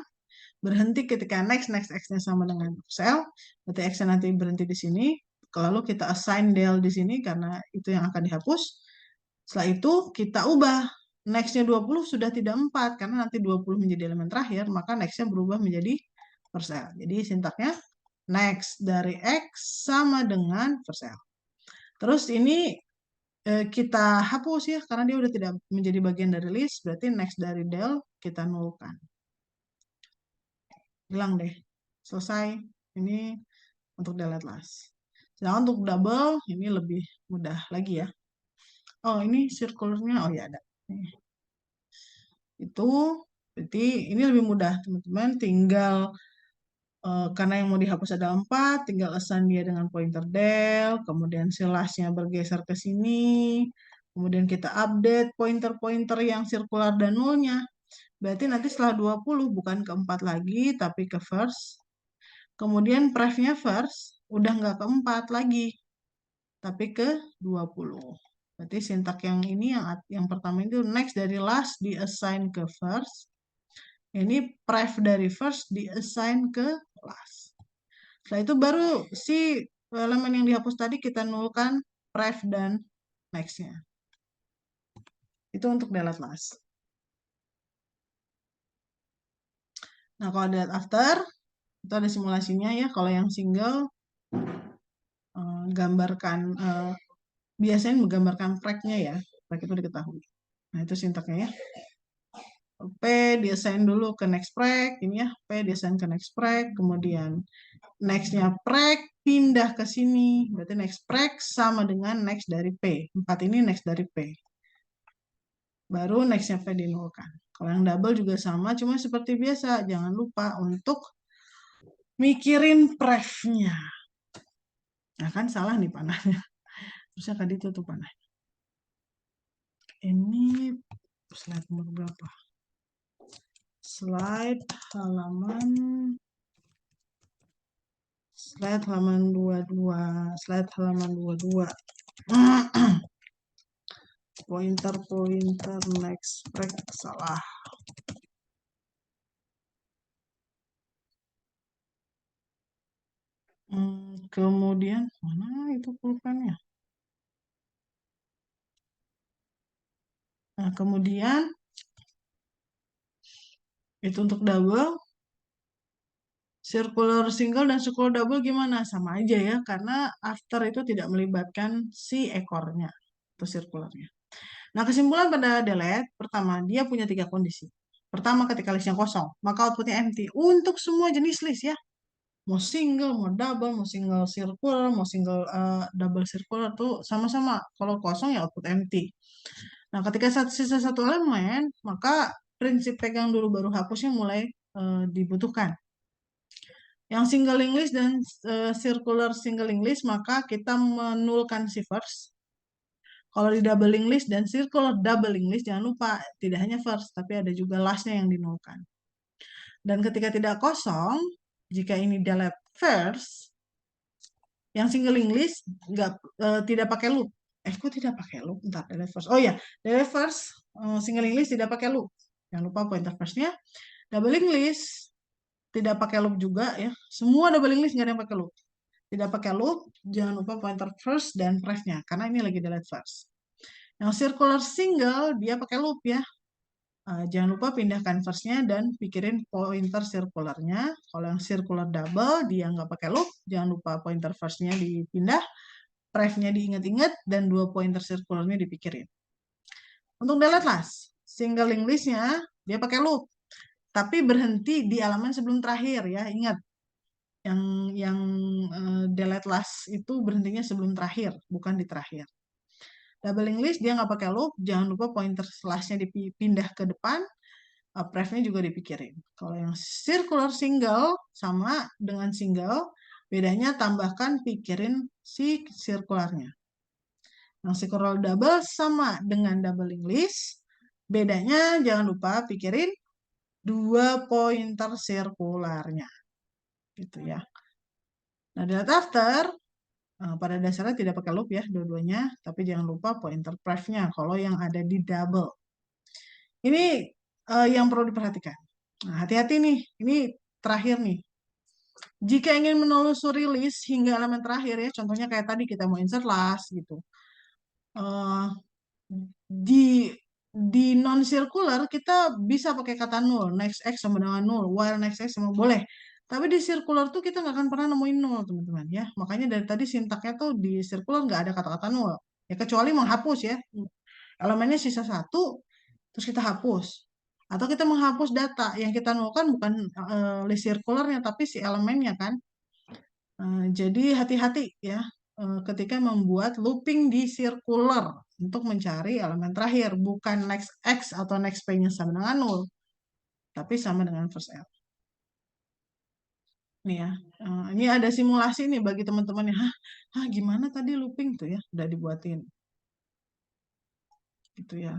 berhenti ketika next X-nya sama dengan cell, berarti X-nya nanti berhenti di sini, lalu kita assign del di sini karena itu yang akan dihapus. Setelah itu kita ubah next-nya 20 sudah tidak 4, karena nanti 20 menjadi elemen terakhir, maka next-nya berubah menjadi first L. Jadi sintaknya next dari X sama dengan first L. Terus ini kita hapus ya, karena dia udah tidak menjadi bagian dari list, berarti next dari del kita nolkan. Hilang deh. Selesai. Ini untuk delete last. Sedangkan untuk double, ini lebih mudah lagi ya. Oh, ini circularnya, oh ya ada. Itu, berarti ini lebih mudah teman-teman, tinggal karena yang mau dihapus ada 4, tinggal assign dia dengan pointer del, kemudian si lastnya bergeser ke sini, kemudian kita update pointer-pointer yang sirkular dan nolnya. Berarti nanti setelah 20 bukan ke 4 lagi, tapi ke first. Kemudian prefnya first, udah nggak ke 4 lagi, tapi ke 20. Berarti sintak yang ini, yang pertama itu next dari last di-assign ke first. Ini pref dari first di-assign ke last. Setelah itu baru si elemen yang dihapus tadi kita nolkan pref dan next-nya. Itu untuk delete last. Nah, kalau delete after, itu ada simulasinya ya. Kalau yang single, gambarkan, biasanya menggambarkan track-nya ya. Track itu diketahui. Nah, itu sintaknya ya. P diassign dulu ke next track, ini ya. P diassign ke next track, kemudian next-nya track pindah ke sini. Berarti next track sama dengan next dari P. 4 ini next dari P. Baru next-nya P dinolkan. Kalau yang double juga sama, cuma seperti biasa. Jangan lupa untuk mikirin pref-nya. Nah, kan salah nih panahnya. Terusnya tadi tuh panah. Ini slide nomor berapa? Slide halaman 22. Slide halaman 22. Pointer next track salah. Kemudian mana itu pulpennya? Nah, kemudian itu untuk double, circular single dan circular double gimana? Sama aja ya, karena after itu tidak melibatkan si ekornya atau circularnya. Nah, kesimpulan pada delete, pertama, dia punya 3 kondisi. Pertama, ketika listnya kosong, maka outputnya empty. Untuk semua jenis list ya. Mau single, mau double, mau single circular, mau single double circular tuh sama-sama. Kalau kosong ya output empty. Nah, ketika sisa satu elemen, maka prinsip pegang dulu baru hapusnya mulai dibutuhkan. Yang single list dan circular single list, maka kita menulkan si first. Kalau di doubling list dan circular doubling list, jangan lupa tidak hanya first, tapi ada juga lastnya yang dinolkan. Dan ketika tidak kosong, jika ini delete first, yang single list tidak pakai loop. Kok tidak pakai loop? Bentar, delete first. Oh ya, delete first, single list tidak pakai loop. Jangan lupa pointer first-nya. Doubling list tidak pakai loop juga ya. Semua doubling list nggak ada yang pakai loop. Tidak pakai loop, jangan lupa pointer first dan pref-nya, karena ini lagi delete first. Yang circular single, dia pakai loop ya. Jangan lupa pindahkan first-nya dan pikirin pointer circularnya. Kalau yang circular double, dia nggak pakai loop. Jangan lupa pointer first-nya dipindah, pref-nya diingat-ingat, dan 2 pointer circularnya dipikirin. Untuk delete last, single linked list-nya, dia pakai loop. Tapi berhenti di elemen sebelum terakhir ya, ingat. Yang delete last itu berhentinya sebelum terakhir, bukan di terakhir. Doubling list dia nggak pakai loop, jangan lupa pointer slashnya dipindah ke depan, pref-nya juga dipikirin. Kalau yang circular single sama dengan single, bedanya tambahkan pikirin si circularnya. Yang circular double sama dengan doubling list, bedanya jangan lupa pikirin 2 pointer circularnya. Gitu ya. Nah, delete after pada dasarnya tidak pakai loop ya dua-duanya, tapi jangan lupa pointer pref-nya kalau yang ada di double. Ini yang perlu diperhatikan. Nah, hati-hati nih, ini terakhir nih. Jika ingin menelusuri list hingga elemen terakhir ya, contohnya kayak tadi kita mau insert last gitu. Di di non-circular kita bisa pakai kata nol, next x sama dengan nol, while next x sama boleh. Tapi di circular tuh kita nggak akan pernah nemuin nol, teman-teman ya. Makanya dari tadi sintaknya tuh di circular nggak ada kata-kata nol. Ya kecuali menghapus ya. Elemennya sisa satu, terus kita hapus. Atau kita menghapus data. Yang kita nolkan bukan list circularnya, tapi si elemennya kan. Jadi hati-hati ya ketika membuat looping di circular untuk mencari elemen terakhir. Bukan next x atau next p-nya sama dengan 0, tapi sama dengan first L. Nih ya, ini ada simulasi nih bagi teman-teman ya. Hah, gimana tadi looping tuh ya? Udah dibuatin. Gitu ya.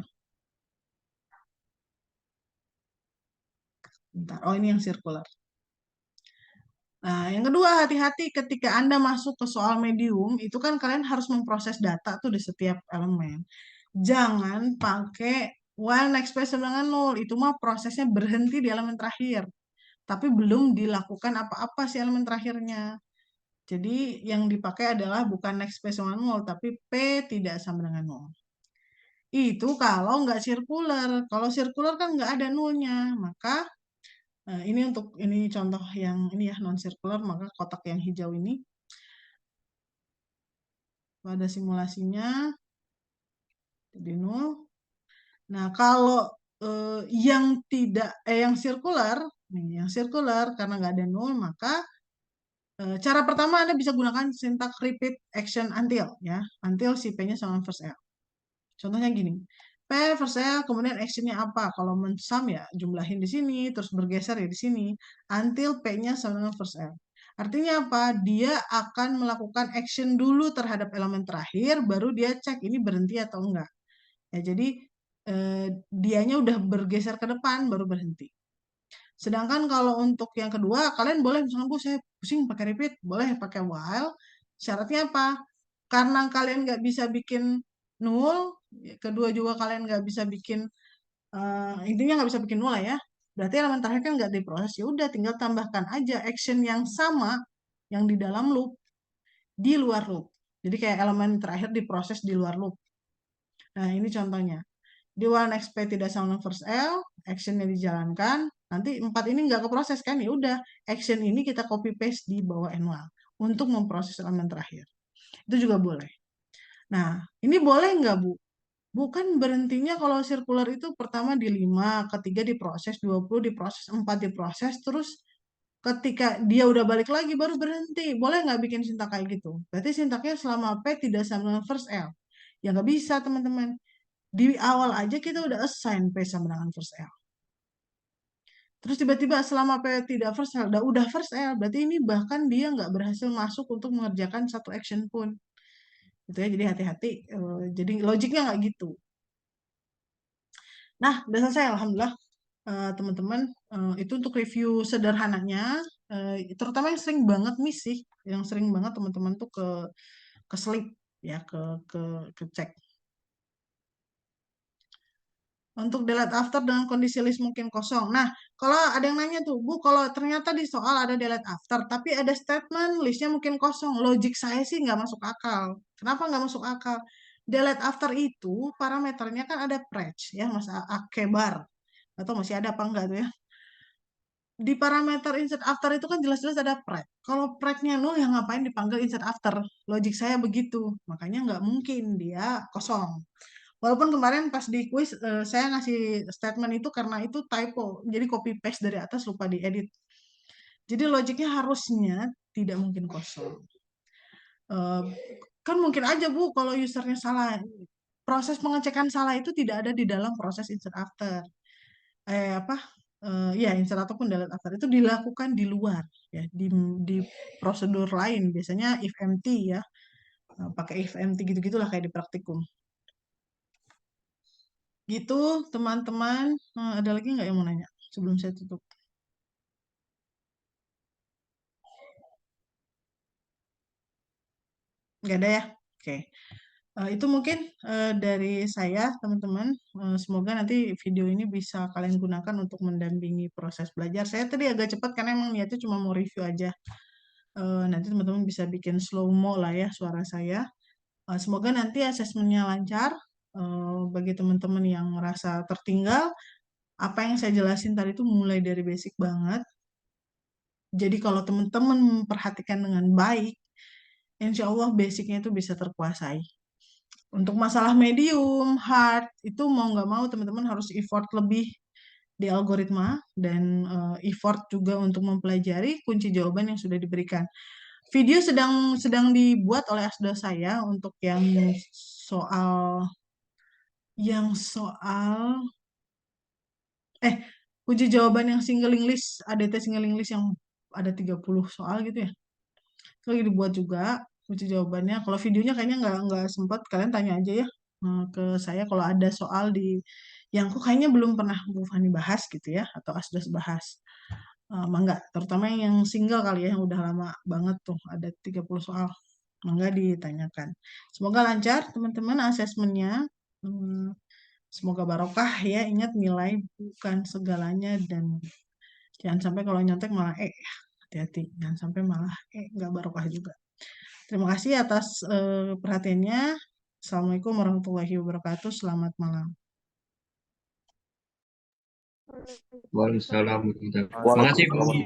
Bentar. Oh, ini yang circular. Nah, yang kedua, hati-hati ketika Anda masuk ke soal medium, itu kan kalian harus memproses data tuh di setiap elemen. Jangan pakai while next space dengan 0. Itu mah prosesnya berhenti di elemen terakhir. Tapi belum dilakukan apa-apa si elemen terakhirnya. Jadi yang dipakai adalah bukan next space dengan 0, tapi P tidak sama dengan 0. Itu kalau nggak circular. Kalau circular kan nggak ada nolnya. Maka ini untuk ini contoh yang ini ya non circular, maka kotak yang hijau ini pada simulasinya jadi 0. Nah, kalau yang tidak yang circular, nih yang circular karena nggak ada 0, maka cara pertama Anda bisa gunakan sintak repeat action until ya, until si P-nya sama first L. Contohnya gini. P first L, kemudian actionnya apa? Kalau mensum ya jumlahin di sini, terus bergeser ya di sini, until P-nya sama dengan first L. Artinya apa? Dia akan melakukan action dulu terhadap elemen terakhir, baru dia cek ini berhenti atau enggak. Ya, jadi dianya udah bergeser ke depan, baru berhenti. Sedangkan kalau untuk yang kedua, kalian boleh misalkan, Bu, saya pusing pakai repeat, boleh pakai while. Syaratnya apa? Karena kalian nggak bisa bikin null, kedua juga kalian nggak bisa bikin intinya nggak bisa bikin nol lah ya. Berarti elemen terakhir kan nggak diproses, ya udah tinggal tambahkan aja action yang sama yang di dalam loop di luar loop. Jadi kayak elemen terakhir diproses di luar loop. Nah ini contohnya. Di while next p tidak sama dengan first L, actionnya dijalankan. Nanti 4 ini nggak keproses kan? Ya udah, action ini kita copy paste di bawah n1 untuk memproses elemen terakhir. Itu juga boleh. Nah, ini boleh nggak, Bu? Bukan berhentinya kalau circular itu pertama di 5, ketiga diproses, 20 diproses, 4 diproses, terus ketika dia udah balik lagi baru berhenti. Boleh nggak bikin sintak kayak gitu? Berarti sintaknya selama P tidak sama dengan first L. Ya nggak bisa, teman-teman. Di awal aja kita udah assign P sama dengan first L. Terus tiba-tiba selama P tidak first L, udah first L, berarti ini bahkan dia nggak berhasil masuk untuk mengerjakan satu action pun. Gitu ya, jadi hati-hati. Jadi logiknya nggak gitu. Nah, udah selesai, alhamdulillah. Teman-teman, itu untuk review sederhananya, terutama yang sering banget miss sih, yang sering banget teman-teman tuh ke slip ya, ke cek. Untuk delete after dengan kondisi list mungkin kosong. Nah, kalau ada yang nanya tuh, Bu, kalau ternyata di soal ada delete after, tapi ada statement listnya mungkin kosong. Logik saya sih nggak masuk akal. Kenapa nggak masuk akal? Delete after itu parameternya kan ada prej ya, Mas Akebar. Atau masih ada apa enggak tuh ya? Di parameter insert after itu kan jelas-jelas ada prej. Kalau prejnya 0, ya ngapain dipanggil insert after? Logik saya begitu. Makanya nggak mungkin dia kosong. Walaupun kemarin pas di quiz saya ngasih statement itu karena itu typo, jadi copy paste dari atas lupa diedit. Jadi logiknya harusnya tidak mungkin kosong. Kan mungkin aja, Bu, kalau usernya salah. Proses pengecekan salah itu tidak ada di dalam proses insert after. Ya insert ataupun delete after itu dilakukan di luar ya, di prosedur lain, biasanya if empty ya. Pakai if empty gitu-gitulah kayak di praktikum. Gitu, teman-teman. Ada lagi nggak yang mau nanya sebelum saya tutup? Nggak ada ya? Oke. Itu mungkin dari saya, teman-teman. Semoga nanti video ini bisa kalian gunakan untuk mendampingi proses belajar. Saya tadi agak cepat karena emang niatnya cuma mau review aja. Nanti teman-teman bisa bikin slow mo lah ya suara saya. Semoga nanti asesmennya lancar. bagi teman-teman yang merasa tertinggal, apa yang saya jelasin tadi itu mulai dari basic banget. Jadi kalau teman-teman memperhatikan dengan baik, insya Allah basicnya itu bisa terkuasai. Untuk masalah medium, hard, itu mau nggak mau teman-teman harus effort lebih di algoritma dan effort juga untuk mempelajari kunci jawaban yang sudah diberikan. Video sedang dibuat oleh asdos saya untuk yang soal kunci jawaban yang single English, ADT single English yang ada 30 soal gitu ya. Itu lagi dibuat juga kunci jawabannya. Kalau videonya kayaknya nggak sempat, kalian tanya aja ya ke saya kalau ada soal yang kok kayaknya belum pernah Bu Fani bahas gitu ya, atau asdos bahas. Mangga, terutama yang single kali ya, yang udah lama banget tuh, ada 30 soal. Mangga ditanyakan. Semoga lancar teman-teman asesmennya. Hmm, Semoga barokah ya. Ingat, nilai bukan segalanya, dan jangan sampai kalau nyontek malah hati-hati. Jangan sampai malah nggak barokah juga. Terima kasih atas perhatiannya. Assalamualaikum warahmatullahi wabarakatuh. Selamat malam. Waalaikumsalam. Terima kasih, Bu. Waalaikumsalam.